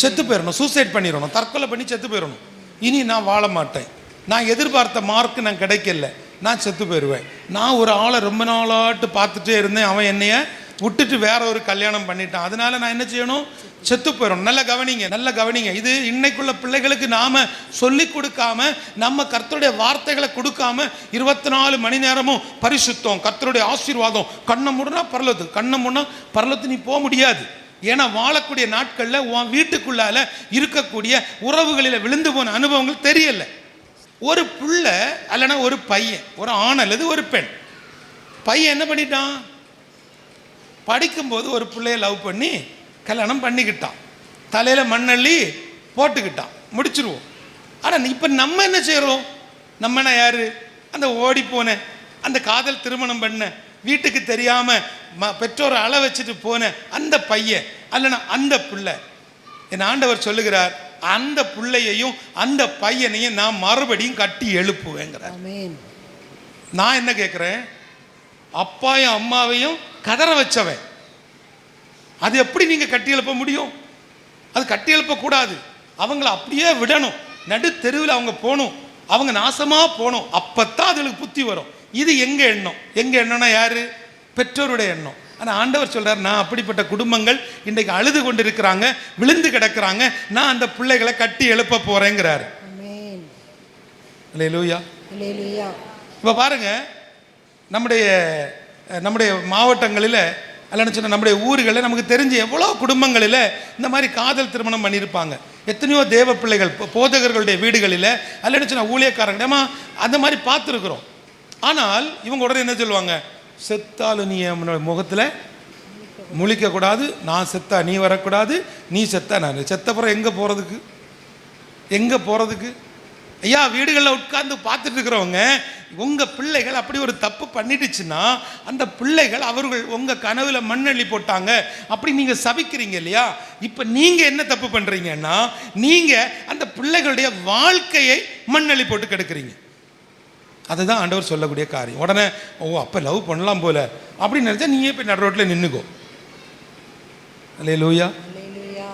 செத்து போயிடணும், சூசைட் பண்ணிடணும், தற்கொலை பண்ணி செத்து போயிடணும். இனி நான் வாழ மாட்டேன், நான் எதிர்பார்த்த மார்க் நான் கிடைக்கல, நான் செத்து போயிடுவேன். நான் ஒரு ஆளை ரொம்ப நாளாட்டு பார்த்துட்டே இருந்தேன், அவன் என்னைய விட்டுட்டு வேற ஒரு கல்யாணம் பண்ணிட்டான், அதனால நான் என்ன செய்யணும்? செத்து போயிடணும். நல்ல கவனிங்க. இது இன்னைக்குள்ள பிள்ளைகளுக்கு நாம சொல்லி கொடுக்காம, நம்ம கர்த்தருடைய வார்த்தைகளை கொடுக்காம 24 மணி நேரமும் பரிசுத்தம், கர்த்தருடைய ஆசீர்வாதம், கண்ணை மூடனா பரலோகத்துக்கு, கண்ணை மூடனா பரலோகத்துக்கு நீ போக முடியாது. ஏன்னா வாழக்கூடிய நாட்களில் உன் வீட்டுக்குள்ளால இருக்கக்கூடிய உறவுகளில் விழுந்து போன அனுபவங்கள் தெரியல. ஒரு பிள்ளை அல்லனா ஒரு பையன், ஒரு ஆண் அல்லது ஒரு பெண், பையன் என்ன பண்ணிட்டான்? படிக்கும்போது ஒரு பிள்ளைய லவ் பண்ணி கல்யாணம் பண்ணிக்கிட்டான், தலையில் மண்ணள்ளி போட்டுக்கிட்டான், முடிச்சிருவோம். ஆனால் இப்போ நம்ம என்ன செய்கிறோம்? நம்ம என்ன யாரு? அந்த ஓடி போன, அந்த காதல் திருமணம் பண்ண, வீட்டுக்கு தெரியாமல் பெற்றோரை அள வச்சுட்டு போன அந்த பையன் அல்லனா அந்த பிள்ளை, என் ஆண்டவர் சொல்லுகிறார், அந்த பிள்ளையையும் அந்த பையனையும் நான் மறுபடியும் கட்டி எழுப்புவேங்கிறார். நான் என்ன கேட்குறேன்? அப்பாயும் அம்மாவையும் கதற வச்சவன், அது எப்படி நீங்கள் கட்டி எழுப்ப முடியும்? அது கட்டி எழுப்பக்கூடாது. அவங்கள அப்படியே விடணும், நடு தெருவில் அவங்க போகணும், அவங்க நாசமாக போகணும், அப்போத்தான் அதுகளுக்கு புத்தி வரும். இது எங்கள் எண்ணம்னா யாரு? பெற்றோருடைய எண்ணம். ஆனால் ஆண்டவர் சொல்கிறார், நான் அப்படிப்பட்ட குடும்பங்கள் இன்றைக்கு அழுது கொண்டு இருக்கிறாங்க, விழுந்து கிடக்கிறாங்க, நான் அந்த பிள்ளைகளை கட்டி எழுப்ப போகிறேங்கிறாரு. அல்லேலூயா. இப்போ பாருங்க, நம்முடைய மாவட்டங்களில் அல்லன்னு சொன்ன நம்முடைய ஊர்களில் நமக்கு தெரிஞ்ச எவ்வளோ குடும்பங்களில் இந்த மாதிரி காதல் திருமணம் பண்ணியிருப்பாங்க. எத்தனையோ தேவ பிள்ளைகள் போதகர்களுடைய வீடுகளில் அல்லன்னு சொன்ன ஊழியக்காரங்க அந்த மாதிரி பார்த்துருக்குறோம். ஆனால் இவங்க உடனே என்ன சொல்லுவாங்க? செத்தாலும் நீ என் முகத்தில் முழிக்கக்கூடாது, நான் செத்தா நீ வரக்கூடாது, நீ செத்தா நான். செத்தப்புறம் எங்கே போகிறதுக்கு? ஐயா, வீடுகளில் உட்கார்ந்து பார்த்துட்டு இருக்கிறவங்க, உங்கள் பிள்ளைகள் அப்படி ஒரு தப்பு பண்ணிடுச்சுன்னா அந்த பிள்ளைகள் அவர்கள் உங்கள் கனவில் மண்ணள்ளி போட்டாங்க அப்படி நீங்கள் சபிக்கிறீங்க இல்லையா? இப்போ நீங்கள் என்ன தப்பு பண்ணுறீங்கன்னா, நீங்கள் அந்த பிள்ளைகளுடைய வாழ்க்கையை மண்ணள்ளி போட்டு கெடுக்கிறீங்க. அதுதான் ஆண்டவர் சொல்லக்கூடிய காரியம். உடனே அப்போ லவ் பண்ணலாம் போல அப்படின்னு நினச்சா நீயே போய் நடு ரோட்டில் நின்றுக்கோ. அல்லேலூயா.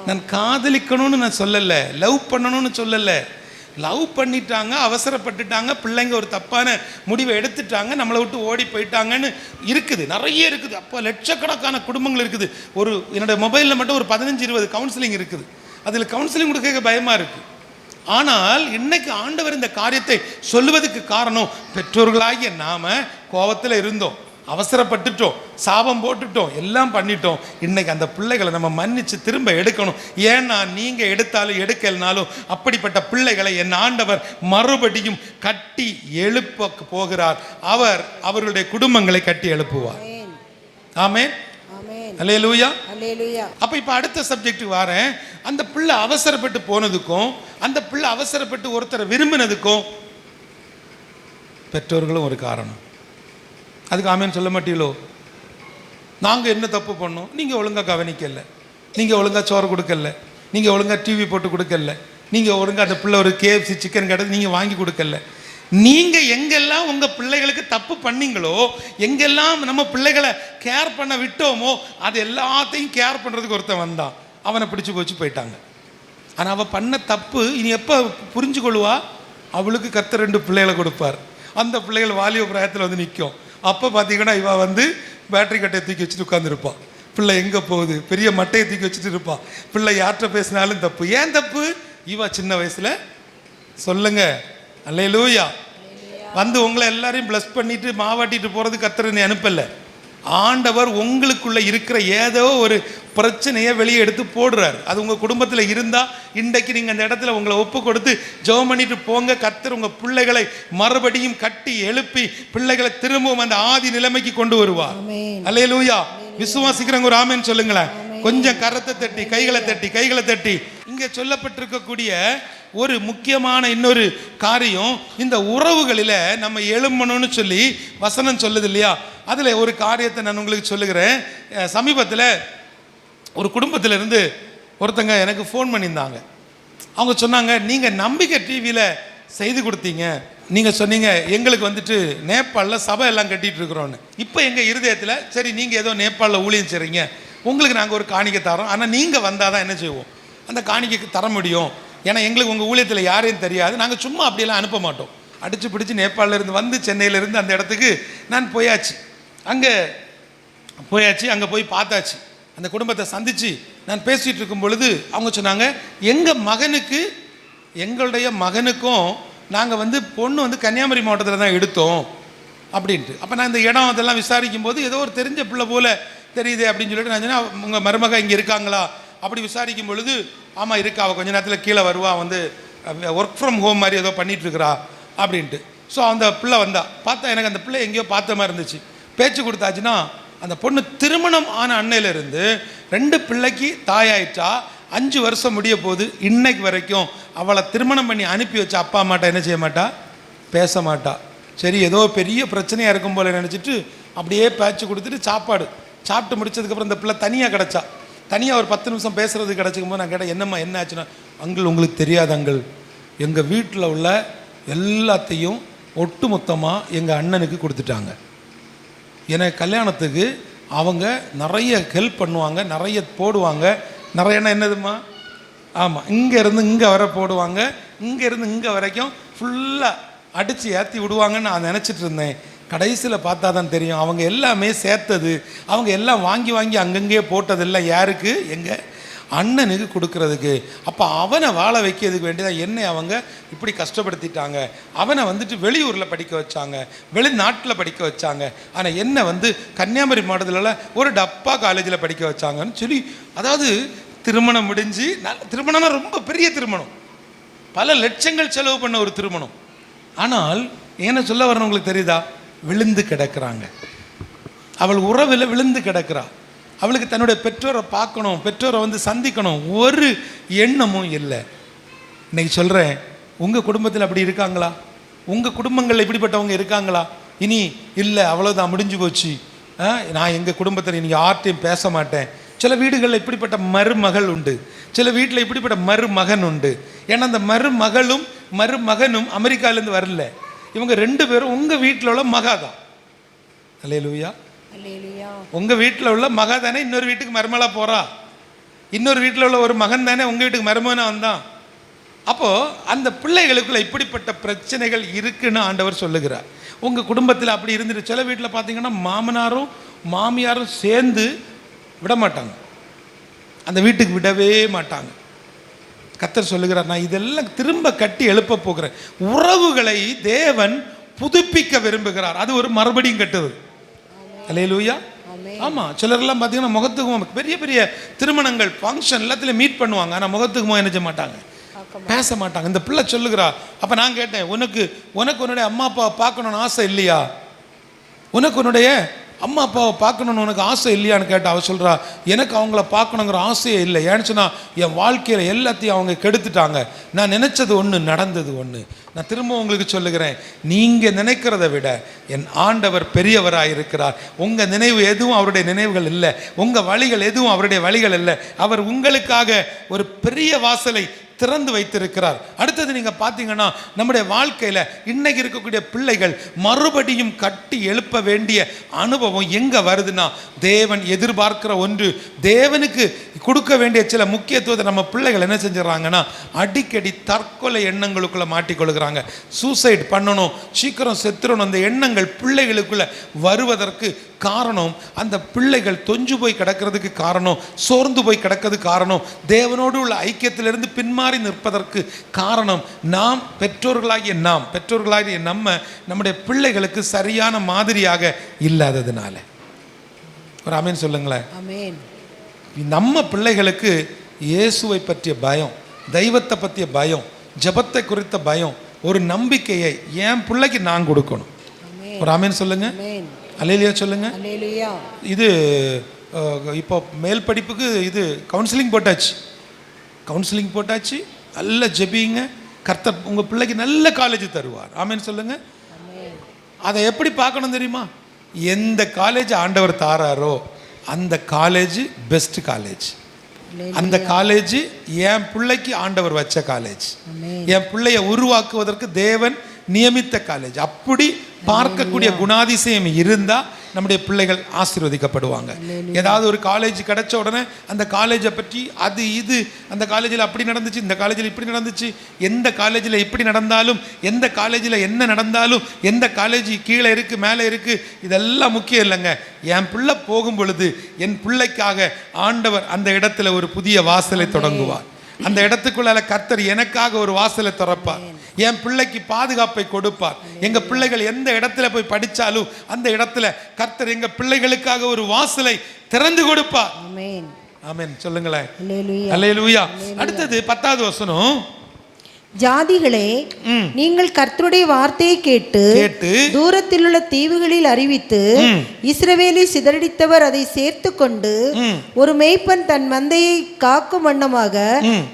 நான் காதலிக்கணும்னு நான் சொல்லலை, லவ் பண்ணணும்னு சொல்லலை. லவ் பண்ணிட்டாங்க, அவசரப்பட்டுட்டாங்க, பிள்ளைங்க ஒரு தப்பான முடிவை எடுத்துட்டாங்க, நம்மளை விட்டு ஓடி போயிட்டாங்கன்னு இருக்குது, நிறைய இருக்குது. அப்போ லட்சக்கணக்கான குடும்பங்கள் இருக்குது. என்னோடய மொபைலில் மட்டும் ஒரு 15-20 கவுன்சிலிங் இருக்குது. அதில் கவுன்சிலிங் கொடுக்க பயமாக இருக்குது. ஆனால் இன்னைக்கு ஆண்டவர் இந்த காரியத்தை சொல்லுவதற்கு காரணம், பெற்றோர்களாகிய நாம கோபத்தில் இருந்தோம், அவசரப்பட்டுட்டோம், சாபம் போட்டுட்டோம், எல்லாம் பண்ணிட்டோம். இன்னைக்கு அந்த பிள்ளைகளை நம்ம மன்னிச்சு திரும்ப எடுக்கணும். ஏன்னா நீங்க எடுத்தாலும் எடுக்கலனாலும் அப்படிப்பட்ட பிள்ளைகளை என் ஆண்டவர் மறுபடியும் கட்டி எழுப்ப போகிறார். அவர் அவர்களுடைய குடும்பங்களை கட்டி எழுப்புவார். ஆமென். அல்லேலூயா. அப்ப இப்ப அடுத்த சப்ஜெக்ட் வரேன். அந்த பிள்ளை அவசரப்பட்டு போனதுக்கும் அந்த பிள்ளை அவசரப்பட்டு ஒருத்தரை விரும்பினதுக்கும் பெற்றோர்களும் ஒரு காரணம். அதுக்கு ஆமேன்னு சொல்ல மாட்டீங்களோ? நாங்கள் என்ன தப்பு பண்ணோம்? நீங்கள் ஒழுங்காக கவனிக்கல, நீங்கள் ஒழுங்காக சோறு கொடுக்கல, நீங்கள் ஒழுங்காக டிவி போட்டு கொடுக்கல, நீங்கள் ஒழுங்காக அந்த பிள்ளை ஒரு KFC சிக்கன் கடை நீங்கள் வாங்கி கொடுக்கல. நீங்கள் எங்கெல்லாம் உங்கள் பிள்ளைகளுக்கு தப்பு பண்ணீங்களோ, எங்கெல்லாம் நம்ம பிள்ளைகளை கேர் பண்ண விட்டோமோ, அது எல்லாத்தையும் கேர் பண்ணுறதுக்கு ஒருத்தன் வந்தான், அவனை பிடிச்சி போயிட்டாங்க. ஆனால் அவள் பண்ண தப்பு இனி எப்போ புரிஞ்சு கொள்வா? அவளுக்கு கர்த்தர் 2 பிள்ளைகளை கொடுப்பார். அந்த பிள்ளைகள் வாலிப பிராயத்தில் வந்து நிற்கும். அப்போ பார்த்தீங்கன்னா இவள் வந்து பேட்டரி கட்டையை தூக்கி வச்சுட்டு உட்காந்துருப்பான். பிள்ளை எங்கே போகுது? பெரிய மட்டையை தூக்கி வச்சுட்டு இருப்பான். பிள்ளை யார்கிட்ட பேசினாலும் தப்பு. ஏன் தப்பு? இவ சின்ன வயசில் சொல்லுங்க. அல்லேலூயா. வந்து உங்களை எல்லாரையும் ப்ளஸ் பண்ணிட்டு மாவாட்டிட்டு போகிறது கர்த்தர் என்னை அனுப்பலை. ஆண்டவர் உங்களுக்குள்ள இருக்கிற ஏதோ ஒரு பிரச்சனையை வெளியே எடுத்து போடுறாரு. அது உங்கள் குடும்பத்தில் இருந்தால் இன்றைக்கு நீங்கள் அந்த இடத்துல உங்களை ஒப்பு கொடுத்து ஜெபம் பண்ணிட்டு போங்க. கர்த்தர் உங்கள் பிள்ளைகளை மறுபடியும் கட்டி எழுப்பி பிள்ளைகளை திரும்பவும் அந்த ஆதி நிலைமைக்கு கொண்டு வருவார். அல்லேலூயா. விசுவாசிக்கிறவங்க ஒரு ஆமென் சொல்லுங்களேன். கொஞ்சம் கரத்தை தட்டி கைகளை தட்டி. இங்கே சொல்லப்பட்டிருக்கக்கூடிய ஒரு முக்கியமான இன்னொரு காரியம், இந்த உறவுகளில் நம்ம எழும்பணும்னு சொல்லி வசனம் சொல்லுது இல்லையா? அதில் ஒரு காரியத்தை நான் உங்களுக்கு சொல்லுகிறேன். சமீபத்தில் ஒரு குடும்பத்திலேருந்து ஒருத்தங்க எனக்கு ஃபோன் பண்ணியிருந்தாங்க. அவங்க சொன்னாங்க, நீங்கள் நம்பிக்கை டிவியில் செய்து கொடுத்தீங்க, நீங்கள் சொன்னீங்க எங்களுக்கு வந்துட்டு நேபாளில் சபை எல்லாம் கட்டிகிட்டு இருக்கிறோன்னு. இப்போ எங்கள் இருதயத்தில் சரி நீங்கள் ஏதோ நேபாளில் ஊழியம் செய்கிறீங்க, உங்களுக்கு நாங்கள் ஒரு காணிக்கை தரோம், ஆனால் நீங்கள் வந்தால் தான் என்ன செய்வோம் அந்த காணிக்கைக்கு தர முடியும். ஏன்னா எங்களுக்கு உங்கள் ஊழியத்தில் யாரையும் தெரியாது, நாங்கள் சும்மா அப்படியெல்லாம் அனுப்ப மாட்டோம். அடித்து பிடிச்சி நேபாளிலேருந்து வந்து சென்னையிலேருந்து அந்த இடத்துக்கு நான் போயாச்சு. அங்கே போய் பார்த்தாச்சு. அந்த குடும்பத்தை சந்தித்து நான் பேசிகிட்டு இருக்கும் பொழுது அவங்க சொன்னாங்க, எங்களுடைய மகனுக்கும் நாங்கள் வந்து பொண்ணு வந்து கன்னியாகுமரி மாவட்டத்தில் தான் எடுத்தோம் அப்படின்ட்டு. அப்போ நான் இந்த இடம் அதெல்லாம் விசாரிக்கும் போது ஏதோ ஒரு தெரிஞ்ச பிள்ளை போல் தெரியுது அப்படின்னு சொல்லிட்டு நான் சொன்னேன், உங்கள் மருமக இங்கே இருக்காங்களா அப்படி விசாரிக்கும் பொழுது ஆமாம் இருக்கா, அவள் கொஞ்ச நேரத்தில் கீழே வருவா, வந்து ஒர்க் ஃப்ரம் ஹோம் மாதிரி ஏதோ பண்ணிகிட்ருக்கிறா அப்படின்ட்டு. ஸோ அந்த பிள்ளை வந்தா பார்த்தா எனக்கு அந்த பிள்ளை எங்கேயோ பார்த்த மாதிரி இருந்துச்சு. பேச்சு கொடுத்தாச்சுன்னா அந்த பொண்ணு திருமணம் ஆன அன்னையிலேருந்து 2 பிள்ளைக்கு தாயாயிட்டா. 5 வருஷம் முடிய போது இன்னைக்கு வரைக்கும் அவளை திருமணம் பண்ணி அனுப்பி வச்ச அப்பா அம்மாட்ட என்ன செய்ய மாட்டா, பேச மாட்டா. சரி ஏதோ பெரிய பிரச்சனையாக இருக்கும் போல நினச்சிட்டு அப்படியே பேச்சு கொடுத்துட்டு சாப்பிட்டு முடிச்சதுக்கப்புறம் இந்த பிள்ளை தனியாக கிடச்சா. தனியாக ஒரு 10 நிமிஷம் பேசுகிறது கிடச்சிக்கும் போது நான் கேட்டேன், என்னம்மா என்ன ஆச்சுன்னா, அங்கிள் உங்களுக்கு தெரியாது அங்கிள், எங்கள் வீட்டில் உள்ள எல்லாத்தையும் ஒட்டு மொத்தமாக எங்கள் அண்ணனுக்கு கொடுத்துட்டாங்க. எனக்கு கல்யாணத்துக்கு அவங்க நிறைய ஹெல்ப் பண்ணுவாங்க, நிறைய போடுவாங்க. நிறையனா என்னதுமா, ஆமாம் இங்கேருந்து இங்கே வர போடுவாங்க, இங்கேருந்து இங்கே வரைக்கும் ஃபுல்லாக அடித்து ஏற்றி விடுவாங்கன்னு நான் நினச்சிட்டு இருந்தேன். கடைசியில் பார்த்தா தான் தெரியும் அவங்க எல்லாமே சேர்த்தது, அவங்க எல்லாம் வாங்கி அங்கங்கே போட்டதெல்லாம் யாருக்கு, எங்கள் அண்ணனுக்கு கொடுக்கறதுக்கு. அப்போ அவனை வாழ வைக்கிறதுக்கு வேண்டியதான் என்னை அவங்க இப்படி கஷ்டப்படுத்திட்டாங்க. அவனை வந்துட்டு வெளியூரில் படிக்க வச்சாங்க, வெளிநாட்டில் படிக்க வச்சாங்க, ஆனால் என்னை வந்து கன்னியாகுமரி மாவட்டத்தில் ஒரு டப்பா காலேஜில் படிக்க வச்சாங்கன்னு சொல்லி. அதாவது திருமணம் முடிஞ்சு, திருமணம்னா ரொம்ப பெரிய திருமணம், பல லட்சங்கள் செலவு பண்ண ஒரு திருமணம். ஆனால் என்ன சொல்ல வரணும் உங்களுக்கு தெரியுதா, விழுந்து கிடக்கிறாங்க. அவள் உறவில் விழுந்து கிடக்கிறா. அவளுக்கு தன்னுடைய பெற்றோரை பார்க்கணும், பெற்றோரை வந்து சந்திக்கணும், ஒரு எண்ணமும் இல்லை. இன்னைக்கு சொல்கிறேன், உங்கள் குடும்பத்தில் அப்படி இருக்காங்களா? உங்கள் குடும்பங்களில் இப்படிப்பட்டவங்க இருக்காங்களா? இனி இல்லை அவ்வளோதான் முடிஞ்சு போச்சு, நான் எங்கள் குடும்பத்தில் இனி யார்ட்டையும் பேச மாட்டேன். சில வீடுகளில் இப்படிப்பட்ட மருமகள் உண்டு, சில வீட்டில் இப்படிப்பட்ட மருமகன் உண்டு. ஏன்னா அந்த மருமகனும் அமெரிக்காவிலேருந்து வரல, இவங்க 2 பேரும் உங்கள் வீட்டில் உள்ள மகா தான். அல்லேலூயா. உங்கள் வீட்டில் உள்ள மகா தானே இன்னொரு வீட்டுக்கு மருமலாக போகிறா, இன்னொரு வீட்டில் உள்ள ஒரு மகன் தானே உங்கள் வீட்டுக்கு மருமகனாக வந்தான். அப்போது அந்த பிள்ளைகளுக்குள்ள இப்படிப்பட்ட பிரச்சனைகள் இருக்குன்னு ஆண்டவர் சொல்லுகிறார். உங்கள் குடும்பத்தில் அப்படி இருந்துட்டு சில வீட்டில் பார்த்தீங்கன்னா மாமனாரும் மாமியாரும் சேர்ந்து விட மாட்டாங்க, அந்த வீட்டுக்கு விடவே மாட்டாங்க. கர்த்தர் சொல்லுகிறார், நான் இதெல்லாம் திரும்ப கட்டி எழுப்ப போகிறேன். உறவுகளை தேவன் புதுப்பிக்க விரும்புகிறார். அது ஒரு மறுபடியும் கட்டுவது. அல்லேலூயா. ஆமாம், சிலரெல்லாம் பார்த்தீங்கன்னா முகத்துக்கு பெரிய பெரிய திருமணங்கள் ஃபங்க்ஷன் எல்லாத்துலேயும் மீட் பண்ணுவாங்க, ஆனால் முகத்துக்கு என்ன செய்ய மாட்டாங்க, பேச மாட்டாங்க. இந்த பிள்ளை சொல்லுகிறா. அப்போ நான் கேட்டேன், உனக்கு உன்னுடைய அம்மா அப்பாவை பார்க்கணுன்னு ஆசை இல்லையா? உனக்கு உன்னுடைய அம்மா அப்பாவை பார்க்கணுன்னு உனக்கு ஆசை இல்லையான்னு கேட்டால் அவள் சொல்கிறா, எனக்கு அவங்கள பார்க்கணுங்கிற ஆசையே இல்லை. ஏன்னு சொன்னால் என் வாழ்க்கையில் எல்லாத்தையும் அவங்க கெடுத்துட்டாங்க. நான் நினச்சது ஒன்று, நடந்தது ஒன்று. நான் திரும்ப உங்களுக்கு சொல்லுகிறேன், நீங்கள் நினைக்கிறத விட என் ஆண்டவர் பெரியவராக இருக்கிறார். உங்கள் நினைவு எதுவும் அவருடைய நினைவுகள் இல்லை, உங்கள் வழிகள் எதுவும் அவருடைய வழிகள் இல்லை. அவர் உங்களுக்காக ஒரு பெரிய வாசலை திறந்து வைத்திருக்கிறார். அடுத்தது நீங்கள் பார்த்தீங்கன்னா நம்முடைய வாழ்க்கையில் இன்னைக்கு இருக்கக்கூடிய பிள்ளைகள் மறுபடியும் கட்டி எழுப்ப வேண்டிய அனுபவம் எங்கே வருதுன்னா, தேவன் எதிர்பார்க்கிற ஒன்று, தேவனுக்கு கொடுக்க வேண்டிய சில முக்கியத்துவத்தை நம்ம பிள்ளைகள் என்ன செஞ்சிடறாங்கன்னா, அடிக்கடி தற்கொலை எண்ணங்களுக்குள்ளே மாட்டிக்கொள்கிறாங்க. சூசைட் பண்ணணும், சீக்கிரம் செத்துறணும், அந்த எண்ணங்கள் பிள்ளைகளுக்குள்ளே வருவதற்கு காரணம், அந்த பிள்ளைகள் தொஞ்சு போய் கிடக்கிறதுக்கு காரணம், சோர்ந்து போய் கிடக்கிறதுக்கு காரணம், தேவனோடு உள்ள ஐக்கியத்திலிருந்து பின்மாறி நிற்பதற்கு காரணம் நாம் பெற்றோர்களாகிய நம்முடைய பிள்ளைகளுக்கு சரியான மாதிரியாக இல்லாததுனால. ஒரு ஆமேன் சொல்லுங்களேன். ஆமென். நம்ம பிள்ளைகளுக்கு இயேசுவை பற்றிய பயம், தெய்வத்தை பற்றிய பயம், ஜெபத்தை குறித்த பயம், ஒரு நம்பிக்கையை என் பிள்ளைக்கு நான் கொடுக்கணும். ஒரு ஆமேன் சொல்லுங்க. அல்லேலூயா சொல்லுங்க. அல்லேலூயா. இது இப்போ மேல் படிப்புக்கு இது கவுன்சிலிங் போட்டாச்சு. நல்ல ஜெபிங்க, கர்த்தர் உங்கள் பிள்ளைக்கு நல்ல காலேஜ் தருவார். ஆமேன் சொல்லுங்க. அதை எப்படி பார்க்கணும் தெரியுமா? எந்த காலேஜ் ஆண்டவர் தாராரோ அந்த காலேஜ் பெஸ்ட் காலேஜ். அந்த காலேஜ் என் பிள்ளைக்கு ஆண்டவர் வச்ச காலேஜ், என் பிள்ளைய உருவாக்குவதற்கு தேவன் நியமித்த காலேஜ். அப்படி பார்க்கக்கூடிய குணாதிசயம் இருந்தா நம்முடைய பிள்ளைகள் ஆசீர்வதிக்கப்படுவாங்க. ஏதாவது ஒரு காலேஜ் கிடைச்ச உடனே அந்த காலேஜை பற்றி அது இது, அந்த காலேஜில் அப்படி நடந்துச்சு, இந்த காலேஜில் இப்படி நடந்துச்சு, எந்த காலேஜில் எப்படி நடந்தாலும், எந்த காலேஜில் என்ன நடந்தாலும், எந்த காலேஜ் கீழே இருக்குது மேலே இருக்குது, இதெல்லாம் முக்கியம் இல்லைங்க. என் பிள்ளை போகும் பொழுது என் பிள்ளைக்காக ஆண்டவர் அந்த இடத்துல ஒரு புதிய வாசலை தொடங்குவார். அந்த இடத்துக்குள்ளால கர்த்தர் எனக்காக ஒரு வாசலை திறப்பார். என் பிள்ளைக்கு பாதுகாப்பை கொடுப்பார். எங்க பிள்ளைகள் எந்த இடத்துல போய் படிச்சாலும் அந்த இடத்துல கர்த்தர் எங்க பிள்ளைகளுக்காக ஒரு வாசலை திறந்து கொடுப்பார். ஆமென். ஆமென் சொல்லுங்களேன். அல்லேலூயா. அல்லேலூயா. அடுத்தது 10வது வசனம். ஜாதிகளே, நீங்கள் கர்த்தருடைய வார்த்தையை கேட்டு தூரத்தில் உள்ள தீவுகளில் அறிவித்து இஸ்ரவேலை சிதறடித்தவர் அதை சேர்த்து கொண்டு ஒரு மேய்ப்பன் தன் மந்தையை காக்கும் வண்ணமாக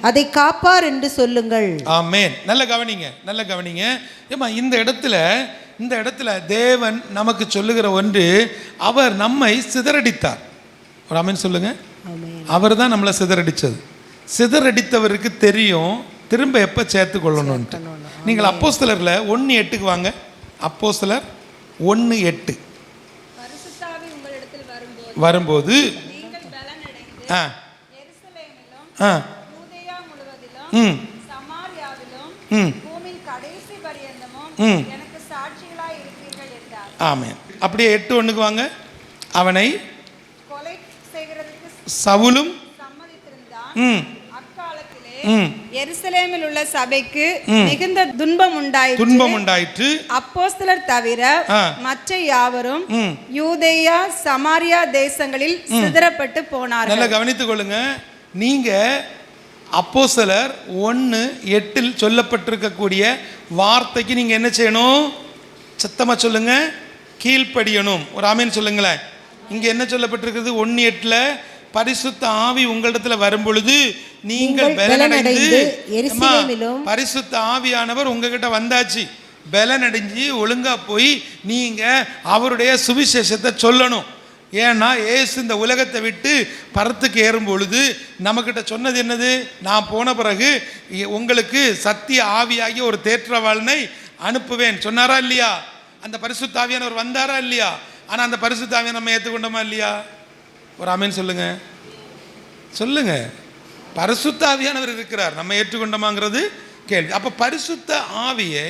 அதை காப்பார் என்று சொல்லுங்கள். ஆமென். நல்ல கவனிங்க. ஏமா இந்த இடத்துல தேவன் நமக்கு சொல்லுகிற ஒன்று, அவர் நம்மை சிதறடித்தார். ஒரு ஆமென் சொல்லுங்க. அவர் தான் நம்மளை சிதறடிச்சது. சிதறடித்தவருக்கு தெரியும் திரும்ப எப்போ சேர்த்து கொள்ளணும்ட்டு. நீங்கள் அப்போஸ்தலர்ல 1:8 வாங்க. அப்போஸ்தலர் 1:8 வரும்போது ஆமென். அப்படியே 8:1 வாங்க. அவனை சவுலும் எருசலேமில் உள்ள சபைக்கு மிகுந்த துன்பம் உண்டாயிற்று. அப்போஸ்தலர் தவிர மற்ற யாவரும் யூதேயா சமாரியா தேசங்களில் சிதறப்பட்டு போனார்கள். நல்லா கவனித்துக் கொள்ளுங்க. நீங்க அப்போஸ்தலர் 1:8 சொல்லப்பட்டிருக்கக்கூடிய வார்த்தைக்கு நீங்க என்ன செய்யணும்? சத்தமா சொல்லுங்க, கீழ்ப்படியணும். ஒரு ஆமேன் சொல்லுங்களேன். இங்க என்ன சொல்லப்பட்டிருக்கிறது? 1:8 பரிசுத்த ஆவி உங்களிடத்துல வரும் பொழுது நீங்கள் பலனடைந்து, பரிசுத்த ஆவியானவர் உங்ககிட்ட வந்தாச்சு, பலனடைஞ்சு ஒழுங்கா போய் நீங்க அவருடைய சுவிசேஷத்தை சொல்லணும். ஏன்னா ஏசு இந்த உலகத்தை விட்டு பரத்துக்கு ஏறும் பொழுது நம்மக்கிட்ட சொன்னது என்னது? நான் போன பிறகு உங்களுக்கு சத்திய ஆவியாகிய ஒரு தேற்றவாளனை அனுப்புவேன் சொன்னாரா இல்லையா? அந்த பரிசுத்த ஆவியானவர் வந்தாரா இல்லையா? ஆனால் அந்த பரிசுத்த ஆவியை நம்ம ஏற்றுக்கொண்டோமா இல்லையா? ஒரு ஆமேன் சொல்லுங்க. பரிசுத்த ஆவியானவர் இருக்கிறார், நம்ம ஏற்றுக்கொண்டோமாங்கிறது கேள்வி. அப்போ பரிசுத்த ஆவியை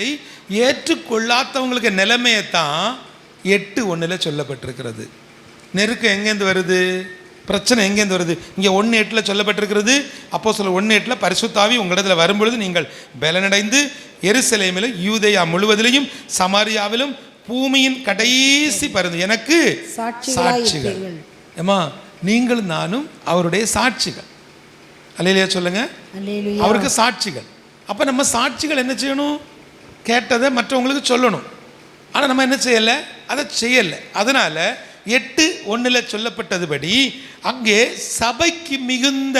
ஏற்றுக்கொள்ளாதவங்களுக்கு நிலைமையை தான் 8:1 சொல்லப்பட்டிருக்கிறது. நெருக்கம் எங்கேருந்து வருது? பிரச்சனை எங்கேருந்து வருது? இங்கே 1:8 சொல்லப்பட்டிருக்கிறது. அப்போஸ்தலர் 1:8 பரிசுத்த ஆவி உங்களிடத்தில் வரும்பொழுது நீங்கள் பலனடைந்து எருசலேமிலும் யூதேயா முழுவதிலையும் சமாரியாவிலும் பூமியின் கடைசி பருந்து எனக்கு சாட்சிகள். ஏமா நீங்களும் நானும் அவருடைய சாட்சிகள். அல்லேலூயா சொல்லுங்க. அவருக்கு சாட்சிகள். அப்போ நம்ம சாட்சிகள் என்ன செய்யணும்? கேட்டதை மற்றவங்களுக்கு சொல்லணும். ஆனால் நம்ம என்ன செய்யலை? அதை செய்யலை. அதனால 8:1 சொல்லப்பட்டதுபடி அங்கே சபைக்கு மிகுந்த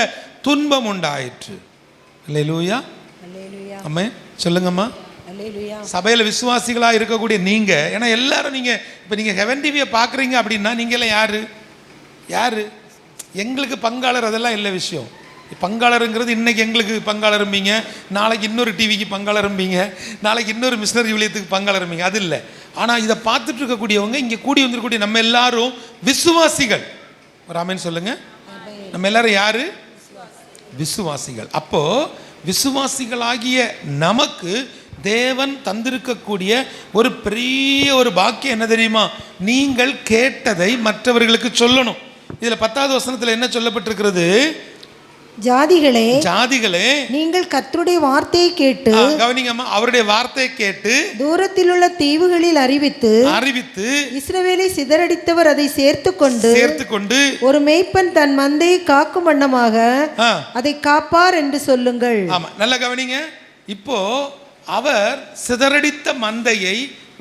துன்பம் உண்டாயிற்று. அல்லேலூயா. அம்மா சொல்லுங்கம்மா. சபையில் விசுவாசிகளாக இருக்கக்கூடிய நீங்கள், ஏன்னா எல்லாரும் இப்போ நீங்கள் ஹெவன் டிவியை பார்க்குறீங்க அப்படின்னா நீங்களாம் யார்? எங்களுக்கு பங்காளர் அதெல்லாம் இல்லை விஷயம். பங்காளருங்கிறது இன்றைக்கி எங்களுக்கு பங்காளரும்பீங்க, நாளைக்கு இன்னொரு டிவிக்கு பங்காளரும்பீங்க, நாளைக்கு இன்னொரு மிஷனரி விளையத்துக்கு பங்காளரும்பீங்க, அது இல்லை. ஆனால் இதை பார்த்துட்டு இருக்கக்கூடியவங்க, இங்கே கூடி வந்திருக்கக்கூடிய நம்ம எல்லாரும் விசுவாசிகள். ஒரு ஆமென் சொல்லுங்க. நம்ம எல்லாரும் யாரு? விசுவாசிகள். அப்போ விசுவாசிகளாகிய நமக்கு தேவன் தந்திருக்கக்கூடிய ஒரு பெரிய ஒரு பாக்கியம் என்ன தெரியுமா? நீங்கள் கேட்டதை மற்றவர்களுக்கு சொல்லணும். இதில் 10வது வசனத்தில் என்ன சொல்லப்பட்டிருக்கிறது? ஜாதிகளே, ஜாதிகளே, நீங்கள் கர்த்தருடைய வார்த்தையை கேட்டு, கவனிங்கம்மா, அவருடைய வார்த்தையை கேட்டு தூரத்தில் உள்ள தீவுகளில் அறிவித்து இஸ்ரவேலை சிதறடித்தவர் அதை சேர்த்துக்கொண்டு ஒரு மேய்ப்பன் தன் மந்தையை காக்கும் வண்ணமாக அதை காப்பார் என்று சொல்லுங்கள். ஆமா, நல்லா கவனிங்க. இப்போ அவர் சிதறடித்த மந்தையை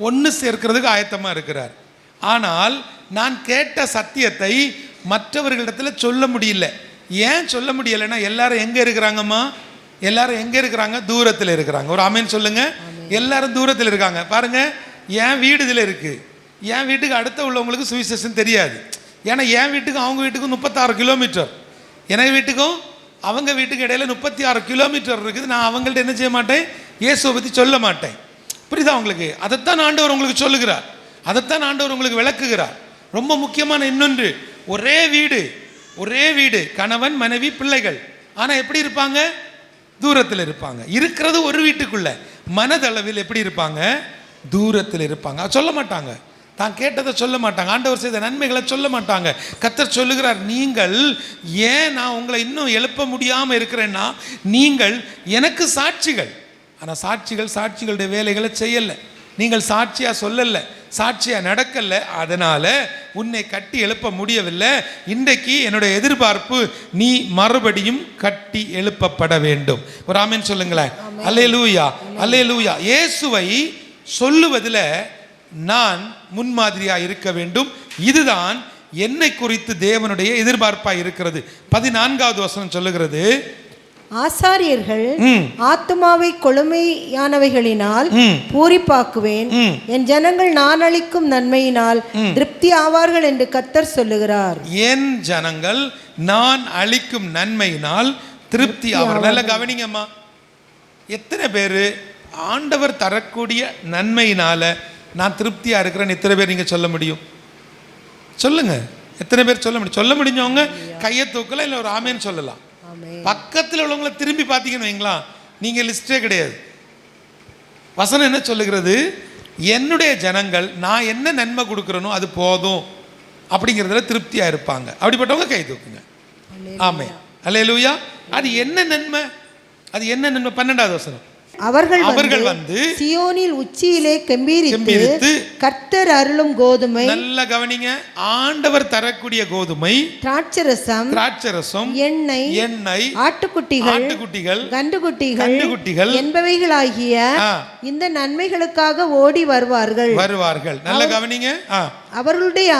ஒன்று சேர்க்கிறதுக்கு ஆயத்தமா இருக்கிறார். ஆனால் நான் கேட்ட சத்தியத்தை மற்றவர்களிடத்தில் சொல்ல முடியல. ஏன் சொல்ல முடியலைன்னா, எல்லாரும் எங்கே இருக்கிறாங்கம்மா? எல்லாரும் எங்கே இருக்கிறாங்க? தூரத்தில் இருக்கிறாங்க. ஒரு ஆமேன்னு சொல்லுங்க. எல்லாரும் தூரத்தில் இருக்காங்க. பாருங்க, என் வீடு இதில் இருக்குது. என் வீட்டுக்கு அடுத்த உள்ளவங்களுக்கு சுவிசேஷன் தெரியாது. ஏன்னா என் வீட்டுக்கும் அவங்க வீட்டுக்கும் 36 கிலோமீட்டர், எனக்கு வீட்டுக்கும் அவங்க வீட்டுக்கு இடையில 36 கிலோமீட்டர் இருக்குது. நான் அவங்கள்ட்ட என்ன செய்ய மாட்டேன்? இயேசுவை பற்றி சொல்ல மாட்டேன். புரியுதா உங்களுக்கு? அதைத்தான் ஆண்டவர் உங்களுக்கு சொல்லுகிறார், அதைத்தான் ஆண்டவர் உங்களுக்கு விளக்குகிறார். ரொம்ப முக்கியமான இன்னொன்று, ஒரே வீடு, கணவன் மனைவி பிள்ளைகள். ஆனால் எப்படி இருப்பாங்க? தூரத்தில் இருப்பாங்க. இருக்கிறது ஒரு வீட்டுக்குள்ள, மனதளவில் எப்படி இருப்பாங்க? தூரத்தில் இருப்பாங்க. சொல்ல மாட்டாங்க, தான் கேட்டதை சொல்ல மாட்டாங்க, ஆண்டவர் செய்த நன்மைகளை சொல்ல மாட்டாங்க. கர்த்தர் சொல்லுகிறார், நீங்கள் ஏன் நான் உங்களை இன்னும் எழுப்ப முடியாமல் இருக்கிறேன்னா, நீங்கள் எனக்கு சாட்சிகள். ஆனால் சாட்சிகளுடைய வேலைகளை செய்யலை. நீங்கள் சாட்சியாக சொல்லலை, சாட்சியாக நடக்கலை. அதனால் உன்னை கட்டி எழுப்ப முடியவில்லை. இன்றைக்கு என்னுடைய எதிர்பார்ப்பு, நீ மறுபடியும் கட்டி எழுப்பப்பட வேண்டும். ஒரு ஆமென் சொல்லுங்களேன். அல்லேலூயா, அல்லேலூயா. இயேசுவை சொல்லுவதில் நான் முன்மாதிரியாக இருக்க வேண்டும். இதுதான் என்னை குறித்து தேவனுடைய எதிர்பார்ப்பாக இருக்கிறது. 14வது வசனம் சொல்லுகிறது, ஆசாரியர்கள் ஆத்துமாவை கொழுமையானவைகளினால் பூரிப்பாக்குவேன், என் ஜனங்கள் நான் அளிக்கும் நன்மையினால் திருப்தி ஆவார்கள் என்று கர்த்தர் சொல்லுகிறார். என் ஜனங்கள் நான் அளிக்கும் நன்மையினால் திருப்தி ஆவார்கள். நல்ல கவனிங்கம்மா, எத்தனை பேர் ஆண்டவர் தரக்கூடிய நன்மையினால நான் திருப்தியா இருக்கிறேன்னு எத்தனை பேர் நீங்க சொல்ல முடியும்? சொல்லுங்க, எத்தனை பேர் சொல்ல முடியும்? சொல்ல முடிஞ்சவங்க கையை தூக்கலாம், இல்லை ஒரு ஆமேன்னு சொல்லலாம். பக்கத்தில் உள்ளவங்களை திரும்பி பார்த்தீங்கன்னு வைங்களா, நீங்க லிஸ்டே கிடையாது. வசனம் என்ன சொல்லுகிறது? என்னுடைய ஜனங்கள் நான் என்ன நன்மை கொடுக்குறேனோ அது போதும் அப்படிங்கிறதுல திருப்தியா இருப்பாங்க. அப்படிப்பட்டவங்க கை தூக்குங்க. ஆமென், அல்லேலூயா. அது என்ன நன்மை? அது என்ன நன்மை? 12வது வசனம், அவர்கள் வந்து சியோனில் உச்சியிலே கெம்பீரித்து கர்த்தர் அருளும் கோதுமை. நல்ல கவனிங்க, ஆண்டவர் தரக்கூடிய கோதுமை, திராட்சரசம், எண்ணெய், ஆட்டுக்குட்டிகள், கன்றுக்குட்டிகள் என்பவைகளாகிய இந்த நன்மைகளுக்காக ஓடி வருவார்கள். நல்ல கவனிங்க, அவர்களுடைய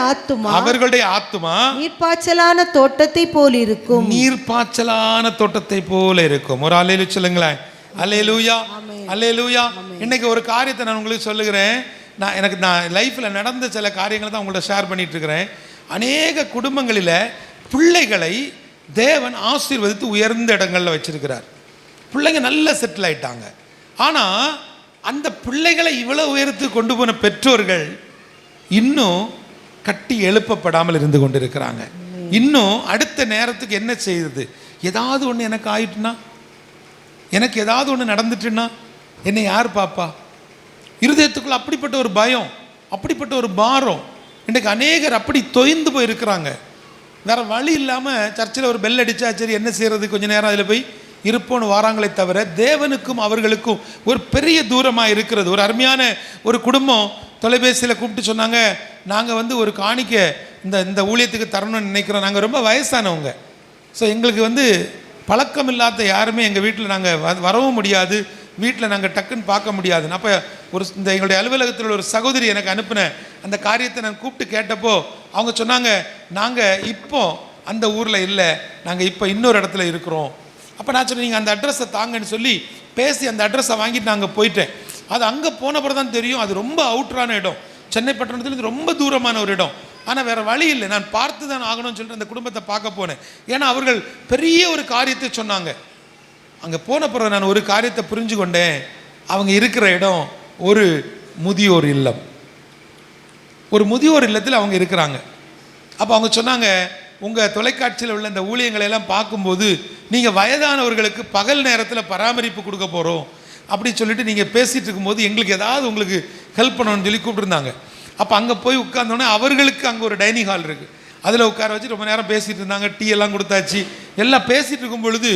ஆத்துமா நீர்ப்பாய்ச்சலான தோட்டத்தை போல் இருக்கும். ஒரு அல்லேலூயா சொல்லுங்களேன். அல்லேலூயா, அல்லேலூயா. இன்னைக்கு ஒரு காரியத்தை நான் உங்களுக்கு சொல்லுகிறேன். நான் லைஃப்பில் நடந்த சில காரியங்களை தான் உங்கள்ட்ட ஷேர் பண்ணிட்டு இருக்கிறேன். அநேக குடும்பங்களில் பிள்ளைகளை தேவன் ஆசீர்வதித்து உயர்ந்த இடங்களில் வச்சிருக்கிறார். பிள்ளைங்க நல்லா செட்டில் ஆயிட்டாங்க. ஆனால் அந்த பிள்ளைகளை இவ்வளோ உயரத்துக்கு கொண்டு போன பெற்றோர்கள் இன்னும் கட்டி எழுப்பப்படாமல் இருந்து கொண்டு இருக்கிறாங்க. இன்னும் அடுத்த நேரத்துக்கு என்ன செய்யுது? ஏதாவது ஒன்று எனக்கு ஆயிட்டுனா, எனக்கு ஏதாவது ஒன்று நடந்துட்டுன்னா என்னை யார் பாப்பா? இருதயத்துக்குள்ள அப்படிப்பட்ட ஒரு பயம், அப்படிப்பட்ட ஒரு பாரம். இன்றைக்கு அநேகர் அப்படி தொய்ந்து போய் இருக்கிறாங்க. வேற வழி இல்லாமல் சர்ச்சில் ஒரு பெல் அடித்தா சரி என்ன செய்கிறது, கொஞ்ச நேரம் அதில் போய் இருப்போன்னு வாராங்களே தவிர தேவனுக்கும் அவர்களுக்கும் ஒரு பெரிய தூரமாக இருக்கிறது. ஒரு அருமையான ஒரு குடும்பம் தொலைபேசியில் கூப்பிட்டு சொன்னாங்க, நாங்கள் வந்து ஒரு காணிக்க இந்த ஊழியத்துக்கு தரணும்னு நினைக்கிறோம். நாங்கள் ரொம்ப வயசானவங்க. ஸோ எங்களுக்கு பழக்கம் இல்லாத யாருமே எங்கள் வீட்டில் நாங்கள் வரவும் முடியாது, வீட்டில் நாங்கள் டக்குன்னு பார்க்க முடியாதுன்னு. அப்போ எங்களுடைய அலுவலகத்தில் ஒரு சகோதரி எனக்கு அனுப்பின அந்த காரியத்தை நான் கூப்பிட்டு கேட்டப்போ அவங்க சொன்னாங்க, நாங்கள் இப்போ அந்த ஊரில் இல்லை, நாங்கள் இப்போ இன்னொரு இடத்துல இருக்கிறோம். அப்போ நான் சொன்னேன், நீங்கள் அந்த அட்ரஸை தாங்கன்னு சொல்லி பேசி அந்த அட்ரஸை வாங்கிட்டு நாங்கள் போயிட்டேன். அது அங்கே போன பிறகு தான் தெரியும், அது ரொம்ப அவுட்டரான இடம், சென்னை பட்டணத்துலேருந்து ரொம்ப தூரமான ஒரு இடம். ஆனால் வேறு வழி இல்லை, நான் பார்த்து தான் ஆகணும்னு சொல்லிட்டு அந்த குடும்பத்தை பார்க்க போனேன். ஏன்னா அவர்கள் பெரிய ஒரு காரியத்தை சொன்னாங்க. அங்கே போன பிறகு நான் ஒரு காரியத்தை புரிஞ்சு கொண்டேன். அவங்க இருக்கிற இடம் ஒரு முதியோர் இல்லம். ஒரு முதியோர் இல்லத்தில் அவங்க இருக்கிறாங்க. அப்போ அவங்க சொன்னாங்க, உங்கள் தொலைக்காட்சியில் உள்ள இந்த ஊழியங்களை எல்லாம் பார்க்கும்போது நீங்கள் வயதானவர்களுக்கு பகல் நேரத்தில் பராமரிப்பு கொடுக்க போகிறோம் அப்படின்னு சொல்லிட்டு நீங்கள் பேசிகிட்டு இருக்கும்போது எங்களுக்கு ஏதாவது உங்களுக்கு ஹெல்ப் பண்ணணும்னு சொல்லி கூப்பிட்டுருந்தாங்க. அப்போ அங்கே போய் உட்கார்ந்தோன்னே அவர்களுக்கு அங்கே ஒரு டைனிங் ஹால் இருக்குது. அதில் உட்கார வச்சு ரொம்ப நேரம் பேசிகிட்டு இருந்தாங்க. டீ எல்லாம் கொடுத்தாச்சு. எல்லாம் பேசிகிட்டு இருக்கும் பொழுது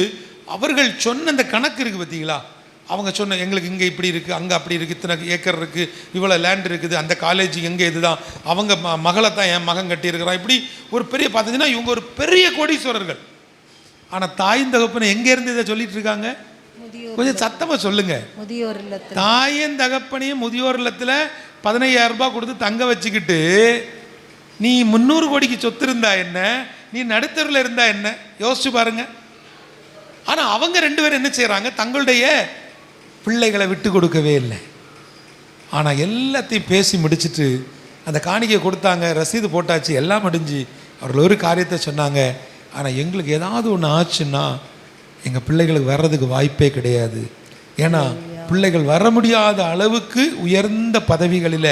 அவர்கள் சொன்ன அந்த கணக்கு இருக்குது பார்த்தீங்களா, அவங்க சொன்ன எங்களுக்கு இங்கே இப்படி இருக்குது, அங்கே அப்படி இருக்குது, இத்தனை ஏக்கர் இருக்குது, இவ்வளோ லேண்ட் இருக்குது, அந்த காலேஜ் எங்கே இதுதான், அவங்க மகளை தான் என் மகன் கட்டியிருக்கிறான். இப்படி ஒரு பெரிய பார்த்தீங்கன்னா இவங்க ஒரு பெரிய கோடீஸ்வரர்கள். ஆனால் தாயின் தகப்பனை எங்கேருந்து இதை சொல்லிட்டு இருக்காங்க? கொஞ்சம் சத்தமாக சொல்லுங்க. முதியோர் இல்லத்தில் தாயின் தகப்பனையும் முதியோர் இல்லத்தில் 15,000 ரூபாய் கொடுத்து தங்க வச்சுக்கிட்டு நீ 300 கோடிக்கு சொத்து இருந்தா என்ன, நீ நடுத்தரில் இருந்தா என்ன, யோசிச்சு பாருங்க. ஆனால் அவங்க 2 பேரும் என்ன செய்கிறாங்க, தங்களுடைய பிள்ளைகளை விட்டு கொடுக்கவே இல்லை. ஆனால் எல்லாத்தையும் பேசி முடிச்சுட்டு அந்த காணிக்கையை கொடுத்தாங்க, ரசீது போட்டாச்சு, எல்லாம் முடிஞ்சு அவர்கள் ஒரு காரியத்தை சொன்னாங்க, ஆனால் எங்களுக்கு ஏதாவது ஒன்று ஆச்சுன்னா எங்கள் பிள்ளைகளுக்கு வர்றதுக்கு வாய்ப்பே கிடையாது. ஏன்னா பிள்ளைகள் வர முடியாத அளவுக்கு உயர்ந்த பதவிகளில்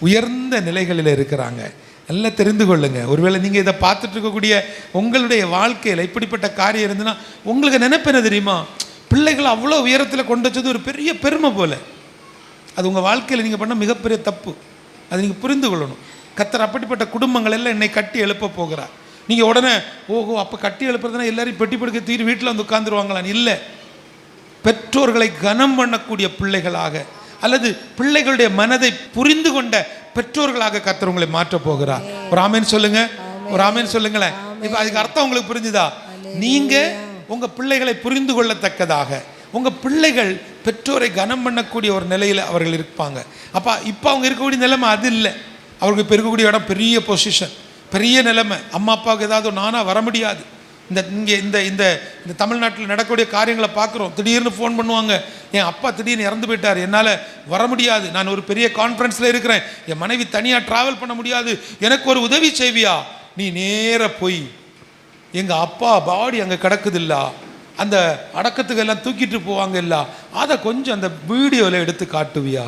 உயர்ந்த நிலைகளில் இருக்கிறாங்க. நல்லா தெரிந்து கொள்ளுங்க. ஒருவேளை நீங்கள் இதை பார்த்துட்டு இருக்கக்கூடிய உங்களுடைய வாழ்க்கையில் இப்படிப்பட்ட காரியம் இருந்துன்னா உங்களுக்கு நினைப்பேன தெரியுமா, பிள்ளைகள் அவ்வளோ உயரத்தில் கொண்டு வச்சது ஒரு பெரிய பெருமை போல். அது உங்கள் வாழ்க்கையில் நீங்கள் பண்ண மிகப்பெரிய தப்பு. அதை நீங்கள் புரிந்து கொள்ளணும். கர்த்தர் அப்படிப்பட்ட குடும்பங்கள் எல்லாம் என்னை கட்டி எழுப்ப போகிறார். நீங்கள் உடனே ஓஹோ அப்போ கட்டி எழுப்புறதுனா எல்லாரையும் பெட்டி படுக்க தீர் வீட்டில் வந்து உட்காந்துருவாங்களான்னு இல்லை. பெற்றோர்களை கனம் பண்ணக்கூடிய பிள்ளைகளாக அல்லது பிள்ளைகளுடைய மனதை புரிந்து கொண்ட பெற்றோர்களாக கர்த்தர் உங்களை மாற்ற போகிறார். ஒரு ஆமேன் சொல்லுங்க, ஒரு ஆமேன் சொல்லுங்களேன். இப்போ அதுக்கு அர்த்தம் உங்களுக்கு புரிஞ்சுதா? நீங்க உங்க பிள்ளைகளை புரிந்து கொள்ளத்தக்கதாக உங்க பிள்ளைகள் பெற்றோரை கனம் பண்ணக்கூடிய ஒரு நிலையில் அவர்கள் இருப்பாங்க. அப்போ இப்போ அவங்க இருக்கக்கூடிய நிலைமை அது இல்லை. அவருக்கு இப்போ இருக்கக்கூடிய இடம் பெரிய பொசிஷன், பெரிய நிலைமை. அம்மா அப்பாவுக்கு ஏதாவது நானாக வர முடியாது. இங்கே இந்த தமிழ்நாட்டில் நடக்கக்கூடிய காரியங்களை பார்க்குறோம். திடீர்னு ஃபோன் பண்ணுவாங்க, என் அப்பா திடீர்னு இறந்து போயிட்டார், என்னால் வர முடியாது, நான் ஒரு பெரிய கான்ஃபரன்ஸில் இருக்கிறேன், என் மனைவி தனியாக ட்ராவல் பண்ண முடியாது, எனக்கு ஒரு உதவி செய்வியா? நீ நேராக போய் எங்கள் அப்பா பாடி அங்கே கிடக்குதில்ல, அந்த அடக்கத்துக்கு எல்லாம் தூக்கிட்டு போவாங்க இல்ல, அதை கொஞ்சம் அந்த வீடியோவில் எடுத்து காட்டுவியா?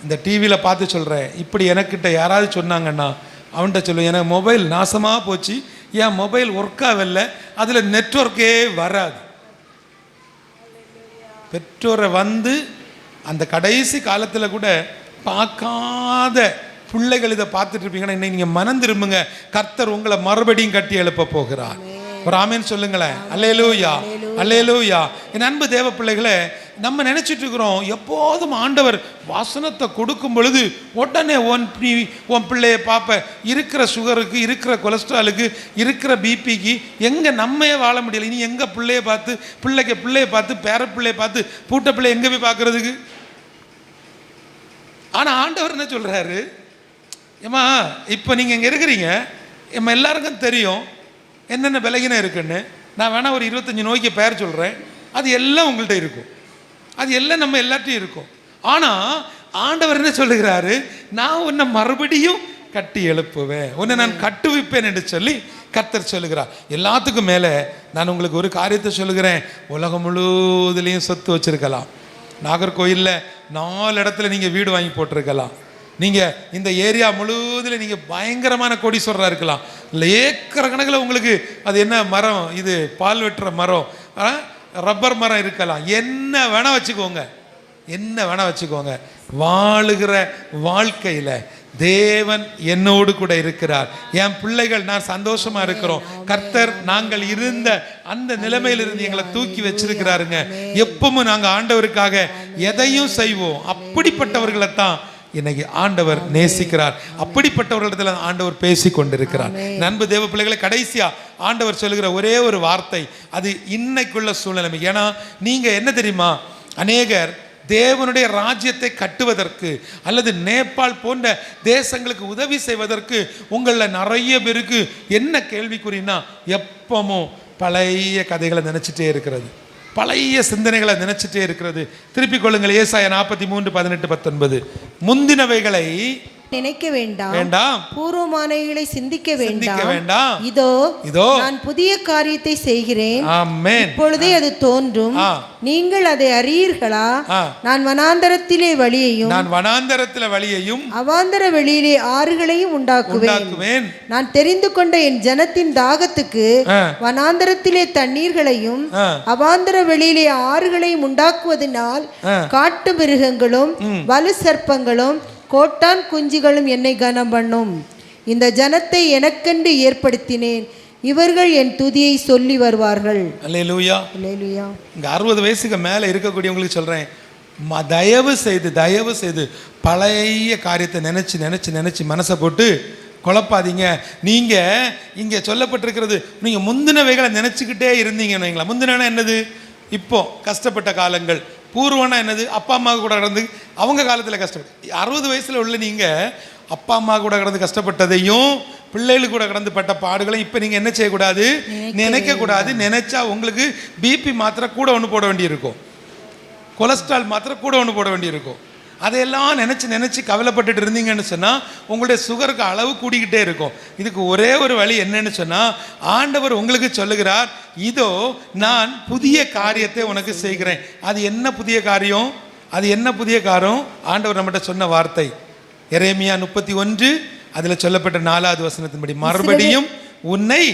இந்த டிவியில் பார்த்து சொல்கிறேன். இப்படி எனக்கிட்ட யாராவது சொன்னாங்கன்னா அவன்கிட்ட சொல்லுவேன், எனக்கு மொபைல் நாசமாக போச்சு, என் மொபைல் ஒர்க் ஆகலை, அதில் நெட்வொர்க்கே வராது. பெற்றோரை வந்து அந்த கடைசி காலத்தில் கூட பார்க்காத பிள்ளைகள் இதை பார்த்துட்டு இருப்பீங்கன்னா இன்னைக்கு நீங்கள் மனம் திரும்புங்க. கர்த்தர் உங்களை மறுபடியும் கட்டி எழுப்ப போகிறார். ஒரு ஆமேன்னு சொல்லுங்களேன். அல்லேலூயா, அல்லேலூயா. என் அன்பு தேவ பிள்ளைகளை, நம்ம நினச்சிட்டு இருக்கிறோம் எப்போதும் ஆண்டவர் வசனத்தை கொடுக்கும் பொழுது உடனே உன் பிள்ளையை பார்ப்ப, இருக்கிற சுகருக்கு, இருக்கிற கொலஸ்ட்ராலுக்கு, இருக்கிற பிபிக்கு எங்கே நம்மையே வாழ முடியல, இனி எங்கே பிள்ளையை பார்த்து பிள்ளையை பார்த்து பேர பிள்ளையை பார்த்து பூட்ட பிள்ளை எங்கே போய் பார்க்கறதுக்கு? ஆனால் ஆண்டவர் என்ன சொல்கிறாரு, ஏம்மா இப்போ நீங்கள் இங்கே இருக்கிறீங்க, நம்ம எல்லாருக்கும் தெரியும் என்னென்ன விலகினம் இருக்குன்னு. நான் வேணா ஒரு 25 நோய்க்கு பேர் சொல்கிறேன், அது எல்லாம் உங்கள்கிட்ட இருக்கும், அது எல்லாம் நம்ம எல்லாத்தையும் இருக்கும். ஆனால் ஆண்டவர் என்ன சொல்லுகிறாரு, நான் உன்னை மறுபடியும் கட்டி எழுப்புவேன், உன்னை நான் கட்டுவிப்பேன் என்று சொல்லி கர்த்தர் சொல்லுகிறார். எல்லாத்துக்கும் மேலே நான் உங்களுக்கு ஒரு காரியத்தை சொல்லுகிறேன். உலகம் முழுவதுலேயும் சொத்து வச்சுருக்கலாம், நாகர்கோயிலில் 4 இடத்துல நீங்கள் வீடு வாங்கி போட்டிருக்கலாம், நீங்கள் இந்த ஏரியா முழுவதில் நீங்கள் பயங்கரமான கோடீஸ்வரராக இருக்கலாம், இல்லை ஏக்கர் கணக்கில் உங்களுக்கு அது என்ன மரம், இது பால் வெட்டுற மரம், ரப்பர் மரம் இருக்கலாம், என்ன வேணால் வச்சுக்கோங்க, என்ன வேணால் வச்சுக்கோங்க. வாழுகிற வாழ்க்கையில் தேவன் என்னோடு கூட இருக்கிறார், என் பிள்ளைகள் நான் சந்தோஷமா இருக்கிறோம், கர்த்தர் நாங்கள் இருந்த அந்த நிலைமையிலிருந்து எங்களை தூக்கி வச்சிருக்கிறாருங்க. எப்பவும் நாங்கள் ஆண்டவருக்காக எதையும் செய்வோம். அப்படிப்பட்டவர்களைத்தான் இன்னைக்கு ஆண்டவர் நேசிக்கிறார், அப்படிப்பட்டவர்களிடத்துல ஆண்டவர் பேசி கொண்டிருக்கிறார். நண்பு தேவ பிள்ளைகளை, கடைசியா ஆண்டவர் சொல்லுகிற ஒரே ஒரு வார்த்தை, அது இன்னைக்குள்ள சூழ்நிலை. ஏன்னா நீங்க என்ன தெரியுமா, அநேகர் தேவனுடைய ராஜ்யத்தை கட்டுவதற்கு அல்லது நேபாள் போன்ற தேசங்களுக்கு உதவி செய்வதற்கு உங்களில் நிறைய பேருக்கு என்ன கேள்விக்குறினா, எப்பவும் பழைய கதைகளை நினைச்சிட்டே இருக்கிறது, பழைய சிந்தனைகளை நினைச்சிட்டே இருக்கிறது. திருப்பிக் கொள்ளுங்கள், ஏசாயா 43:18-19. முந்தினவைகளை நினைக்க வேண்டாம், வேண்டாம், பூர்வமானவைகளை சிந்திக்க வேண்டாம். இதோ நான் புதிய காரியத்தை செய்கிறேன், ஆமென், இப்பொழுதே அது தோன்றும், நீங்கள் அதை அறியீர்களா? நான் வனாந்தரத்திலே வழியையும் அவாந்தர வெளியிலே ஆறுகளையும் உண்டாக்குவேன். நான் தெரிந்து கொண்ட என் ஜனத்தின் தாகத்துக்கு வனாந்தரத்திலே தண்ணீர்களையும் அவாந்தர வெளியிலே ஆறுகளையும் உண்டாக்குவதனால் காட்டு மிருகங்களும் வலு சர்ப்பங்களும் கோட்டான் குஞ்சுகளும் என்னை கனம் பண்ணும். இந்த ஜனத்தை எனக்கென்று ஏற்படுத்தினேன், இவர்கள் என் துதியை சொல்லி வருவார்கள். அல்லேலூயா. அல்லேலூயா. இங்கே 60 வயசுக்கு மேலே இருக்கக்கூடியவங்களுக்கு சொல்கிறேன், தயவு செய்து பழைய காரியத்தை நினச்சி மனசை போட்டு குழப்பாதீங்க. நீங்கள் இங்கே சொல்லப்பட்டிருக்கிறது, நீங்கள் முந்தினவைகளை நினச்சிக்கிட்டே இருந்தீங்கன்னு வைங்களா. முந்தினா என்னது? இப்போ கஷ்டப்பட்ட காலங்கள். பூர்வனா என்னது? அப்பா அம்மா கூட கடந்து அவங்க காலத்தில் கஷ்டப்பட்டு 60 வயசில் உள்ள நீங்கள் அப்பா அம்மா கூட கடந்து கஷ்டப்பட்டதையும் பிள்ளைகளுக்கு கூட கடந்து பட்ட பாடுகளையும் இப்போ நீங்கள் என்ன செய்யக்கூடாது? நினைக்கக்கூடாது. நினைச்சா உங்களுக்கு பிபி மாத்திரை கூட ஒன்று போட வேண்டியிருக்கும், கொலஸ்ட்ரால் மாத்திரை கூட ஒன்று போட வேண்டியிருக்கும். அதையெல்லாம் நினச்சி கவலைப்பட்டுட்டு இருந்தீங்கன்னு சொன்னால் உங்களுடைய சுகருக்கு அளவு கூடிக்கிட்டே இருக்கும். இதுக்கு ஒரே ஒரு வழி என்னன்னு சொன்னால், ஆண்டவர் உங்களுக்கு சொல்லுகிறார், இதோ நான் புதிய காரியத்தை உனக்கு செய்கிறேன். அது என்ன புதிய காரியம்? ஆண்டவர் நம்மகிட்ட சொன்ன வார்த்தை எரேமியா 31 அதில் சொல்லப்பட்ட 4வது வசனத்தின்படி, மறுபடியும் உன்னை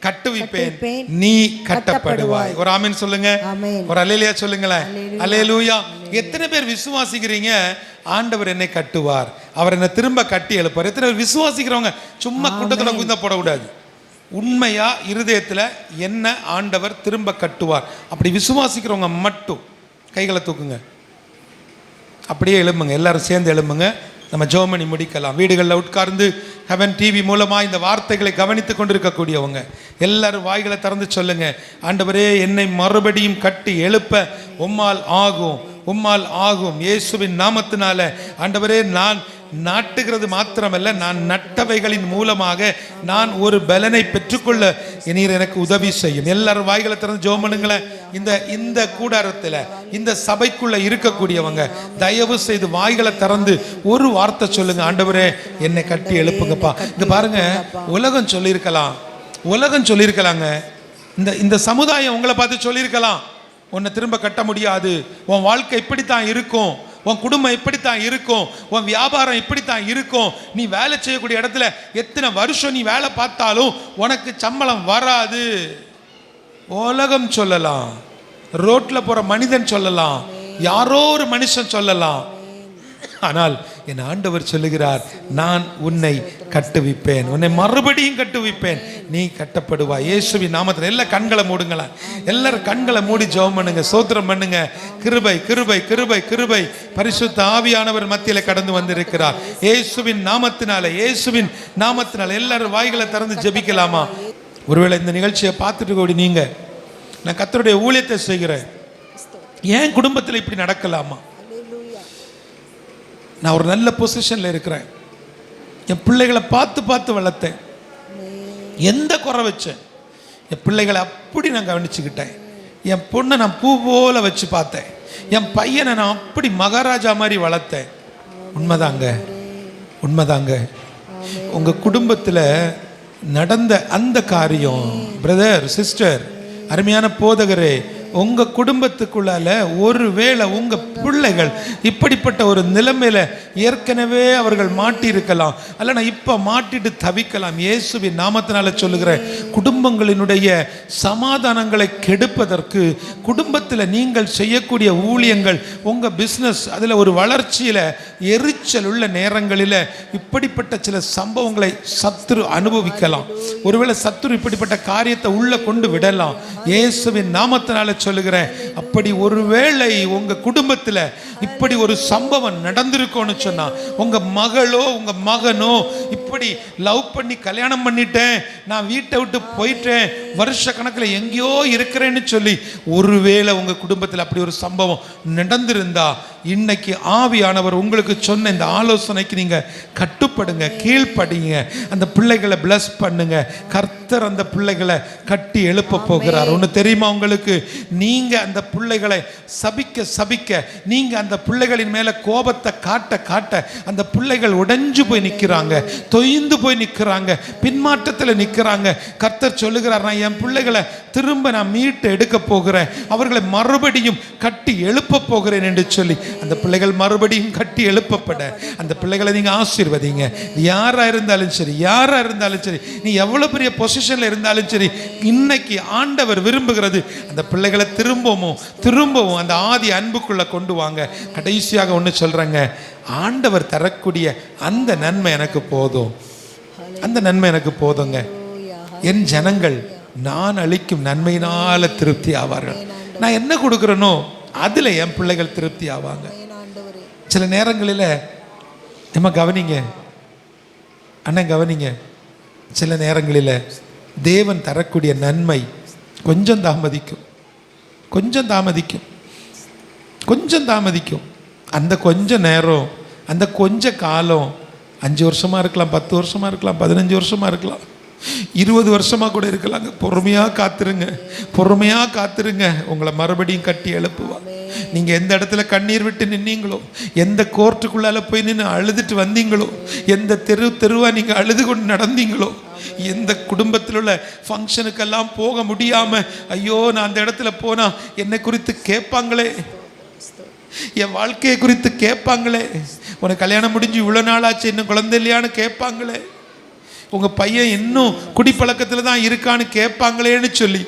கட்டுவிப்பேன், நீ கட்டப்படுவாய். ஒரு ஆமீன் சொல்லுங்க, ஒரு அல்லேலூயா சொல்லுங்களேன். அல்லேலூயா. எத்தனை பேர் விசுவாசிக்கிறீங்க ஆண்டவர் என்னை கட்டுவார், அவர் என்னை திரும்ப கட்டி எழுப்பார்? எத்தனை பேர் விசுவாசிக்கிறவங்க? சும்மா கூட்டத்தில் குந்த போடக்கூடாது. உண்மையா இருதயத்தில் என்ன ஆண்டவர் திரும்ப கட்டுவார், அப்படி விசுவாசிக்கிறவங்க மட்டும் கைகளை தூக்குங்க, அப்படியே எழும்புங்க, எல்லாரும் சேர்ந்து எழும்புங்க. நம்ம ஜெபமணி முடிக்கலாம். வீடுகளில் உட்கார்ந்து ஹெவன் டிவி மூலமாக இந்த வார்த்தைகளை கவனித்து கொண்டிருக்கக்கூடியவங்க எல்லாரும் வாய்களை திறந்து சொல்லுங்க, ஆண்டவரே என்னை மறுபடியும் கட்டி எழுப்ப உம்மால் ஆகும் இயேசுவின் நாமத்தினால. ஆண்டவரே நான் நாட்டுகிறது மாத்திரமல்ல, நான் நட்டவைகளின் மூலமாக நான் ஒரு பலனை பெற்றுக்கொள்ள நீர் எனக்கு உதவி செய்யும். எல்லாரும் வாய்களை திறந்து ஜெபம் பண்ணுங்களேன். இந்த கூடாரத்தில் இந்த சபைக்குள்ள இருக்கக்கூடியவங்க தயவு செய்து வாய்களை திறந்து ஒரு வார்த்தை சொல்லுங்க, ஆண்டவரே என்னை கட்டி எழுப்புங்கப்பா. இங்க பாருங்க, உலகம் சொல்லியிருக்கலாங்க, இந்த சமுதாயம் உங்களை பார்த்து சொல்லியிருக்கலாம், உன்னை திரும்ப கட்ட முடியாது, உன் வாழ்க்கை இப்படித்தான் இருக்கும், உன் குடும்பம் இப்படித்தான் இருக்கும், உன் வியாபாரம் இப்படித்தான் இருக்கும், நீ வேலை செய்யக்கூடிய இடத்துல எத்தனை வருஷம் நீ வேலை பார்த்தாலும் உனக்கு சம்பளம் வராது. உலகம் சொல்லலாம், ரோட்ல போற மனிதன் சொல்லலாம், யாரோ ஒரு மனுஷன் சொல்லலாம். ஆனால் என் ஆண்டவர் சொல்லுகிறார், நான் உன்னை கட்டுவிப்பேன், உன்னை மறுபடியும் கட்டுவிப்பேன், நீ கட்டப்படுவாய். இயேசுவின் நாமத்தில் எல்லாம் கண்களை மூடுங்களா, எல்லாரும் கண்களை மூடி ஜெபம் பண்ணுங்க, ஸ்தோத்திரம் பண்ணுங்க. கிருபை கிருபை கிருபை கிருபை பரிசுத்த ஆவியானவர் மத்தியில கடந்து வந்திருக்கிறார். இயேசுவின் நாமத்தினால எல்லாரும் வாய்களை திறந்து ஜெபிக்கலாமா? ஒருவேளை இந்த நிகழ்ச்சியை பார்த்துட்டு கூடி நீங்க, நான் கர்த்தருடைய ஊழியத்தை செய்கிறேன், என் குடும்பத்தில் இப்படி நடக்கலாமா? நான் ஒரு நல்ல பொசிஷன்ல இருக்கிறேன், என் பிள்ளைகளை பார்த்து வளர்த்தேன், எந்த குறை வச்சேன், என் பிள்ளைகளை அப்படி நான் கவனிச்சுக்கிட்டேன், என் பொண்ணை நான் பூ போல வச்சு பார்த்தேன், என் பையனை நான் அப்படி மகாராஜா மாதிரி வளர்த்தேன். உண்மைதாங்க. உங்க குடும்பத்தில் நடந்த அந்த காரியம், பிரதர் சிஸ்டர், அருமையான போதகரே, உங்க குடும்பத்துக்குள்ளால ஒருவேளை உங்க பிள்ளைகள் இப்படிப்பட்ட ஒரு நிலைமையில ஏற்கனவே அவர்கள் மாட்டி இருக்கலாம், அல்லனா இப்ப மாட்டிட்டு தவிக்கலாம். இயேசுவின் நாமத்தினால சொல்லுகிறேன், குடும்பங்களினுடைய சமாதானங்களை கெடுப்பதற்கு, குடும்பத்தில் நீங்கள் செய்யக்கூடிய ஊழியங்கள், உங்க பிஸ்னஸ் அதில் ஒரு வளர்ச்சியில எரிச்சல் உள்ள நேரங்களில் இப்படிப்பட்ட சில சம்பவங்களை சத்துரு அனுபவிக்கலாம். ஒருவேளை சத்துரு இப்படிப்பட்ட காரியத்தை உள்ள கொண்டு விடலாம். இயேசுவின் நாமத்தினால சொல்லுகிறேன், அப்படி ஒருவேளை உங்க குடும்பத்தில் இப்படி ஒரு சம்பவம் நடந்திருக்கும்னு சொன்னா, உங்க மகளோ உங்க மகனோ இப்படி லவ் பண்ணி கல்யாணம் பண்ணிட்டேன், நான் வீட்டை விட்டு போயிட்டேன், வருஷ கணக்கில் எங்கேயோ இருக்கிறேன்னு சொல்லி ஒருவேளை உங்க குடும்பத்தில் அப்படி ஒரு சம்பவம் நடந்திருந்தா, இன்னைக்கு ஆவியானவர் உங்களுக்கு சொன்ன இந்த ஆலோசனைக்கு நீங்க கட்டுப்படுங்க, கீழ்ப்படிங்க, அந்த பிள்ளைகளை பிளஸ் பண்ணுங்க. கர்த்தர் அந்த பிள்ளைகளை கட்டி எழுப்ப போகிறார். ஒன்று தெரியுமா உங்களுக்கு, நீங்க அந்த பிள்ளைகளை சபிக்க நீங்க அந்த பிள்ளைகளின் மேல கோபத்தை காட்ட அந்த பிள்ளைகள் உடைஞ்சு போய் நிற்கிறாங்க, தொய்ந்து போய் நிற்கிறாங்க, பின்மாற்றத்தில் நிற்கிறாங்க. கர்த்தர் சொல்லுகிறார், நான் என் பிள்ளைகளை திரும்ப நான் மீட்டு எடுக்க போகிறேன், அவர்களை மறுபடியும் கட்டி எழுப்ப போகிறேன் என்று சொல்லி அந்த பிள்ளைகள் மறுபடியும் கட்டி எழுப்பப்பட அந்த பிள்ளைகளை நீங்க ஆசீர்வதிங்க. யாரா இருந்தாலும் சரி, நீ எவ்வளவு பெரிய பொசிஷன்ல இருந்தாலும் சரி, இன்னைக்கு ஆண்டவர் விரும்புகிறது அந்த பிள்ளைகளை திரும்பவும் அந்த ஆதி அன்புக்குள்ள கொண்டு வாங்க. கடைசியாக ஒன்று சொல்றேங்க, ஆண்டவர் தரக்கூடிய அந்த நன்மை எனக்கு போதும். அந்த நன்மை எனக்கு போதுங்க. என் ஜனங்கள் நான் அளிக்கும் நன்மையினால திருப்தி ஆவார்கள். நான் என்ன கொடுக்குறேனோ அதில் என் பிள்ளைகள் திருப்தி ஆவாங்க. சில நேரங்களில் நம்ம கவனிங்க அண்ணன், கவனிங்க, சில நேரங்களில் தேவன் தரக்கூடிய நன்மை கொஞ்சம் தாமதிக்கும், கொஞ்சம் தாமதிக்கும். அந்த கொஞ்ச நேரம், அந்த கொஞ்ச காலம் 5 வருஷமாக இருக்கலாம், 10 வருஷமாக இருக்கலாம், 15 வருஷமாக இருக்கலாம், 20 வருஷமாக கூட இருக்கலாங்க. பொறுமையாக காத்துருங்க. உங்களை மறுபடியும் கட்டி எழுப்புவா. நீங்கள் எந்த இடத்துல கண்ணீர் விட்டு நின்னீங்களோ, எந்த கோர்ட்டுக்குள்ளால போய் நின்று அழுதுட்டு வந்தீங்களோ, எந்த தெருவாக நீங்கள் அழுது கொண்டு நடந்தீங்களோ, எந்த குடும்பத்தில் உள்ள ஃபங்க்ஷனுக்கெல்லாம் போக முடியாமல் ஐயோ நான் அந்த இடத்துல போனால் என்னை குறித்து கேட்பாங்களே, என் வாழ்க்கையை குறித்து கேட்பாங்களே, உனக்கு கல்யாணம் முடிஞ்சு இவ்வளோ நாள் ஆச்சு இன்னும் குழந்தை இல்லையான்னு கேட்பாங்களே, உங்கள் பையன் இன்னும் குடிப்பழக்கத்தில் தான் இருக்கான்னு கேட்பாங்களேன்னு சொல்லி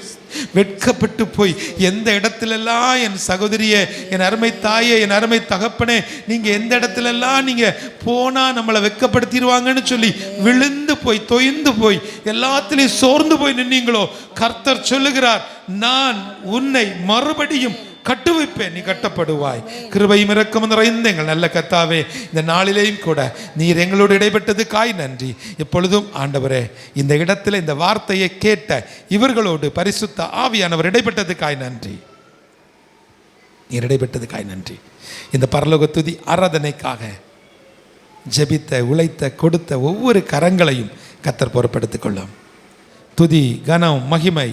வெட்கப்பட்டு போய் எந்த இடத்துலலாம் என் சகோதரியை, என் அருமை தாயை, என் அருமை தகப்பனே, நீங்கள் எந்த இடத்துலலாம் நீங்கள் போனால் நம்மளை வெட்கப்படுத்திடுவாங்கன்னு சொல்லி விழுந்து போய் தொய்ந்து போய் எல்லாத்துலேயும் சோர்ந்து போய் நின்னீங்களோ, கர்த்தர் சொல்லுகிறார், நான் உன்னை மறுபடியும் கட்டுவிப்பேன், நீ கட்டப்படுவாய். கிருபையும் இரக்கமும் நிறைந்த எங்கள் நல்ல கர்த்தாவே, இந்த நாளிலேயும் கூட நீர் எங்களோடு இடைப்பட்டதுக்காய் நன்றி. எப்பொழுதும் ஆண்டவரே, இந்த இடத்துல இந்த வார்த்தையை கேட்ட இவர்களோடு பரிசுத்த ஆவியானவர் இடைப்பட்டதுக்காய் நன்றி. நீர் இடைப்பட்டதுக்காய் நன்றி. இந்த பரலோக துதி ஆராதனைக்காக ஜெபித்த, உழைத்த, கொடுத்த ஒவ்வொரு கரங்களையும் கர்த்தர் பொறுப்படுத்திக் கொள்ளும். துதி, கனம், மகிமை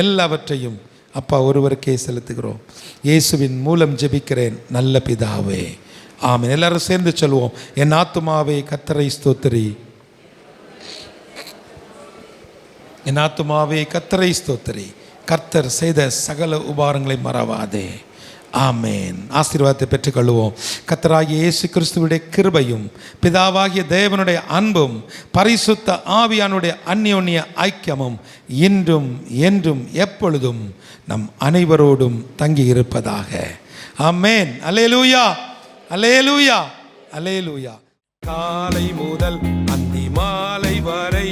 எல்லாவற்றையும் அப்பா ஒருவருக்கே செலுத்துகிறோம். இயேசுவின் மூலம் ஜெபிக்கிறேன் நல்ல பிதாவே, ஆமென். எல்லாரும் சேர்ந்து சொல்லுவோம், என் ஆத்துமாவே கர்த்தரை ஸ்தோத்திரி, என் ஆத்துமாவே கர்த்தரை ஸ்தோத்திரி, கர்த்தர் செய்த சகல உபகாரங்களை மறவாதே. ஆமேன். ஆசீர்வாதத்தை பெற்றுக்கொள்வோம். கர்த்தராகிய இயேசு கிறிஸ்துவுடைய கிருபையும் பிதாவாகிய தேவனுடைய அன்பும் பரிசுத்த ஆவியானுடைய அந்யோன்ய ஐக்கியமும் இன்றும் என்றும் எப்பொழுதும் நம் அனைவரோடும் தங்கி இருப்பதாக. ஆமேன். அல்லேலூயா, அல்லேலூயா, அல்லேலூயா. காலை முதல் அந்தி மாலை வரை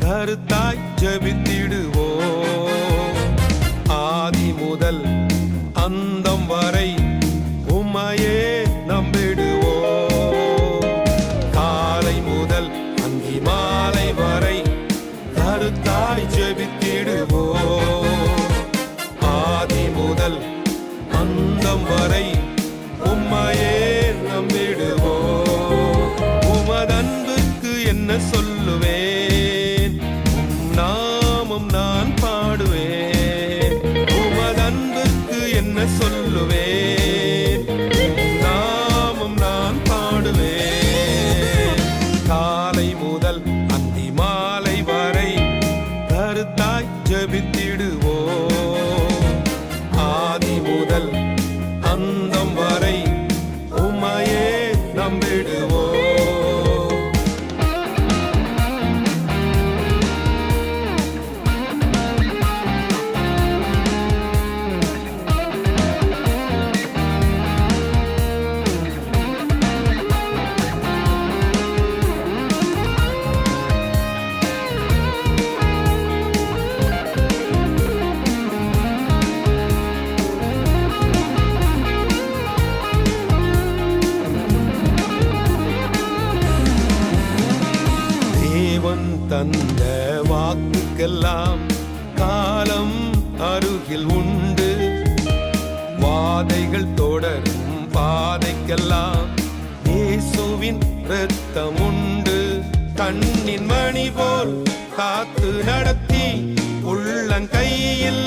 கருத்தாய் ஜெபித்திடுவோம். ஆதி முதல் அந்தம் வரை உம்மையே நம்பிடுவோம். காலை முதல் அந்தி மாலை வரை கருத்தாய் ஜெபித்திடுவோம். ஆதி முதல் அந்தம் வரை உம்மையே நம்பிடுவோம். உமதன்புக்கு என்ன சொல்லுவேன், நாமம் நான் பாடுவேன். உமதன்புக்கு என்ன சொல்லுவேன், நாமம் நான் பாடுவேன். காலை முதல் அந்தி மாலை வரை கருத்தாய் ஜெபித்திடுவோம். ஆதி முதல் அந்தம் வரை உம்மையே நம்பிடுவோம். தேவன் தந்த வாக்குக்கெல்லாம் காலம் அருகில் உண்டு. வாதைகள் தொடரும் பாதைக்கெல்லாம் இயேசுவின் இரத்தம் உண்டு. கண்ணின் மணி போல் காத்து நடத்தி உள்ளங்கையில்